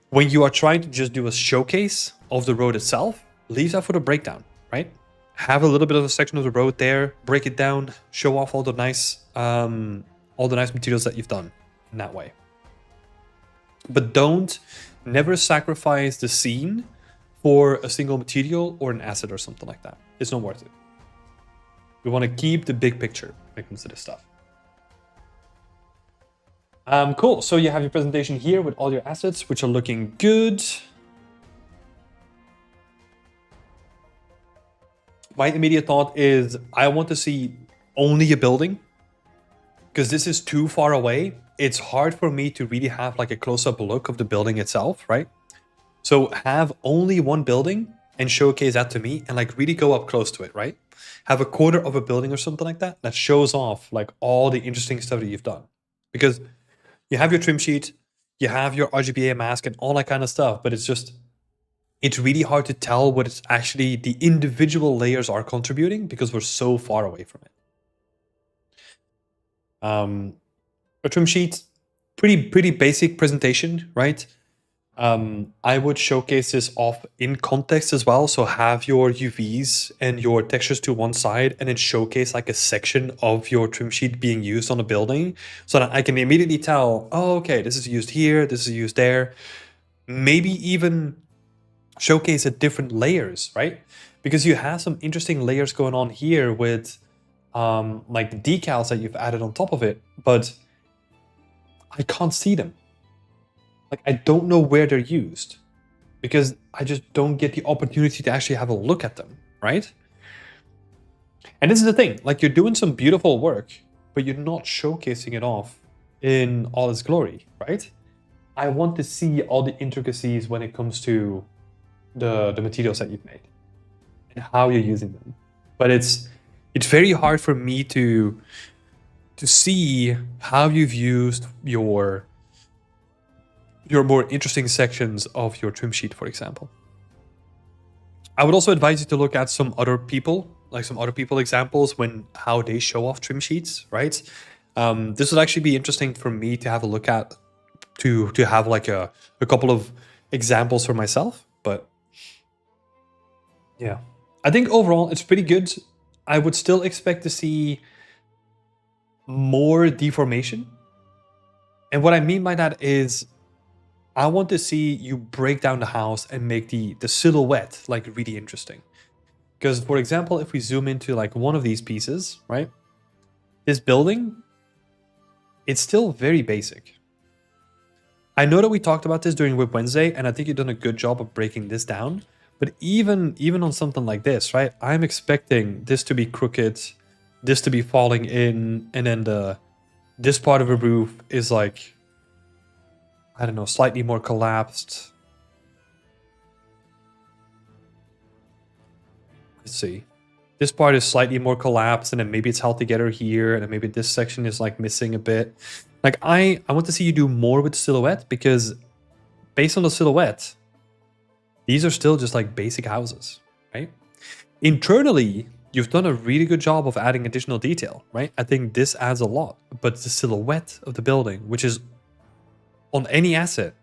When you are trying to just do a showcase of the road itself, leave that for the breakdown, right? Have a little bit of a section of the road there, break it down, show off all the nice materials that you've done in that way. But never sacrifice the scene for a single material or an asset or something like that. It's not worth it. We want to keep the big picture when it comes to this stuff. Cool. So you have your presentation here with all your assets, which are looking good. My immediate thought is I want to see only a building, because this is too far away. It's hard for me to really have like a close-up look of the building itself, right? So have only one building and showcase that to me and like really go up close to it, right? Have a quarter of a building or something like that that shows off like all the interesting stuff that you've done. Because you have your trim sheet, you have your RGBA mask and all that kind of stuff, but it's really hard to tell what it's actually the individual layers are contributing because we're so far away from it. A trim sheet, pretty basic presentation, right? I would showcase this off in context as well. So have your UVs and your textures to one side and then showcase like a section of your trim sheet being used on a building so that I can immediately tell, oh, okay, this is used here, this is used there. Maybe even showcase at different layers, right? Because you have some interesting layers going on here with like the decals that you've added on top of it, but I can't see them. Like, I don't know where they're used because I just don't get the opportunity to actually have a look at them, right? And this is the thing, like you're doing some beautiful work, but you're not showcasing it off in all its glory, right? I want to see all the intricacies when it comes to the materials that you've made and how you're using them. But it's very hard for me to see how you've used your more interesting sections of your trim sheet, for example. I would also advise you to look at some other people examples how they show off trim sheets, right? This would actually be interesting for me to have a look at, to have like a couple of examples for myself. But yeah, I think overall it's pretty good. I would still expect to see more deformation. And what I mean by that is I want to see you break down the house and make the silhouette like really interesting. Because for example, if we zoom into like one of these pieces, right? This building, it's still very basic. I know that we talked about this during Whip Wednesday, and I think you've done a good job of breaking this down. But even on something like this, right? I'm expecting this to be crooked, this to be falling in, and then this part of the roof is like, I don't know, slightly more collapsed. Let's see. This part is slightly more collapsed, and then maybe it's held together here, and then maybe this section is like missing a bit. Like I want to see you do more with the silhouette, because based on the silhouette, these are still just like basic houses, right? Internally, you've done a really good job of adding additional detail, right? I think this adds a lot, but the silhouette of the building, which is on any asset,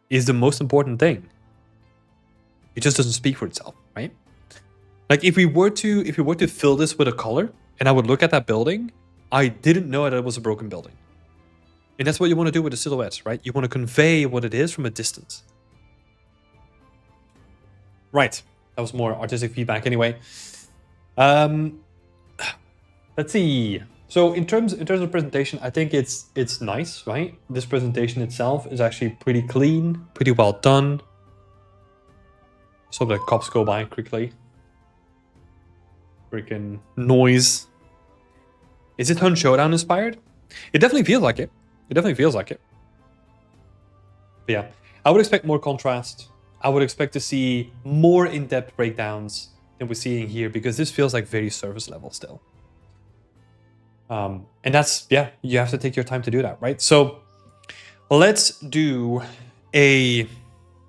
is the most important thing. It just doesn't speak for itself, right? Like if we were to fill this with a color, and I would look at that building, I didn't know that it was a broken building. And that's what you want to do with the silhouettes, right? You want to convey what it is from a distance. Right. That was more artistic feedback anyway. Let's see. So in terms of presentation, I think it's nice, right? This presentation itself is actually pretty clean, pretty well done. So the cops go by quickly. Freaking noise. Is it Hun Showdown inspired? It definitely feels like it. It definitely feels like it. But yeah, I would expect more contrast. I would expect to see more in-depth breakdowns than we're seeing here, because this feels like very surface level still. And that's, yeah, you have to take your time to do that, right? So let's do a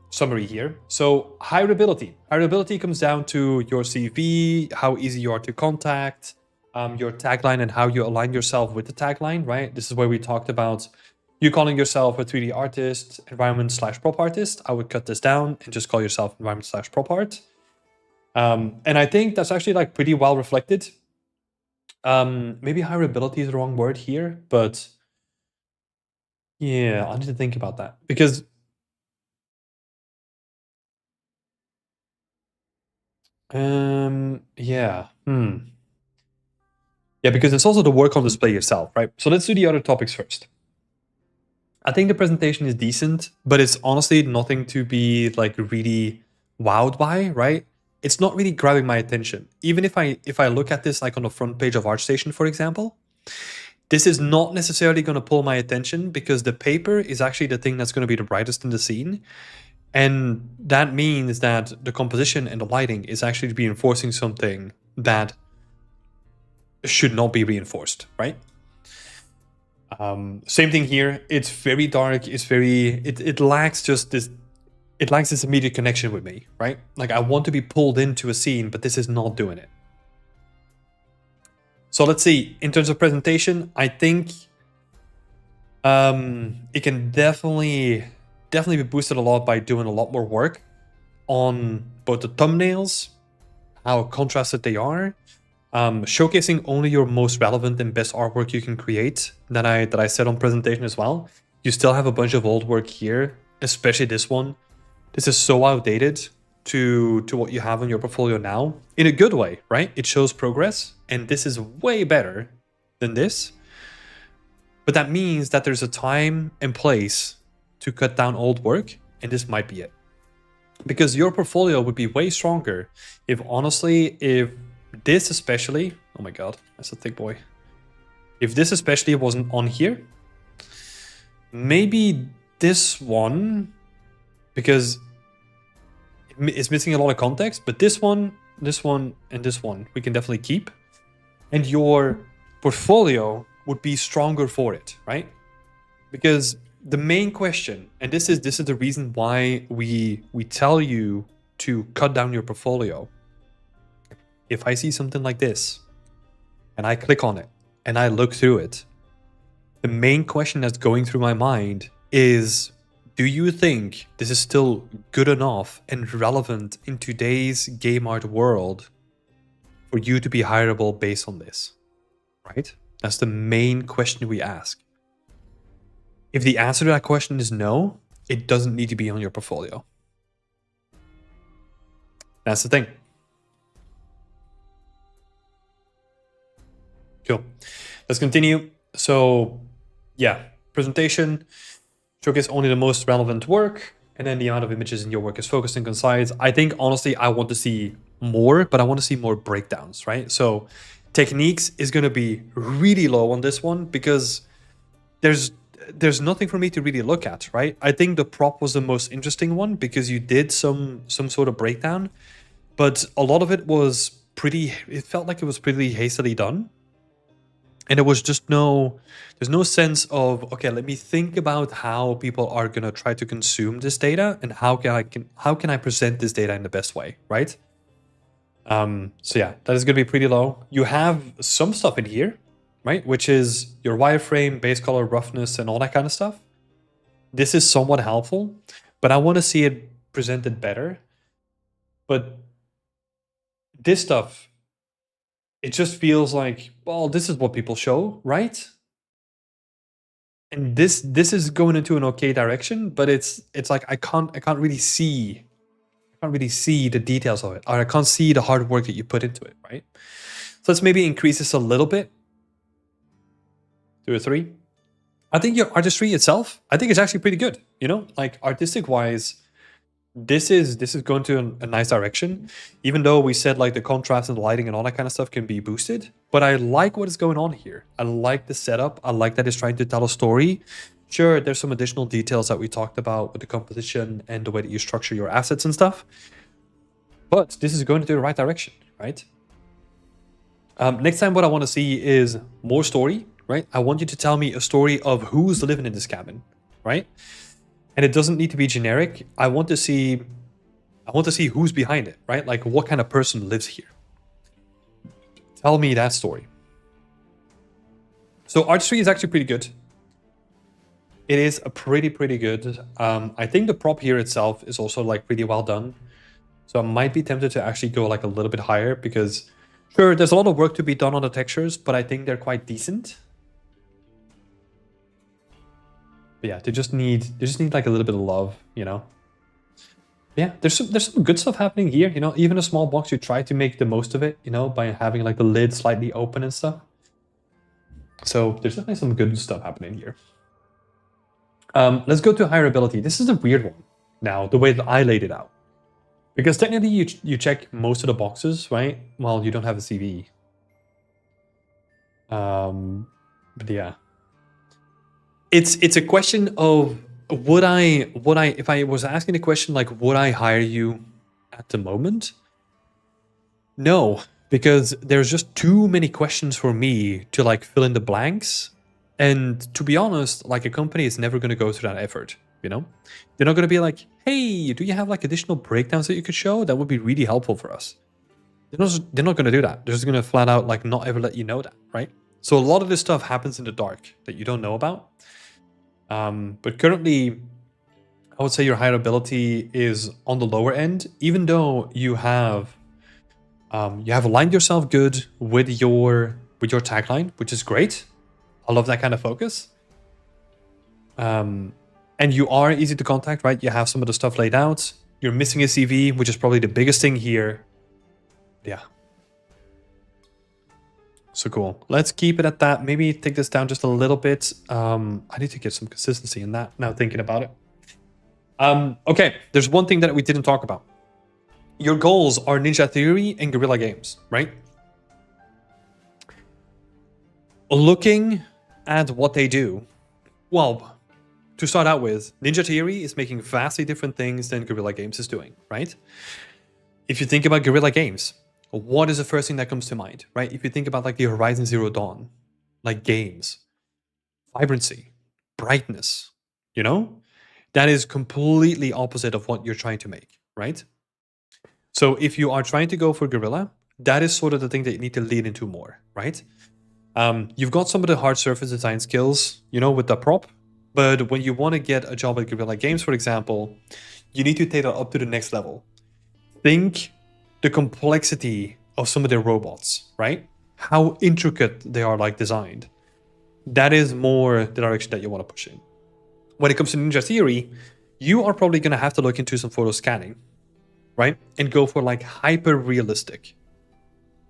summary here. So hireability. Hireability comes down to your CV, how easy you are to contact, your tagline, and how you align yourself with the tagline, right? This is where we talked about you calling yourself a 3D artist, environment/prop artist. I would cut this down and just call yourself environment/prop art. And I think that's actually like pretty well reflected. Maybe hireability is the wrong word here, but yeah, I need to think about that, because yeah. Yeah, because it's also the work on display yourself, right? So let's do the other topics first. I think the presentation is decent, but it's honestly nothing to be like really wowed by, right? It's not really grabbing my attention. Even if I look at this like on the front page of ArtStation, for example, this is not necessarily going to pull my attention, because the paper is actually the thing that's going to be the brightest in the scene. And that means that the composition and the lighting is actually reinforcing something that should not be reinforced, right? Same thing here. It's very dark. It's very, it lacks just this, it lacks this immediate connection with me, right? Like I want to be pulled into a scene, but this is not doing it. So let's see, in terms of presentation, I think it can definitely be boosted a lot by doing a lot more work on both the thumbnails, how contrasted they are, showcasing only your most relevant and best artwork you can create that I said on presentation as well. You still have a bunch of old work here, especially this one. This is so outdated to what you have on your portfolio now, in a good way, right? It shows progress, and this is way better than this. But that means that there's a time and place to cut down old work, and this might be it. Because your portfolio would be way stronger if, honestly, if this especially, oh my god, that's a thick boy. If this especially wasn't on here, maybe this one, because it's missing a lot of context, but this one, and this one, we can definitely keep. And your portfolio would be stronger for it, right? Because the main question, and this is the reason why we tell you to cut down your portfolio. If I see something like this, and I click on it, and I look through it, the main question that's going through my mind is, do you think this is still good enough and relevant in today's game art world for you to be hireable based on this, right? That's the main question we ask. If the answer to that question is no, it doesn't need to be on your portfolio. That's the thing. Cool. Let's continue. So yeah, presentation, showcase only the most relevant work, and then the amount of images in your work is focused and concise. I think honestly, I want to see more, but I want to see more breakdowns, right? So techniques is going to be really low on this one, because there's nothing for me to really look at, right? I think the prop was the most interesting one, because you did some sort of breakdown, but a lot of it was it felt like it was pretty hastily done. And there was just there's no sense of, okay, let me think about how people are gonna try to consume this data and how can I present this data in the best way, right? So yeah, that is gonna be pretty low. You have some stuff in here, right? Which is your wireframe, base color, roughness, and all that kind of stuff. This is somewhat helpful, but I want to see it presented better. But this stuff, it just feels like, well, this is what people show, right? And this is going into an okay direction, but it's like I can't really see the details of it, or I can't see the hard work that you put into it, right? So let's maybe increase this a little bit to a 3. I think your artistry itself, I think it's actually pretty good. You know, like artistic wise, this is going to a nice direction, even though we said like the contrast and the lighting and all that kind of stuff can be boosted. But I like what is going on here. I like the setup. I like that it's trying to tell a story. Sure, there's some additional details that we talked about with the composition and the way that you structure your assets and stuff. But this is going into the right direction, right? Next time, what I want to see is more story, right? I want you to tell me a story of who's living in this cabin, right? And it doesn't need to be generic. I want to see who's behind it, right? Like what kind of person lives here. Tell me that story. So artistry is actually pretty good. It is a pretty good. I think the prop here itself is also like pretty well done. So I might be tempted to actually go like a little bit higher because sure, there's a lot of work to be done on the textures, but I think they're quite decent. But yeah, they just need like a little bit of love, you know. But yeah, there's some good stuff happening here, you know. Even a small box, you try to make the most of it, you know, by having like the lid slightly open and stuff. So there's definitely some good stuff happening here. Let's go to higher ability. This is a weird one now, the way that I laid it out. Because technically you check most of the boxes, right? Well, you don't have a CV. But yeah. It's a question of would I if I was asking the question like would I hire you at the moment? No, because there's just too many questions for me to like fill in the blanks. And to be honest, like a company is never going to go through that effort, you know? They're not going to be like, hey, do you have like additional breakdowns that you could show? That would be really helpful for us. They're not going to do that. They're just going to flat out like not ever let you know that, right? So a lot of this stuff happens in the dark that you don't know about. But currently, I would say your higher ability is on the lower end, even though you have aligned yourself good with your tagline, which is great. I love that kind of focus. And you are easy to contact, right? You have some of the stuff laid out. You're missing a CV, which is probably the biggest thing here. Yeah. So cool. Let's keep it at that. Maybe take this down just a little bit. I need to get some consistency in that now thinking about it. Okay, there's one thing that we didn't talk about. Your goals are Ninja Theory and Guerrilla Games, right? Looking at what they do, well, to start out with, Ninja Theory is making vastly different things than Guerrilla Games is doing, right? If you think about Guerrilla Games, what is the first thing that comes to mind, right? If you think about like the Horizon Zero Dawn, like games, vibrancy, brightness, you know? That is completely opposite of what you're trying to make, right? So if you are trying to go for Guerrilla, that is sort of the thing that you need to lean into more, right? You've got some of the hard surface design skills, you know, with the prop, but when you want to get a job at Guerrilla Games, for example, you need to take that up to the next level. Think the complexity of some of their robots, right? How intricate they are like designed. That is more the direction that you want to push in. When it comes to Ninja Theory, you are probably going to have to look into some photo scanning, right? And go for like hyper realistic.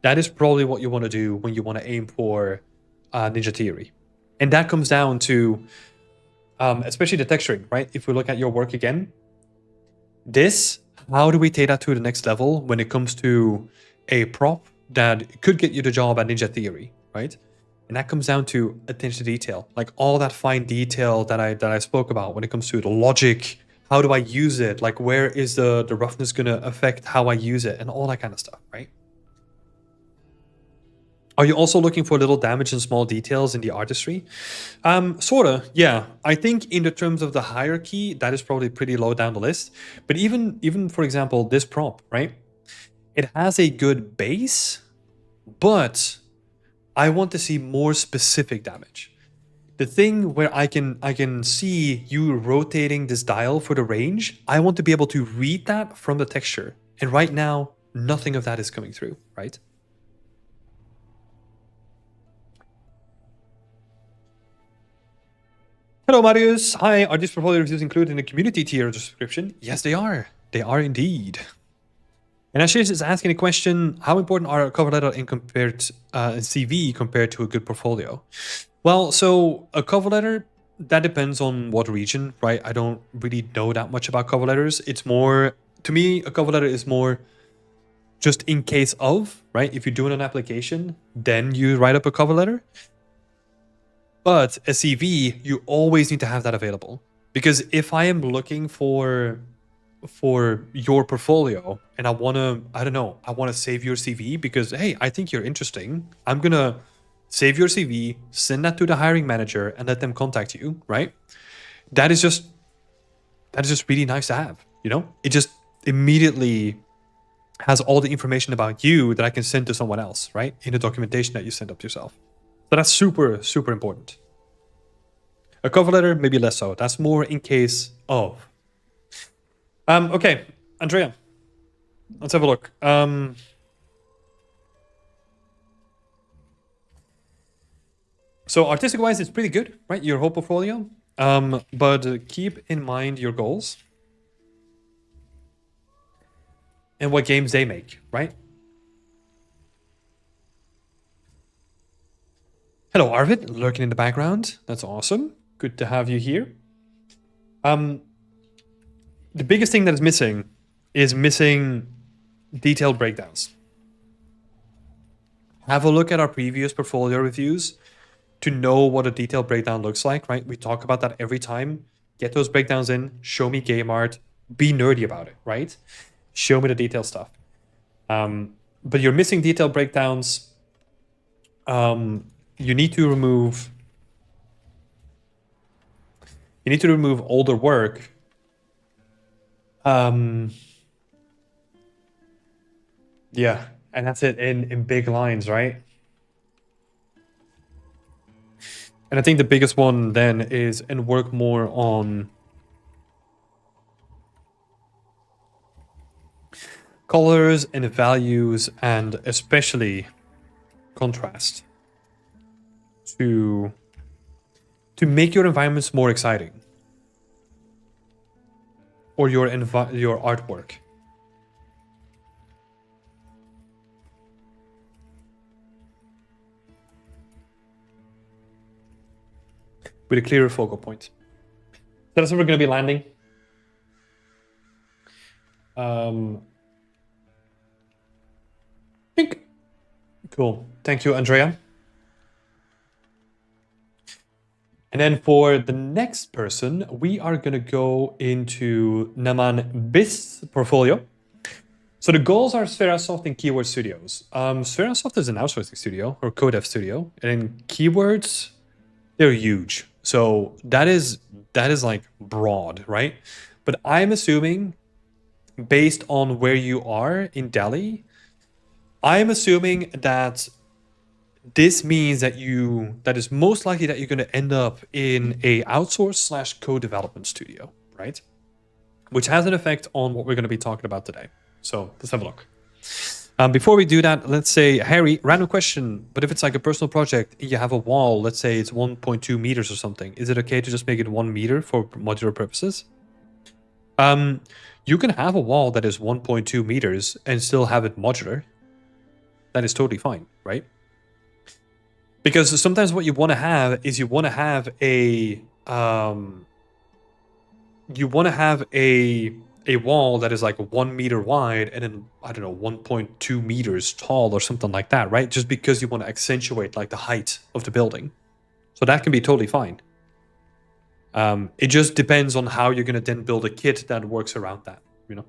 That is probably what you want to do when you want to aim for Ninja Theory. And that comes down to, especially the texturing, right? If we look at your work again, how do we take that to the next level when it comes to a prop that could get you the job at Ninja Theory, right? And that comes down to attention to detail, like all that fine detail that I spoke about when it comes to the logic, How do I use it? Like, where is the roughness going to affect how I use it and all that kind of stuff, right? Are you also looking for little damage and small details in the artistry? Sorta, yeah. I think in the terms of the hierarchy, that is probably pretty low down the list. But even for example, this prop, right? It has a good base, but I want to see more specific damage. The thing where I can see you rotating this dial for the range, I want to be able to read that from the texture. And right now, nothing of that is coming through, right? Hello, Marius. Hi, are these portfolio reviews included in the community tier of the subscription? Yes, they are. They are indeed. And Ashish is asking a question, how important are a cover letter in compared CV compared to a good portfolio? Well, so a cover letter, that depends on what region, right? I don't really know that much about cover letters. It's more, to me, a cover letter is more just in case of, right? If you're doing an application, then you write up a cover letter. But a CV, you always need to have that available. Because if I am looking for your portfolio and I want to save your CV because, hey, I think you're interesting, I'm going to save your CV, send that to the hiring manager and let them contact you, right? That is just really nice to have, you know? It just immediately has all the information about you that I can send to someone else, right? In the documentation that you send up yourself. So that's super, super important. A cover letter, maybe less so. That's more in case of. Okay, Andrea, let's have a look. So artistic-wise, it's pretty good, right? Your whole portfolio. But keep in mind your goals and what games they make, right? Hello, Arvid, lurking in the background. That's awesome. Good to have you here. The biggest thing that is missing detailed breakdowns. Have a look at our previous portfolio reviews to know what a detailed breakdown looks like, right? We talk about that every time. Get those breakdowns in, show me game art, be nerdy about it, right? Show me the detailed stuff. But you're missing detailed breakdowns. You need to remove older work. Yeah, and that's it in big lines, right? And I think the biggest one then is and work more on colors and values and especially contrast to make your environments more exciting or your artwork. With a clearer focal point. So that's where we're going to be landing. I think. Cool. Thank you, Andrea. And then for the next person, we are going to go into Naman Bis portfolio. So the goals are Spherasoft and Keyword Studios. Spherasoft is an outsourcing studio or CodeF studio, and Keywords, they're huge. So that is like broad, right? But I'm assuming, based on where you are in Delhi, I'm assuming that this means that is most likely that you're going to end up in a outsource / co-development studio, right? Which has an effect on what we're going to be talking about today. So let's have a look. Before we do that, let's say, Harry, random question, but if it's like a personal project, you have a wall, let's say it's 1.2 meters or something, is it okay to just make it 1 meter for modular purposes? You can have a wall that is 1.2 meters and still have it modular. That is totally fine, right? Because sometimes what you want to have is you want to have a wall that is like 1 meter wide and then, I don't know, 1.2 meters tall or something like that, right? Just because you want to accentuate like the height of the building. So that can be totally fine. It just depends on how you're going to then build a kit that works around that, you know.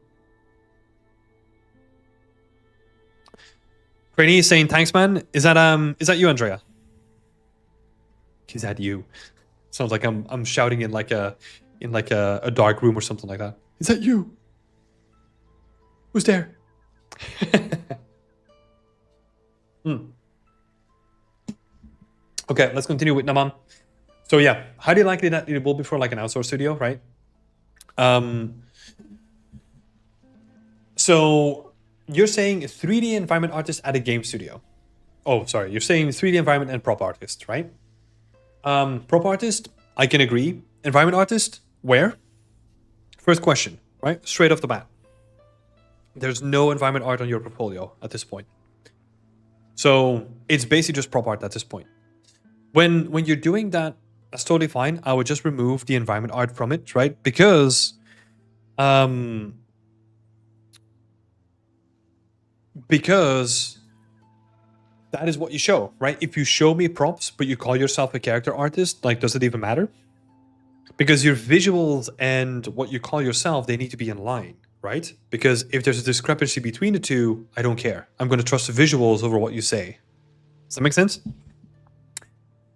Craney is saying thanks, man. Is that you, Andrea? Is that you? Sounds like I'm shouting in like a dark room or something like that. Is that you? Who's there? Okay, let's continue with Naman. So yeah, highly likely that it will be for like an outsourced studio, right? So you're saying 3D environment artist at a game studio. Oh, sorry, you're saying 3D environment and prop artist, right? Prop artist, I can agree. Environment artist, where? First question, right? Straight off the bat. There's no environment art on your portfolio at this point. So it's basically just prop art at this point. When you're doing that, that's totally fine. I would just remove the environment art from it, right? Because that is what you show, right? If you show me props, but you call yourself a character artist, like, does it even matter? Because your visuals and what you call yourself, they need to be in line, right? Because if there's a discrepancy between the two, I don't care. I'm going to trust the visuals over what you say. Does that make sense?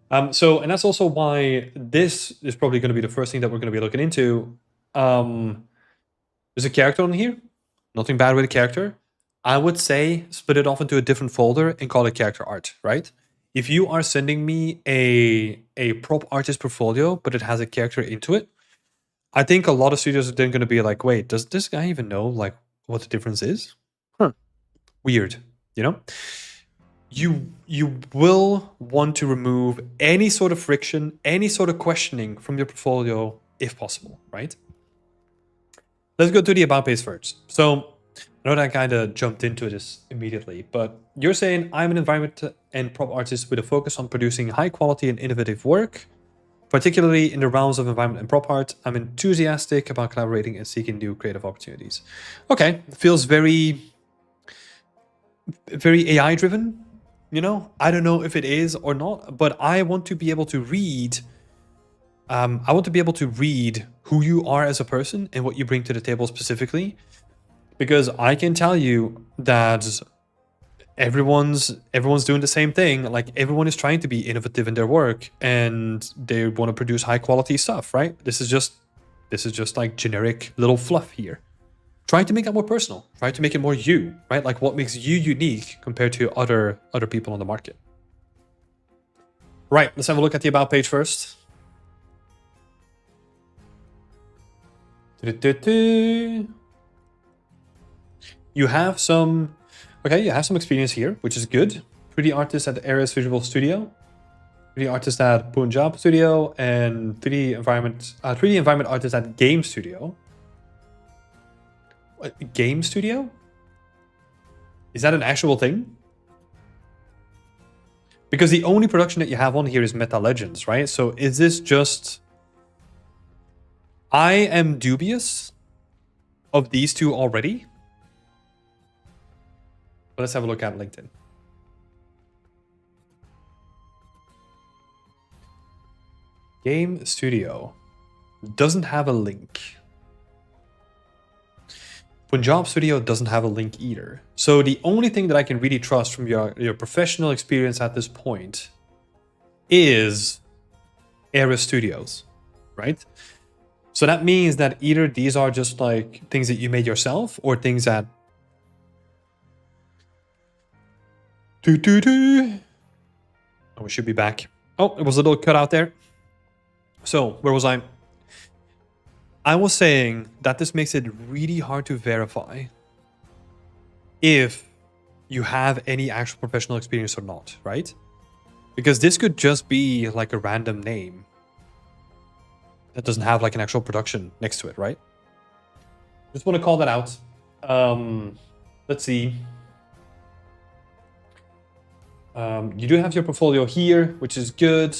And that's also why this is probably going to be the first thing that we're going to be looking into. There's a character on here. Nothing bad with a character. I would say split it off into a different folder and call it character art, right? If you are sending me a prop artist portfolio, but it has a character into it, I think a lot of studios are then going to be like, wait, does this guy even know like what the difference is? Weird, you know? You will want to remove any sort of friction, any sort of questioning from your portfolio if possible, right? Let's go to the about page first. So I know that I kind of jumped into this immediately, but you're saying I'm an environment and prop artist with a focus on producing high quality and innovative work, particularly in the realms of environment and prop art. I'm enthusiastic about collaborating and seeking new creative opportunities. Okay, feels very AI driven, you know? I don't know if it is or not, but I want to be able to read who you are as a person and what you bring to the table specifically. Because I can tell you that everyone's doing the same thing. Like, everyone is trying to be innovative in their work and they want to produce high quality stuff, right? This is just like generic little fluff here. Trying to make it more personal, trying to make it more you, right? Like, what makes you unique compared to other people on the market. Right, let's have a look at the about page first. You have some experience here, which is good. 3D artist at the Ares Visual Studio, 3D artist at Punjab Studio, and 3D environment artist at Game Studio. What, Game Studio? Is that an actual thing? Because the only production that you have on here is Meta Legends, right? So is this just... I am dubious of these two already. But let's have a look at LinkedIn. Game Studio doesn't have a link. Punjab Studio doesn't have a link either. So the only thing that I can really trust from your professional experience at this point is Ares Studios, right? So that means that either these are just like things that you made yourself or things that... Oh, we should be back. Oh, it was a little cut out there. So, where was I? I was saying that this makes it really hard to verify if you have any actual professional experience or not, right? Because this could just be like a random name that doesn't have like an actual production next to it, right? Just want to call that out. Let's see. You do have your portfolio here, which is good.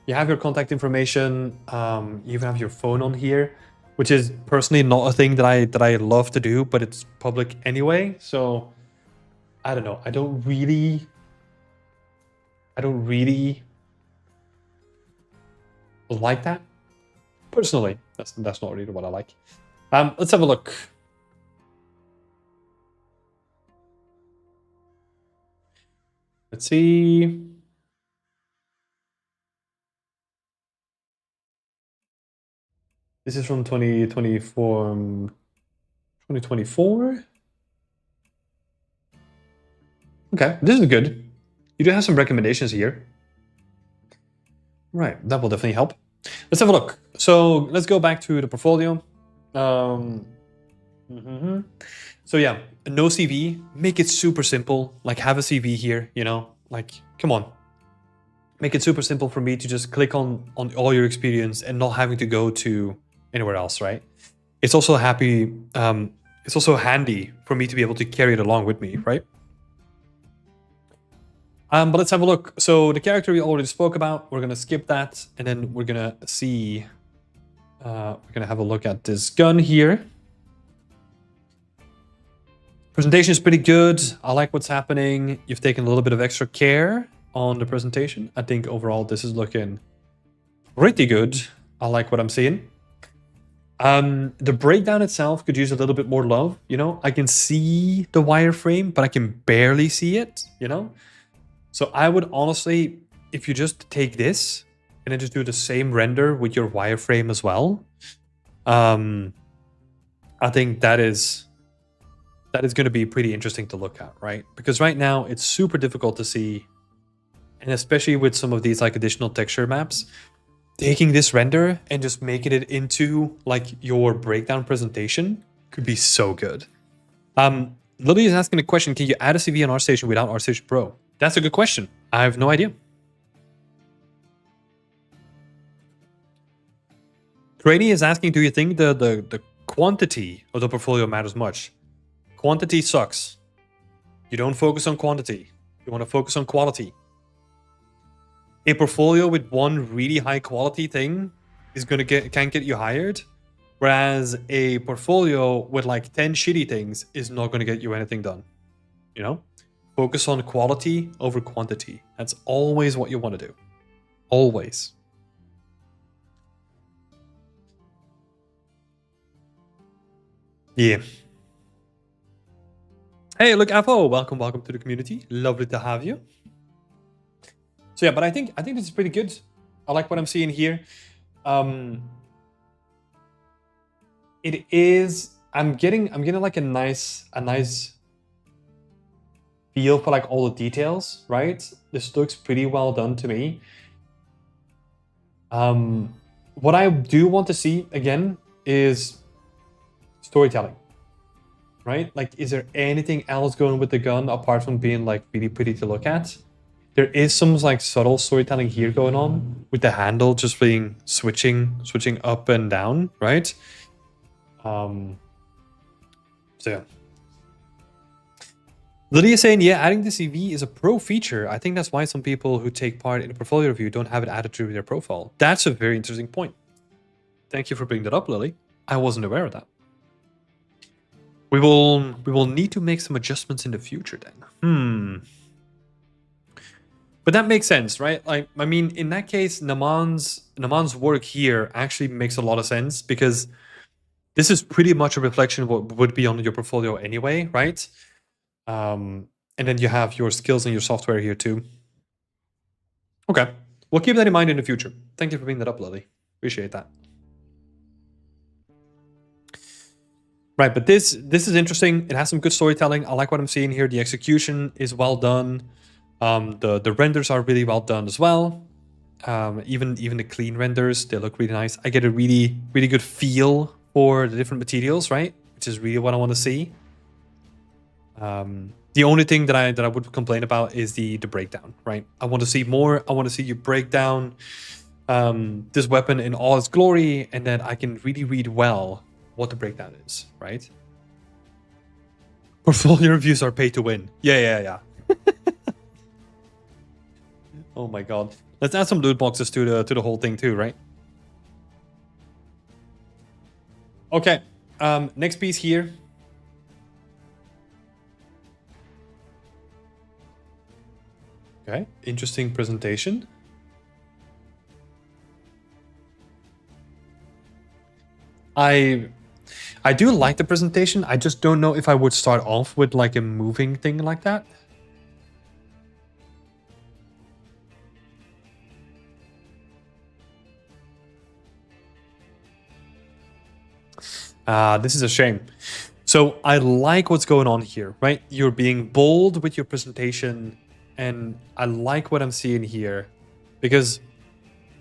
You have your contact information. You even have your phone on here, which is personally not a thing that I love to do, but it's public anyway. So I don't know. I don't really like that. Personally, that's not really what I like. Let's have a look. Let's see. This is from 2024. Okay, this is good. You do have some recommendations here. Right, that will definitely help. Let's have a look. So let's go back to the portfolio. So yeah, no CV. Make it super simple. Like have a CV here, you know? Like, come on. Make it super simple for me to just click on all your experience and not having to go to anywhere else, right? It's also it's also handy for me to be able to carry it along with me, right? But let's have a look. So the character we already spoke about, we're gonna skip that, and then we're gonna see. We're gonna have a look at this gun here. Presentation is pretty good. I like what's happening. You've taken a little bit of extra care on the presentation. I think overall this is looking pretty good. I like what I'm seeing. The breakdown itself could use a little bit more love. You know, I can see the wireframe, but I can barely see it. You know. So I would honestly, if you just take this and then just do the same render with your wireframe as well, I think that is going to be pretty interesting to look at, right? Because right now it's super difficult to see, and especially with some of these like additional texture maps, taking this render and just making it into like your breakdown presentation could be so good. Lily is asking a question: can you add a CV on ArtStation without ArtStation Pro? That's a good question. I have no idea. Grady is asking, do you think the quantity of the portfolio matters much? Quantity sucks. You don't focus on quantity. You want to focus on quality. A portfolio with one really high quality thing is can get you hired, whereas a portfolio with like 10 shitty things is not going to get you anything done. You know? Focus on quality over quantity. That's always what you want to do. Always. Yeah. Hey, look, Afo, welcome to the community. Lovely to have you. So yeah, but I think this is pretty good. I like what I'm seeing here. It is. I'm getting like a nice feel for like all the details, right? This looks pretty well done to me. What I do want to see again is storytelling, right? Like, is there anything else going with the gun apart from being like really pretty to look at? There is some like subtle storytelling here going on with the handle just being switching up and down, right? So yeah. Lydia saying, yeah, adding the CV is a pro feature. I think that's why some people who take part in a portfolio review don't have it added to their profile. That's a very interesting point. Thank you for bringing that up, Lily. I wasn't aware of that. We will need to make some adjustments in the future then. But that makes sense, right? Like, I mean, in that case, Naman's work here actually makes a lot of sense because this is pretty much a reflection of what would be on your portfolio anyway, right? And then you have your skills and your software here too. Okay, we'll keep that in mind in the future. Thank you for bringing that up, Lily. Appreciate that. Right, but this is interesting. It has some good storytelling. I like what I'm seeing here. The execution is well done. The renders are really well done as well. Even the clean renders, they look really nice. I get a really good feel for the different materials, right? Which is really what I want to see. The only thing that I would complain about is the breakdown, right? I want to see more. I want to see you break down this weapon in all its glory, and then I can really read well what the breakdown is, right? Portfolio reviews are pay to win. Yeah. Oh my god. Let's add some loot boxes to the whole thing too, right? Okay. Next piece here. Okay, interesting presentation. I do like the presentation. I just don't know if I would start off with like a moving thing like that. This is a shame. So I like what's going on here, right? You're being bold with your presentation, and I like what I'm seeing here because,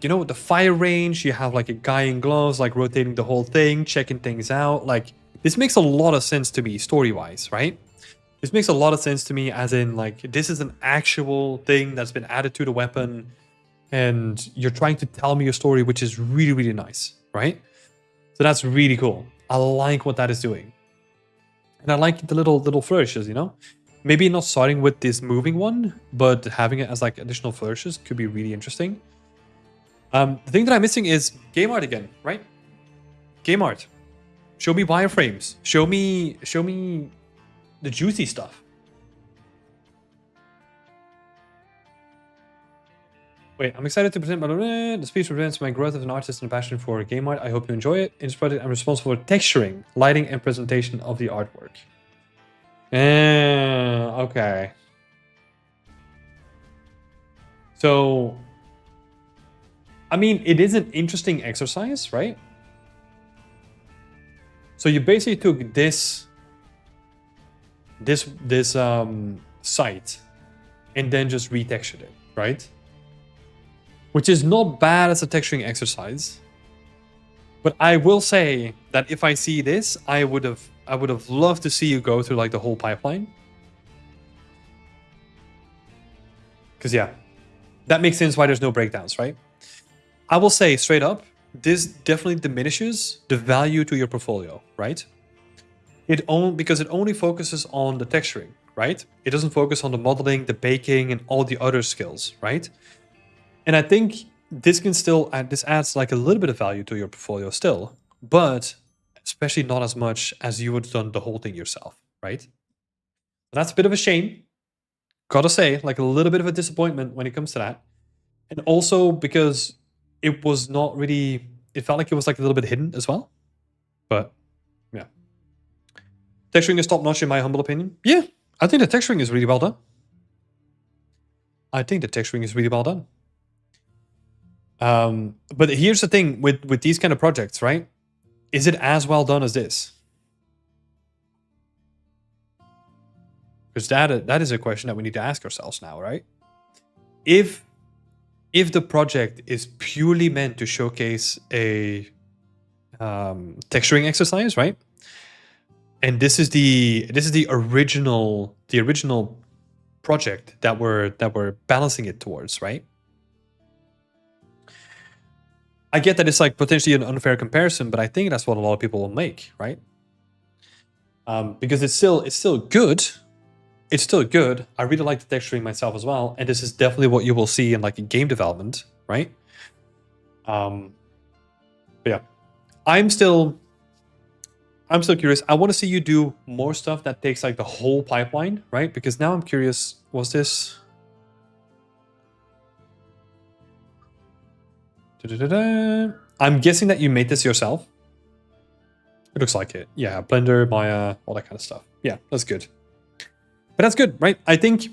you know, the fire range, you have like a guy in gloves, like rotating the whole thing, checking things out. Like, this makes a lot of sense to me story-wise, right? This makes a lot of sense to me as in, like, this is an actual thing that's been added to the weapon, and you're trying to tell me your story, which is really, really nice, right? So that's really cool. I like what that is doing. And I like the little flourishes, you know? Maybe not starting with this moving one, but having it as like additional flourishes could be really interesting. The thing that I'm missing is game art again, right? Game art. Show me wireframes. Show me the juicy stuff. Wait, I'm excited to present the speech represents my growth as an artist and passion for game art. I hope you enjoy it. In this project, I'm responsible for texturing, lighting, and presentation of the artwork. Okay. So, I mean, it is an interesting exercise, right? So you basically took this site and then just retextured it, right? Which is not bad as a texturing exercise. But I will say that if I see this, I would have loved to see you go through like the whole pipeline. Because yeah, that makes sense why there's no breakdowns, right? I will say straight up, this definitely diminishes the value to your portfolio, right? Because it only focuses on the texturing, right? It doesn't focus on the modeling, the baking, and all the other skills, right? And I think this can still this adds like a little bit of value to your portfolio still, but especially not as much as you would have done the whole thing yourself, right? And that's a bit of a shame. Gotta say, like a little bit of a disappointment when it comes to that. And also because it was not really, it felt like it was like a little bit hidden as well. But yeah. Texturing is top notch in my humble opinion. Yeah, I think the texturing is really well done. I think the texturing is really well done. But here's the thing with these kind of projects, right? Is it as well done as this? Because that is a question that we need to ask ourselves now, right? If the project is purely meant to showcase a texturing exercise, right? And this is the original project that we're balancing it towards, right? I get that it's like potentially an unfair comparison, but I think that's what a lot of people will make, right? Because it's still good. It's still good. I really like the texturing myself as well, and this is definitely what you will see in like a game development, right? But yeah, I'm still curious. I want to see you do more stuff that takes like the whole pipeline, right? Because now I'm curious. Was this? I'm guessing that you made this yourself. It looks like it. Yeah, Blender, Maya, all that kind of stuff. Yeah, that's good. But that's good, right? I think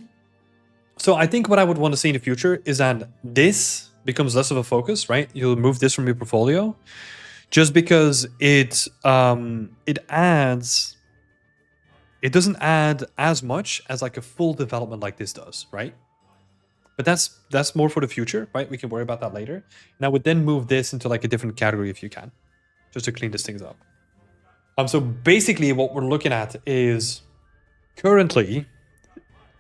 what I would want to see in the future is that this becomes less of a focus, right? You'll remove this from your portfolio just because it doesn't add as much as like a full development like this does, right? But that's more for the future, right? We can worry about that later. And I would then move this into like a different category if you can, just to clean these things up. So basically what we're looking at is currently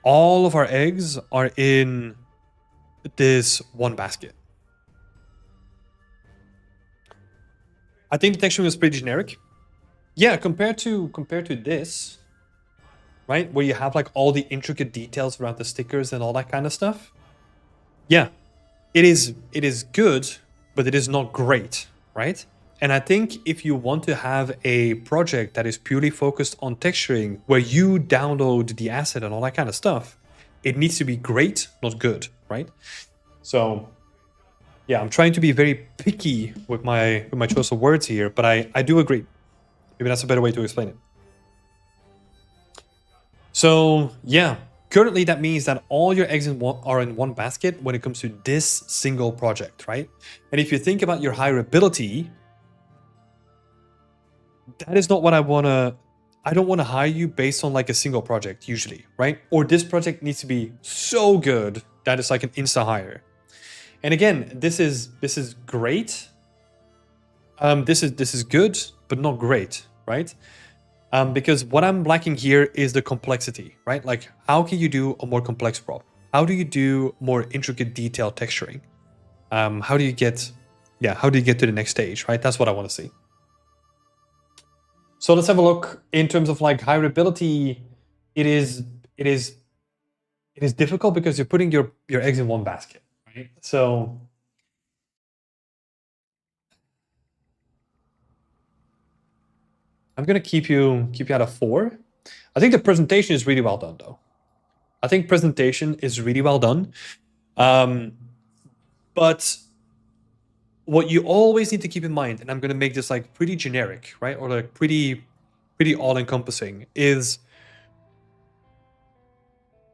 all of our eggs are in this one basket. I think the texturing is pretty generic. Yeah, compared to this, right? Where you have like all the intricate details around the stickers and all that kind of stuff. Yeah, it is good, but it is not great, right? And I think if you want to have a project that is purely focused on texturing, where you download the asset and all that kind of stuff, it needs to be great, not good, right? So yeah, I'm trying to be very picky with my choice of words here, but I do agree. Maybe that's a better way to explain it. So yeah, currently that means that all your eggs are in one basket when it comes to this single project, right? And if you think about your hireability, that is not what I want to. I don't want to hire you based on like a single project usually, right? Or this project needs to be so good that it's like an insta hire. And again, this is great. This is good, but not great, right? Because what I'm lacking here is the complexity, right? Like, how can you do a more complex prop? How do you do more intricate detailed texturing? How do you get, how do you get to the next stage, right? That's what I want to see. So let's have a look in terms of like hireability. It is difficult because you're putting your eggs in one basket, right? So I'm gonna keep you at a 4. I think the presentation is really well done, though. I think presentation is really well done. But what you always need to keep in mind, and I'm gonna make this like pretty generic, right, or like pretty all-encompassing, is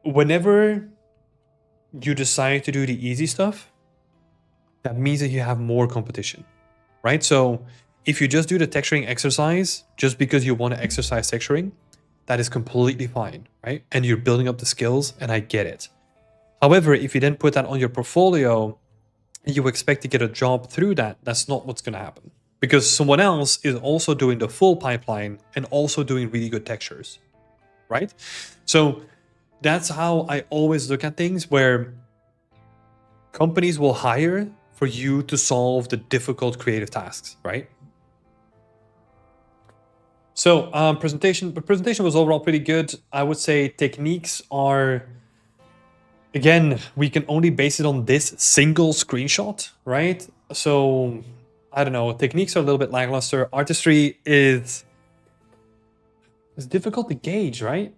whenever you decide to do the easy stuff, that means that you have more competition, right? So if you just do the texturing exercise just because you want to exercise texturing, that is completely fine, right? And you're building up the skills, and I get it. However, if you then put that on your portfolio and you expect to get a job through that, that's not what's going to happen. Because someone else is also doing the full pipeline and also doing really good textures, right? So that's how I always look at things, where companies will hire for you to solve the difficult creative tasks, right? So presentation was overall pretty good. I would say techniques are, again, we can only base it on this single screenshot, right? So I don't know, techniques are a little bit lackluster. Artistry is difficult to gauge, right?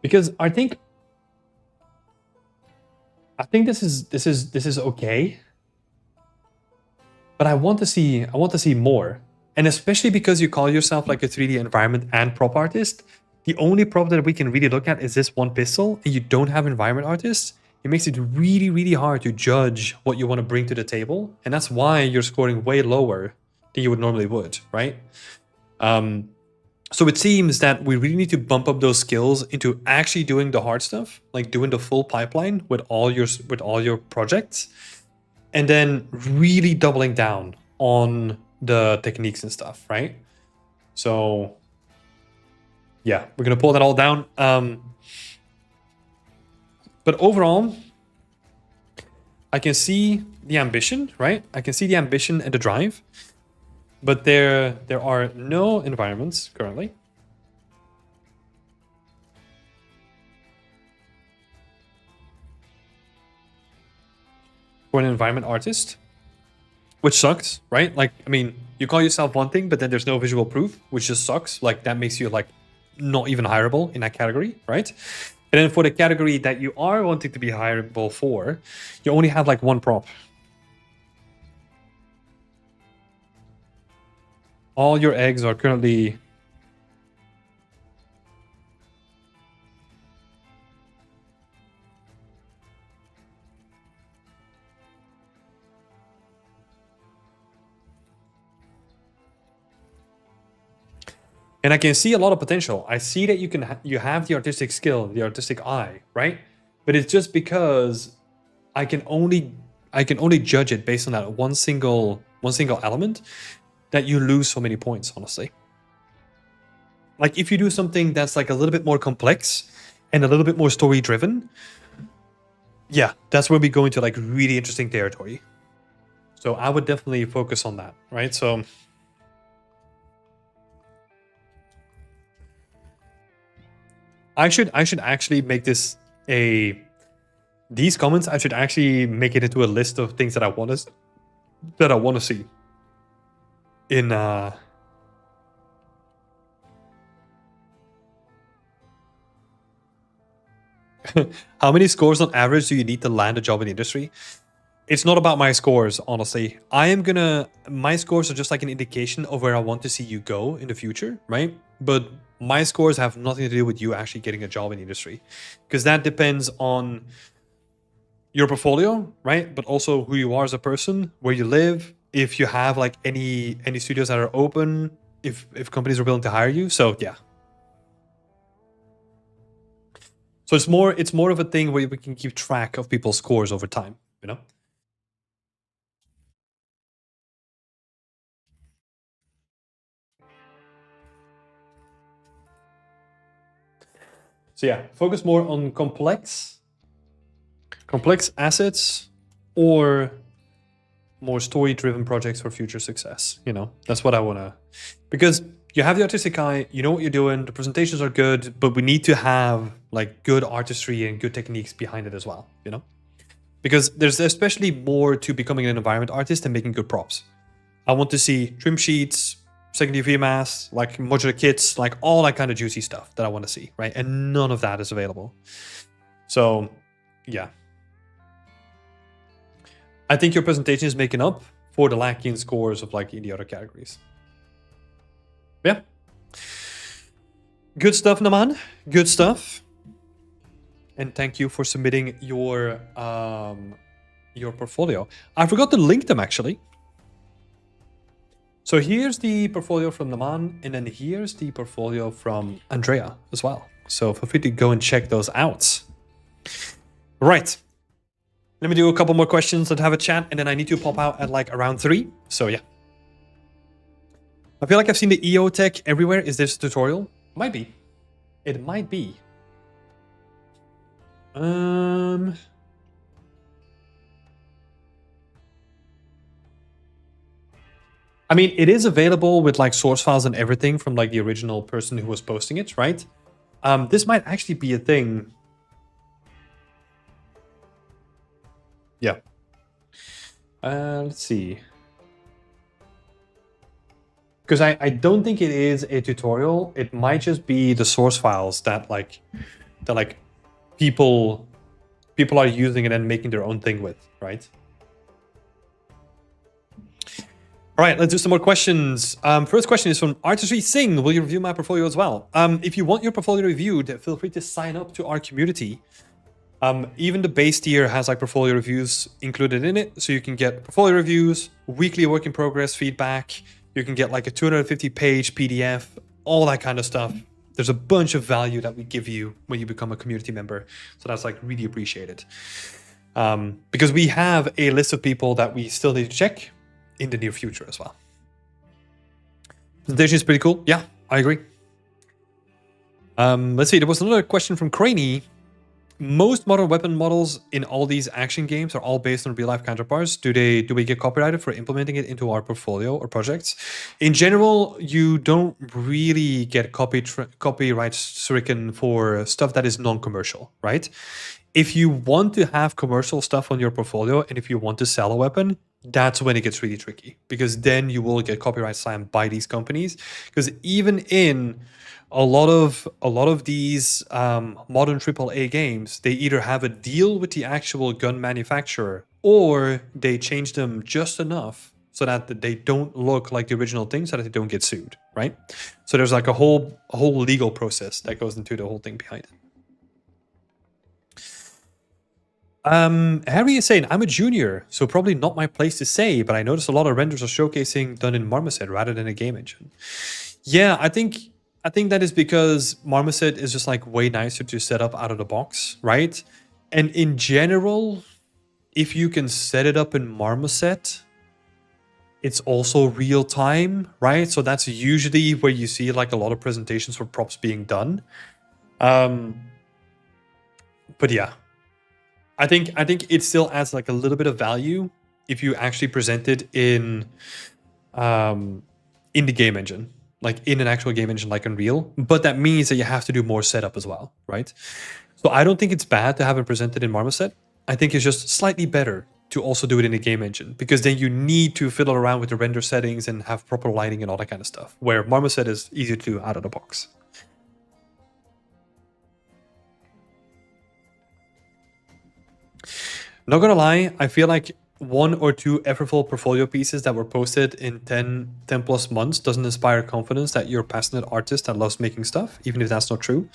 Because I think this is okay, but I want to see more. And especially because you call yourself like a 3D environment and prop artist, the only prop that we can really look at is this one pistol, and you don't have environment artists. It makes it really, really hard to judge what you want to bring to the table. And that's why you're scoring way lower than you would normally would, right? So it seems that we really need to bump up those skills into actually doing the hard stuff, like doing the full pipeline with all your projects, and then really doubling down on the techniques and stuff, right? So yeah, we're gonna pull that all down. But overall, I can see the ambition, right? I can see the ambition and the drive, but there are no environments currently. For an environment artist, which sucks, right? Like, I mean, you call yourself one thing, but then there's no visual proof, which just sucks. Like, that makes you like not even hireable in that category, right? And then for the category that you are wanting to be hireable for, you only have like one prop. All your eggs are currently and I can see a lot of potential. I see that you have the artistic skill, the artistic eye, right? But it's just because I can only judge it based on that one single element, that you lose so many points, honestly. Like, if you do something that's like a little bit more complex and a little bit more story driven, yeah, that's where we go into like really interesting territory. So I would definitely focus on that, right? So I should actually make this these comments. I should actually make it into a list of things that I want to see in How many scores on average do you need to land a job in the industry? It's not about my scores, honestly. My scores are just like an indication of where I want to see you go in the future, right? But my scores have nothing to do with you actually getting a job in the industry, because that depends on your portfolio, right? But also who you are as a person, where you live, if you have like any studios that are open, if companies are willing to hire you. So yeah. So it's more of a thing where we can keep track of people's scores over time, you know? So yeah, focus more on complex assets or more story-driven projects for future success. You know, that's what I want to, because you have the artistic eye, you know what you're doing, the presentations are good, but we need to have like good artistry and good techniques behind it as well, you know? Because there's especially more to becoming an environment artist and making good props. I want to see trim sheets, second UV masks, like modular kits, like all that kind of juicy stuff that I want to see, right? And none of that is available. So, yeah. I think your presentation is making up for the lacking scores of like in the other categories. Yeah. Good stuff, Naman. Good stuff. And thank you for submitting your portfolio. I forgot to link them actually. So here's the portfolio from Naman, and then here's the portfolio from Andrea as well. So feel free to go and check those out. Right. Let me do a couple more questions and have a chat, and then I need to pop out at like around 3. So yeah. I feel like I've seen the EO tech everywhere. Is this a tutorial? Might be. It might be. I mean, it is available with like source files and everything from like the original person who was posting it, right? This might actually be a thing. Yeah. Let's see. Because I don't think it is a tutorial. It might just be the source files that people are using and then making their own thing with, right? All right, let's do some more questions. First question is from Artistry Singh. Will you review my portfolio as well? If you want your portfolio reviewed, feel free to sign up to our community. Even the base tier has like portfolio reviews included in it. So you can get portfolio reviews, weekly work in progress feedback. You can get like a 250-page PDF, all that kind of stuff. There's a bunch of value that we give you when you become a community member. So that's like really appreciated. Because we have a list of people that we still need to check in the near future as well. Presentation is pretty cool. Yeah, I agree. Let's see, there was another question from Craney. Most modern weapon models in all these action games are all based on real-life counterparts. Do we get copyrighted for implementing it into our portfolio or projects? In general, you don't really get copyright stricken for stuff that is non-commercial, right? If you want to have commercial stuff on your portfolio and if you want to sell a weapon, that's when it gets really tricky, because then you will get copyright slammed by these companies. Because even in a lot of these modern AAA games, they either have a deal with the actual gun manufacturer or they change them just enough so that they don't look like the original thing, so that they don't get sued, right? So there's like a whole legal process that goes into the whole thing behind it. Harry is saying, I'm a junior, so probably not my place to say, but I noticed a lot of renders are showcasing done in Marmoset rather than a game engine. Yeah, I think that is because Marmoset is just like way nicer to set up out of the box, right? And in general, if you can set it up in Marmoset, it's also real time, right? So that's usually where you see like a lot of presentations for props being done. But yeah, I think it still adds like a little bit of value if you actually present it in the game engine, like in an actual game engine like Unreal. But that means that you have to do more setup as well, right? So I don't think it's bad to have it presented in Marmoset. I think it's just slightly better to also do it in the game engine, because then you need to fiddle around with the render settings and have proper lighting and all that kind of stuff, where Marmoset is easier to do out of the box. Not gonna lie, I feel like 1 or 2 effortful portfolio pieces that were posted in 10 plus months doesn't inspire confidence that you're a passionate artist that loves making stuff, even if that's not true.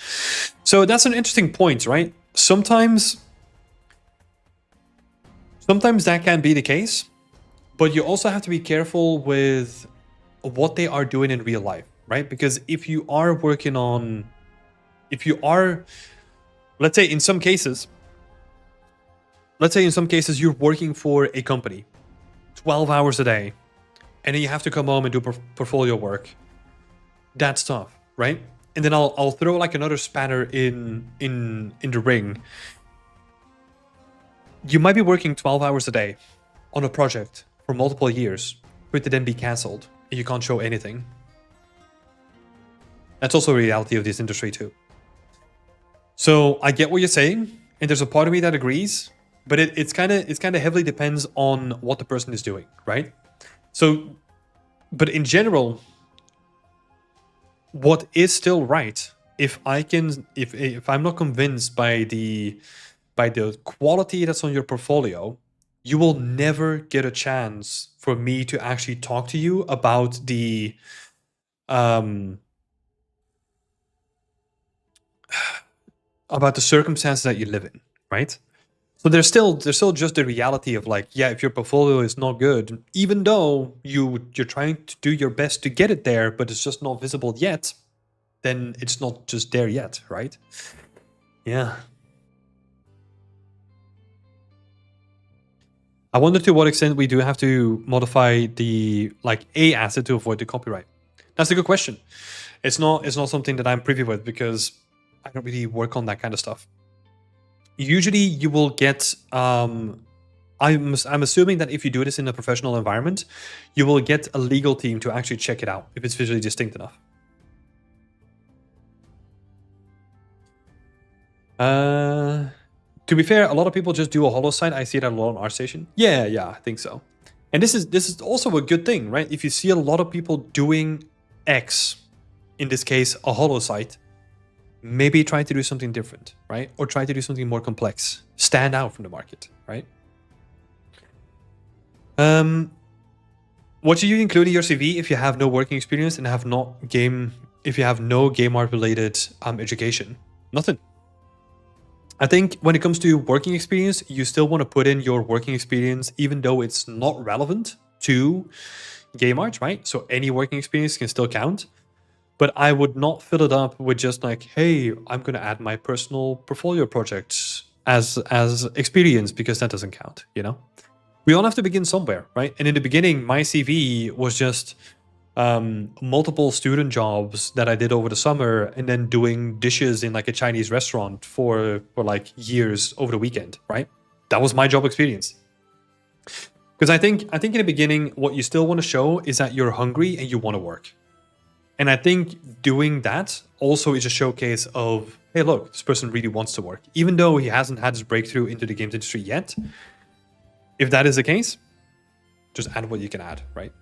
So that's an interesting point, right? Sometimes that can be the case, but you also have to be careful with what they are doing in real life, right? Because if you are, let's say in some cases you're working for a company 12 hours a day, and then you have to come home and do portfolio work. That's tough, right? And then I'll throw like another spanner in the ring. You might be working 12 hours a day on a project for multiple years, for it to then be cancelled, and you can't show anything. That's also a reality of this industry too. So I get what you're saying, and there's a part of me that agrees, but it's kind of heavily depends on what the person is doing, right? So, but in general, what is still right, if I'm not convinced by the quality that's on your portfolio, you will never get a chance for me to actually talk to you about the circumstances that you live in, right? So there's still just the reality of like, yeah, if your portfolio is not good, even though you're trying to do your best to get it there, but it's just not visible yet, then it's not just there yet, right? Yeah. I wonder to what extent we do have to modify the a asset to avoid the copyright. That's a good question. It's not something that I'm privy with because I don't really work on that kind of stuff. Usually you will get, I'm assuming that if you do this in a professional environment, you will get a legal team to actually check it out if it's visually distinct enough. To be fair, a lot of people just do a holo site. I see that a lot on ArtStation. Yeah, I think so. And this is also a good thing, right? If you see a lot of people doing X, in this case, a holo site, maybe try to do something different, right? Or try to do something more complex. Stand out from the market, right? What should you include in your CV if you have no working experience and if you have no game art related education? Nothing. I think when it comes to working experience, you still want to put in your working experience, even though it's not relevant to game art, right? So any working experience can still count. But I would not fill it up with just like, hey, I'm going to add my personal portfolio projects as experience, because that doesn't count, you know? We all have to begin somewhere, right? And in the beginning, my CV was just multiple student jobs that I did over the summer, and then doing dishes in like a Chinese restaurant for like years over the weekend, right? That was my job experience. Because I think in the beginning, what you still want to show is that you're hungry and you want to work. And I think doing that also is a showcase of, hey, look, this person really wants to work. Even though he hasn't had his breakthrough into the games industry yet, if that is the case, just add what you can add, right?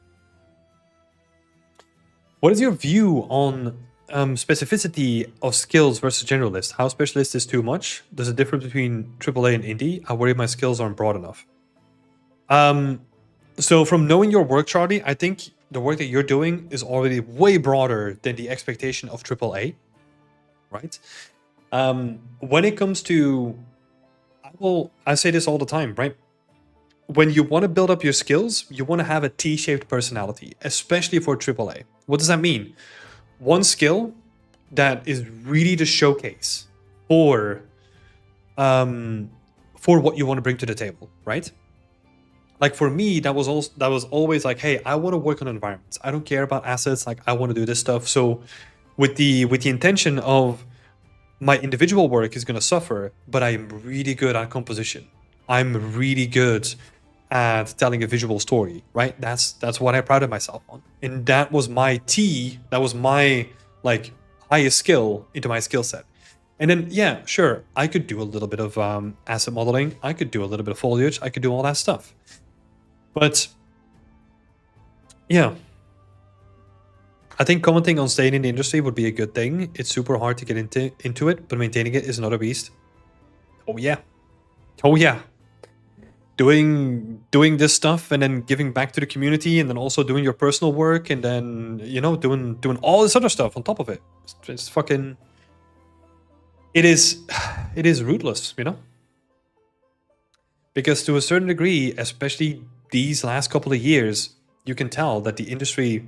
What is your view on specificity of skills versus generalist? How specialist is too much? There's a difference between AAA and indie. I worry my skills aren't broad enough. So from knowing your work, Charlie, I think the work that you're doing is already way broader than the expectation of AAA, right? When it comes to, I say this all the time, right? When you want to build up your skills, you want to have a T-shaped personality, especially for AAA. What does that mean? One skill that is really the showcase for what you want to bring to the table, right? Like for me, that was always like, hey, I want to work on environments. I don't care about assets. Like I want to do this stuff. So with the intention of my individual work is going to suffer, but I'm really good at composition. I'm really good at telling a visual story, right? That's what I prided myself on. And that was my like highest skill into my skill set. And then, yeah, sure, I could do a little bit of asset modeling. I could do a little bit of foliage. I could do all that stuff. But yeah, I think commenting on staying in the industry would be a good thing. It's super hard to get into it, but maintaining it is another beast. Oh yeah. doing this stuff and then giving back to the community and then also doing your personal work and then doing all this other stuff on top of it. It's fucking it is ruthless, because to a certain degree, especially these last couple of years, you can tell that the industry,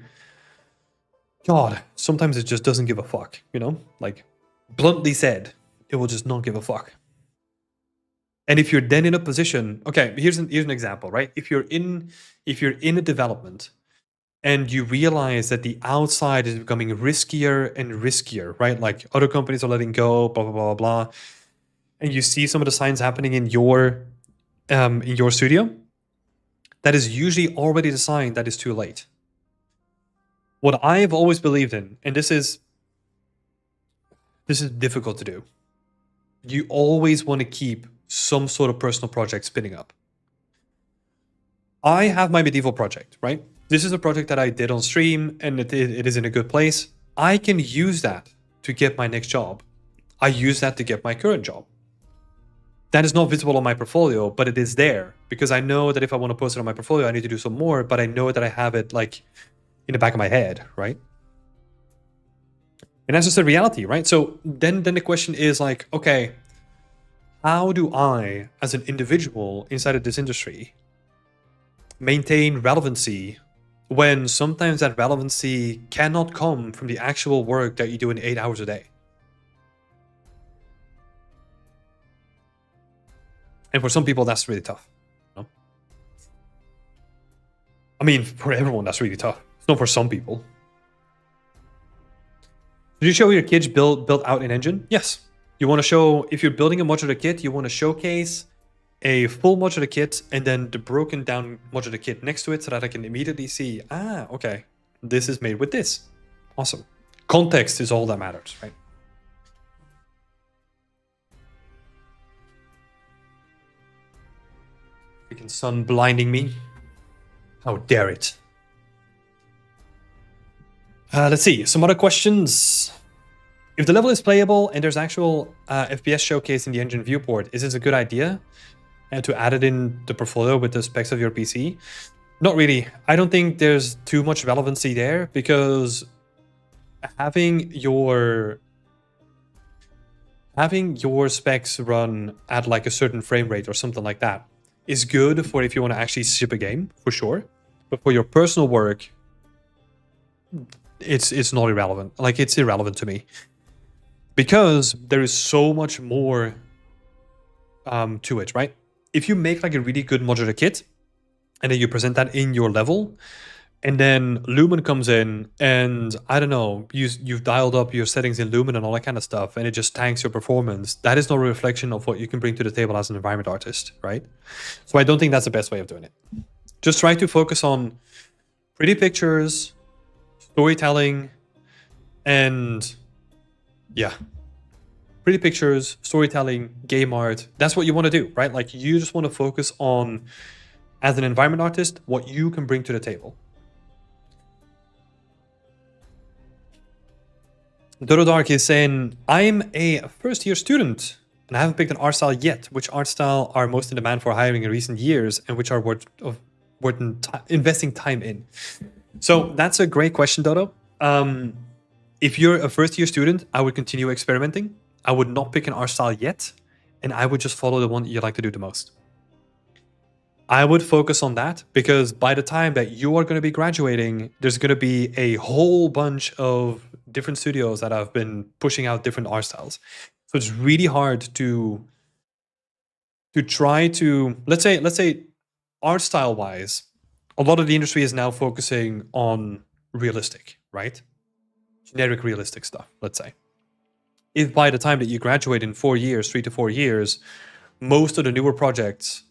God, sometimes it just doesn't give a fuck, like bluntly said, it will just not give a fuck. And if you're then in a position, okay, here's an example, right? If you're in a development and you realize that the outside is becoming riskier and riskier, right? Like other companies are letting go, blah blah blah blah, and you see some of the signs happening in your studio, that is usually already the sign that it's too late. What I've always believed in, and this is difficult to do, you always want to keep some sort of personal project spinning up. I have my medieval project, right? This is a project that I did on stream and it is in a good place. I can use that to get my next job. I use that to get my current job. That is not visible on my portfolio, but it is there because I know that if I want to post it on my portfolio, I need to do some more, but I know that I have it like in the back of my head, right? And that's just a reality, right? So then the question is like, okay, how do I, as an individual inside of this industry, maintain relevancy when sometimes that relevancy cannot come from the actual work that you do in 8 hours a day? And for some people, that's really tough. I mean, for everyone, that's really tough. It's not for some people. Did you show your kids built out an engine? Yes. You want to show, if you're building a modular kit, you want to showcase a full modular kit and then the broken down modular kit next to it so that I can immediately see, okay, this is made with this. Awesome. Context is all that matters, right? Freaking sun blinding me. How dare it? Let's see, some other questions. If the level is playable and there's actual FPS showcase in the engine viewport, is this a good idea? And to add it in the portfolio with the specs of your PC? Not really. I don't think there's too much relevancy there because having your specs run at like a certain frame rate or something like that is good for if you want to actually ship a game, for sure. But for your personal work, it's not irrelevant. Like, it's irrelevant to me because there is so much more to it, right? If you make like a really good modular kit and then you present that in your level, and then Lumen comes in and I don't know, you've dialed up your settings in Lumen and all that kind of stuff, and it just tanks your performance, that is not a reflection of what you can bring to the table as an environment artist, right? So I don't think that's the best way of doing it. Just try to focus on pretty pictures, storytelling, and yeah. Pretty pictures, storytelling, game art. That's what you want to do, right? Like, you just want to focus on, as an environment artist, what you can bring to the table. Dodo Dark is saying, I'm a first-year student and I haven't picked an art style yet. Which art style are most in demand for hiring in recent years and which are worth investing time in? So that's a great question, Dodo. If you're a first-year student, I would continue experimenting. I would not pick an art style yet, and I would just follow the one that you like to do the most. I would focus on that because by the time that you are going to be graduating, there's going to be a whole bunch of different studios that have been pushing out different art styles. So it's really hard to try to, let's say art style wise, a lot of the industry is now focusing on realistic, right? Generic realistic stuff, let's say. If by the time that you graduate in 4 years, 3 to 4 years, most of the newer projects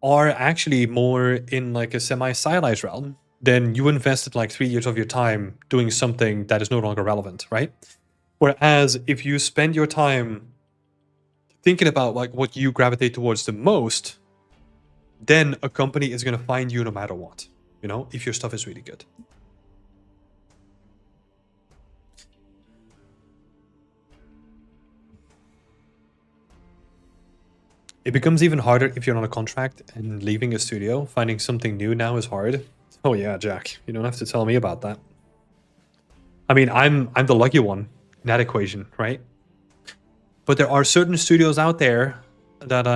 are actually more in like a semi-stylized realm, then you invested like 3 years of your time doing something that is no longer relevant, right? Whereas if you spend your time thinking about like what you gravitate towards the most, then a company is going to find you no matter what, if your stuff is really good. It becomes even harder if you're on a contract and leaving a studio. Finding something new now is hard. Oh yeah, Jack, you don't have to tell me about that. I mean, I'm the lucky one in that equation, right? But there are certain studios out there that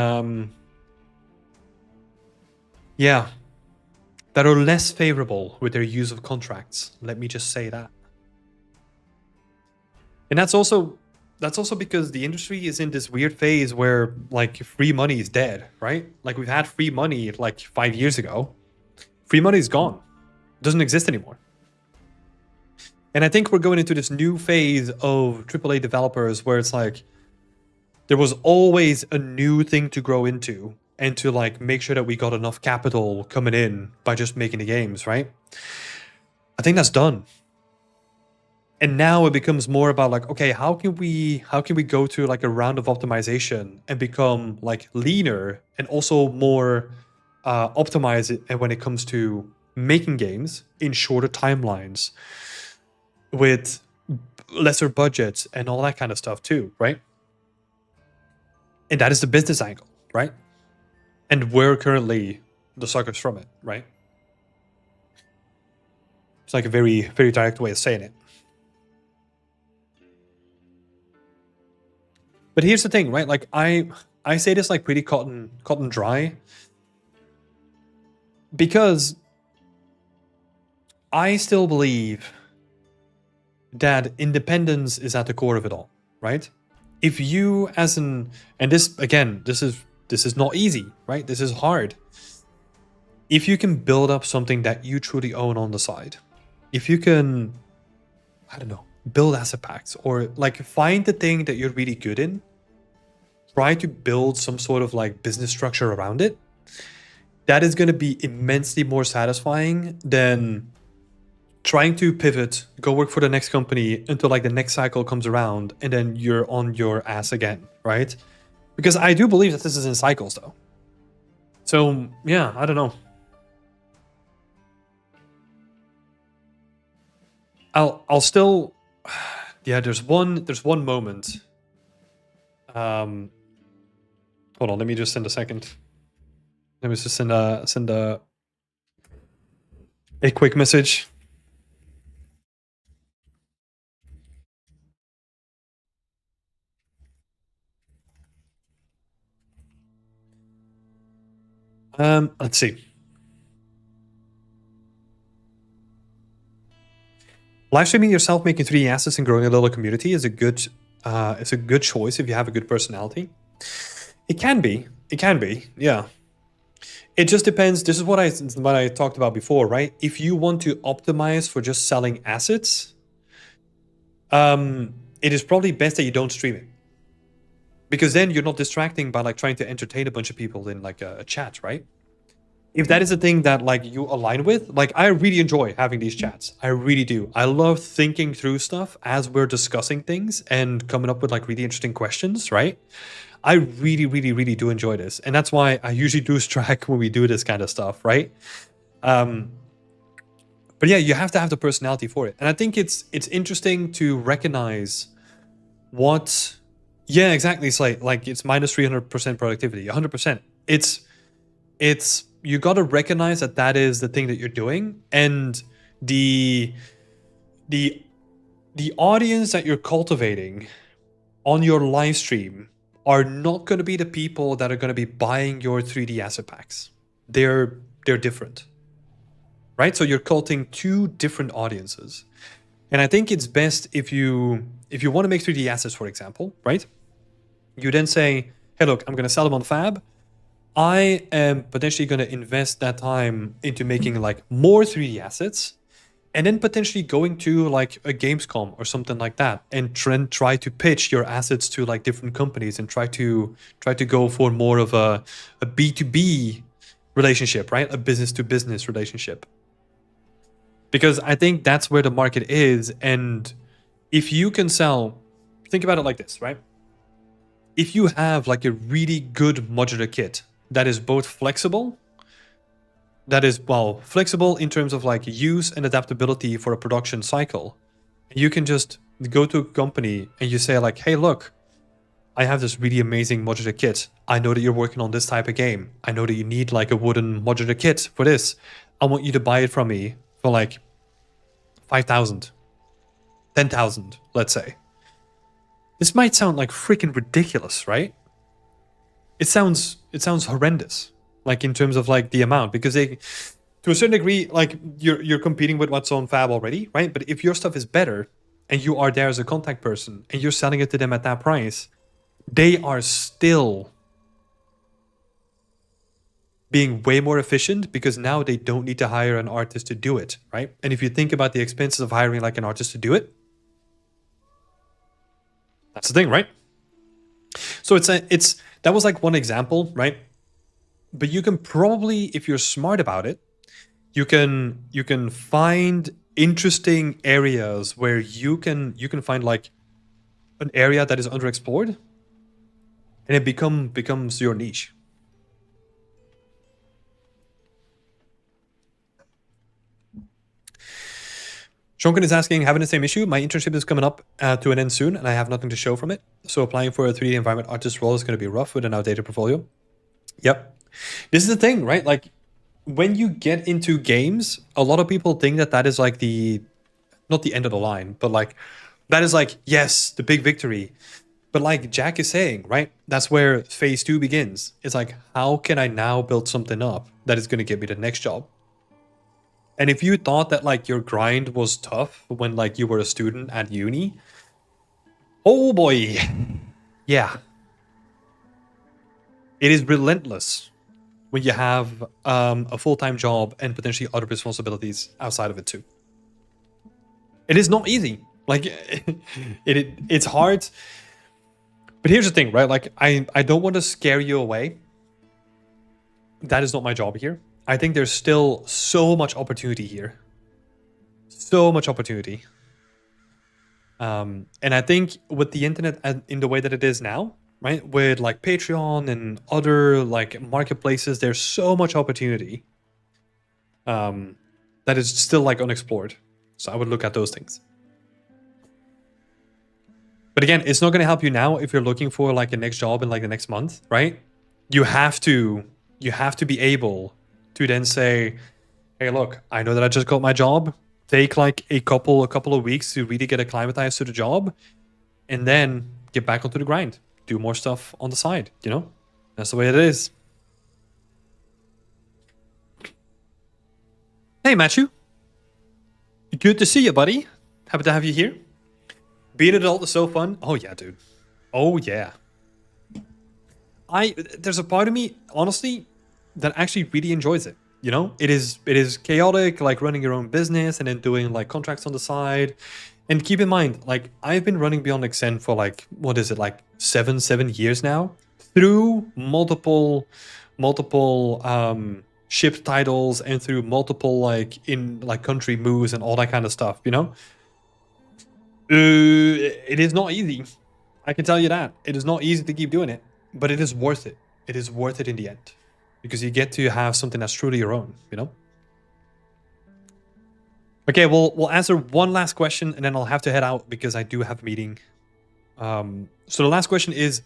that are less favorable with their use of contracts. Let me just say that. And that's also because the industry is in this weird phase where like free money is dead, right? Like we've had free money like 5 years ago. Free money is gone. It doesn't exist anymore. And I think we're going into this new phase of AAA developers where it's like there was always a new thing to grow into and to like make sure that we got enough capital coming in by just making the games, right? I think that's done. And now it becomes more about like, okay, how can we go through like a round of optimization and become like leaner and also more optimized and when it comes to making games in shorter timelines with lesser budgets and all that kind of stuff too, right? And that is the business angle, right? And we're currently the suckers from it, right? It's like a very, very direct way of saying it. But here's the thing, right? Like I say this like pretty cotton dry because I still believe that independence is at the core of it all, right? If you and this again, this is not easy, right? This is hard. If you can build up something that you truly own on the side, if you can, I don't know, build asset packs or like find the thing that you're really good in, try to build some sort of like business structure around it, that is going to be immensely more satisfying than trying to pivot, go work for the next company until like the next cycle comes around and then you're on your ass again, right? Because I do believe that this is in cycles though. So yeah, I don't know. I'll still, yeah, there's one moment. Hold on, let me just send a second. Let me just send a quick message. Let's see. Live streaming yourself, making 3D assets, and growing a little community is a good choice if you have a good personality. It can be, yeah. It just depends. This is what I talked about before, right? If you want to optimize for just selling assets, it is probably best that you don't stream it, because then you're not distracting by like trying to entertain a bunch of people in like a chat, right? If that is a thing that like you align with, like I really enjoy having these chats. I really do. I love thinking through stuff as we're discussing things and coming up with like really interesting questions, right? I really, really, really do enjoy this. And that's why I usually lose track when we do this kind of stuff, right? But yeah, you have to have the personality for it. And I think it's interesting to recognize what, yeah, exactly. It's like it's minus 300% productivity, 100%. It's you got to recognize that is the thing that you're doing, and the audience that you're cultivating on your live stream are not going to be the people that are going to be buying your 3D asset packs. They're different, right? So you're cultivating two different audiences, and I think it's best if you want to make 3D assets, for example, right? You then say, hey, look, I'm going to sell them on Fab. I am potentially going to invest that time into making like more 3D assets, and then potentially going to like a Gamescom or something like that and try to pitch your assets to like different companies and try to go for more of a B2B relationship, right? A business to business relationship. Because I think that's where the market is. And if you can sell, think about it like this, right? If you have like a really good modular kit that is both flexible, flexible in terms of like use and adaptability for a production cycle. You can just go to a company and you say like, hey, look, I have this really amazing modular kit. I know that you're working on this type of game. I know that you need like a wooden modular kit for this. I want you to buy it from me for like 5,000, 10,000, let's say. This might sound like freaking ridiculous, right? It sounds horrendous, like in terms of like the amount, because they, to a certain degree, like you're competing with what's on Fab already, right? But if your stuff is better and you are there as a contact person and you're selling it to them at that price, they are still being way more efficient because now they don't need to hire an artist to do it, right? And if you think about the expenses of hiring like an artist to do it, that's the thing, right? So it's that was like one example, right? But you can probably, if you're smart about it, you can find interesting areas where you can find like an area that is underexplored, and it becomes your niche. Shonkin is asking, having the same issue. My internship is coming up to an end soon, and I have nothing to show from it. So applying for a 3D environment artist role is going to be rough with an outdated portfolio. Yep. This is the thing, right? Like, when you get into games, a lot of people think that that is like not the end of the line, but like, that is like, yes, the big victory. But like Jack is saying, right? That's where phase 2 begins. It's like, how can I now build something up that is going to get me the next job? And if you thought that like your grind was tough when like you were a student at uni, oh boy, yeah. It is relentless when you have a full-time job and potentially other responsibilities outside of it too. It is not easy. Like it's hard. But here's the thing, right? Like I don't want to scare you away. That is not my job here. I think there's still so much opportunity here. So much opportunity. And I think with the internet in the way that it is now, right? With like Patreon and other like marketplaces, there's so much opportunity that is still like unexplored. So I would look at those things. But again, it's not going to help you now if you're looking for like a next job in like the next month, right? You have to be able to then say, hey, look, I know that I just got my job. Take like a couple of weeks to really get acclimatized to the job, and then get back onto the grind. Do more stuff on the side, you know? That's the way it is. Hey, Matthew. Good to see you, buddy. Happy to have you here. Being an adult is so fun. Oh, yeah, dude. Oh, yeah. There's a part of me, honestly, that actually really enjoys it. You know, it is chaotic, like running your own business and then doing like contracts on the side. And keep in mind, like I've been running Beyond Extend for like, what is it, like seven years now, through multiple ship titles and through multiple like in like country moves and all that kind of stuff. You know, it is not easy. I can tell you that it is not easy to keep doing it, but it is worth it. It is worth it in the end. Because you get to have something that's truly your own, you know? Okay, we'll answer one last question and then I'll have to head out because I do have a meeting. So the last question is,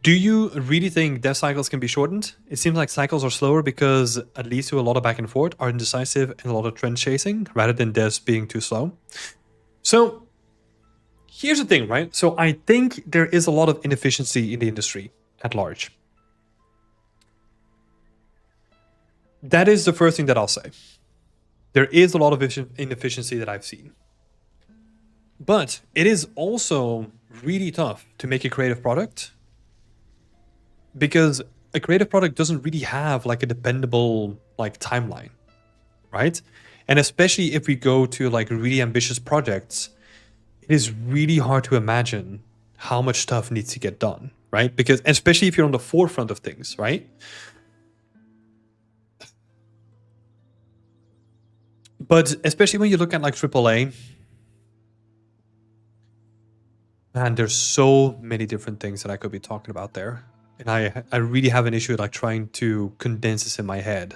do you really think dev cycles can be shortened? It seems like cycles are slower because it leads to a lot of back and forth, are indecisive, and a lot of trend chasing rather than devs being too slow. So here's the thing, right? So I think there is a lot of inefficiency in the industry at large. That is the first thing that I'll say. There is a lot of inefficiency that I've seen. But it is also really tough to make a creative product because a creative product doesn't really have like a dependable like timeline, right? And especially if we go to like really ambitious projects, it is really hard to imagine how much stuff needs to get done, right? Because especially if you're on the forefront of things, right? But especially when you look at like AAA, man, there's so many different things that I could be talking about there. And I really have an issue with like trying to condense this in my head.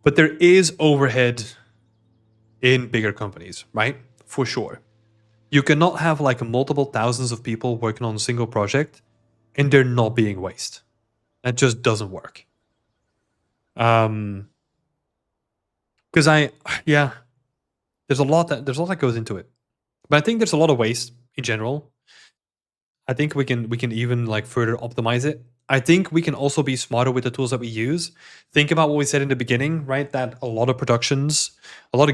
But there is overhead in bigger companies, right? for sure. You cannot have like multiple thousands of people working on a single project and there not being waste. That just doesn't work. Because there's a lot that goes into it. But I think there's a lot of waste in general. I think we can even like further optimize it. I think we can also be smarter with the tools that we use. Think about what we said in the beginning, right? That a lot of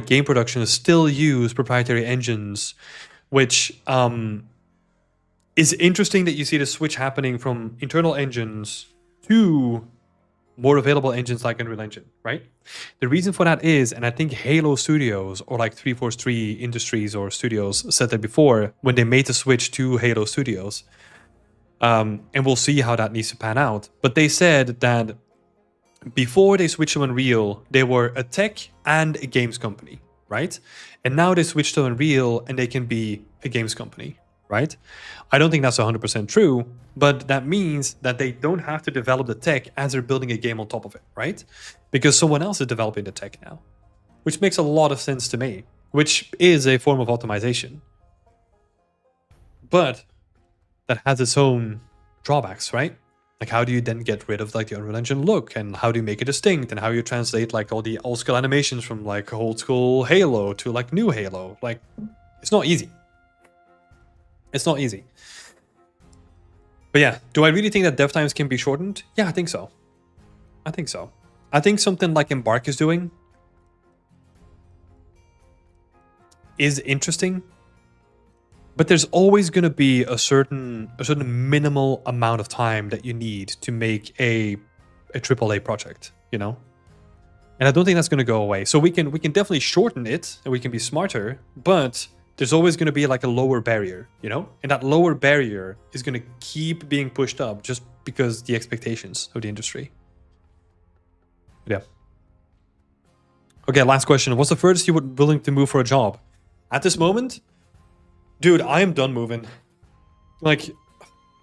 game productions still use proprietary engines, which is interesting that you see the switch happening from internal engines to more available engines like Unreal Engine, right? The reason for that is, and I think Halo Studios or like 343 Industries or Studios said that before when they made the switch to Halo Studios, and we'll see how that needs to pan out. But they said that before they switched to Unreal, they were a tech and a games company, right? And now they switched to Unreal and they can be a games company, right? I don't think that's 100% true, but that means that they don't have to develop the tech as they're building a game on top of it, right? Because someone else is developing the tech now, which makes a lot of sense to me, which is a form of optimization. But that has its own drawbacks, right? Like how do you then get rid of like the Unreal Engine look, and how do you make it distinct, and how you translate like all the old school animations from like old school Halo to like new Halo? Like it's not easy. It's not easy. But yeah, do I really think that dev times can be shortened? Yeah, I think so. I think so. I think something like Embark is doing is interesting, but there's always going to be a certain minimal amount of time that you need to make a AAA project, you know? And I don't think that's going to go away. So we can definitely shorten it and we can be smarter, but there's always going to be like a lower barrier, you know? And that lower barrier is going to keep being pushed up just because the expectations of the industry. Yeah. Okay, last question. What's the furthest you would willing to move for a job? At this moment, dude, I am done moving. Like,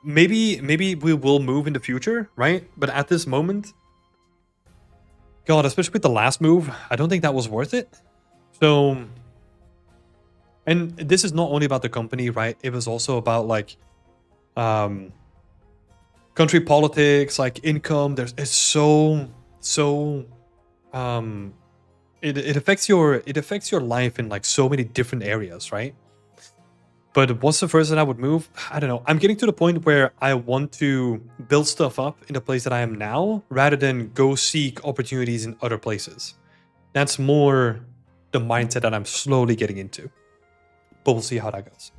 maybe we will move in the future, right? But at this moment, God, especially with the last move, I don't think that was worth it. So, and this is not only about the company, right? It was also about like country politics, like income. It's so it affects your life in like so many different areas, right? But what's the first that I would move? I don't know. I'm getting to the point where I want to build stuff up in the place that I am now rather than go seek opportunities in other places. That's more the mindset that I'm slowly getting into. But we'll see how that goes.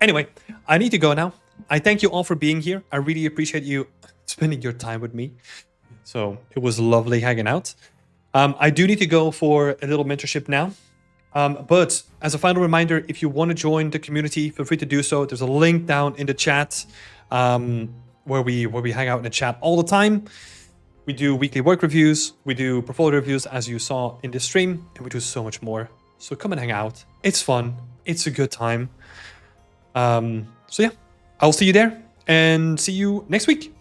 Anyway, I need to go now. I thank you all for being here. I really appreciate you spending your time with me. So it was lovely hanging out. I do need to go for a little mentorship now. But as a final reminder, if you want to join the community, feel free to do so. There's a link down in the chat where we hang out in the chat all the time. We do weekly work reviews. We do portfolio reviews, as you saw in this stream, and we do so much more. So come and hang out. It's fun. It's a good time. So yeah, I'll see you there and see you next week.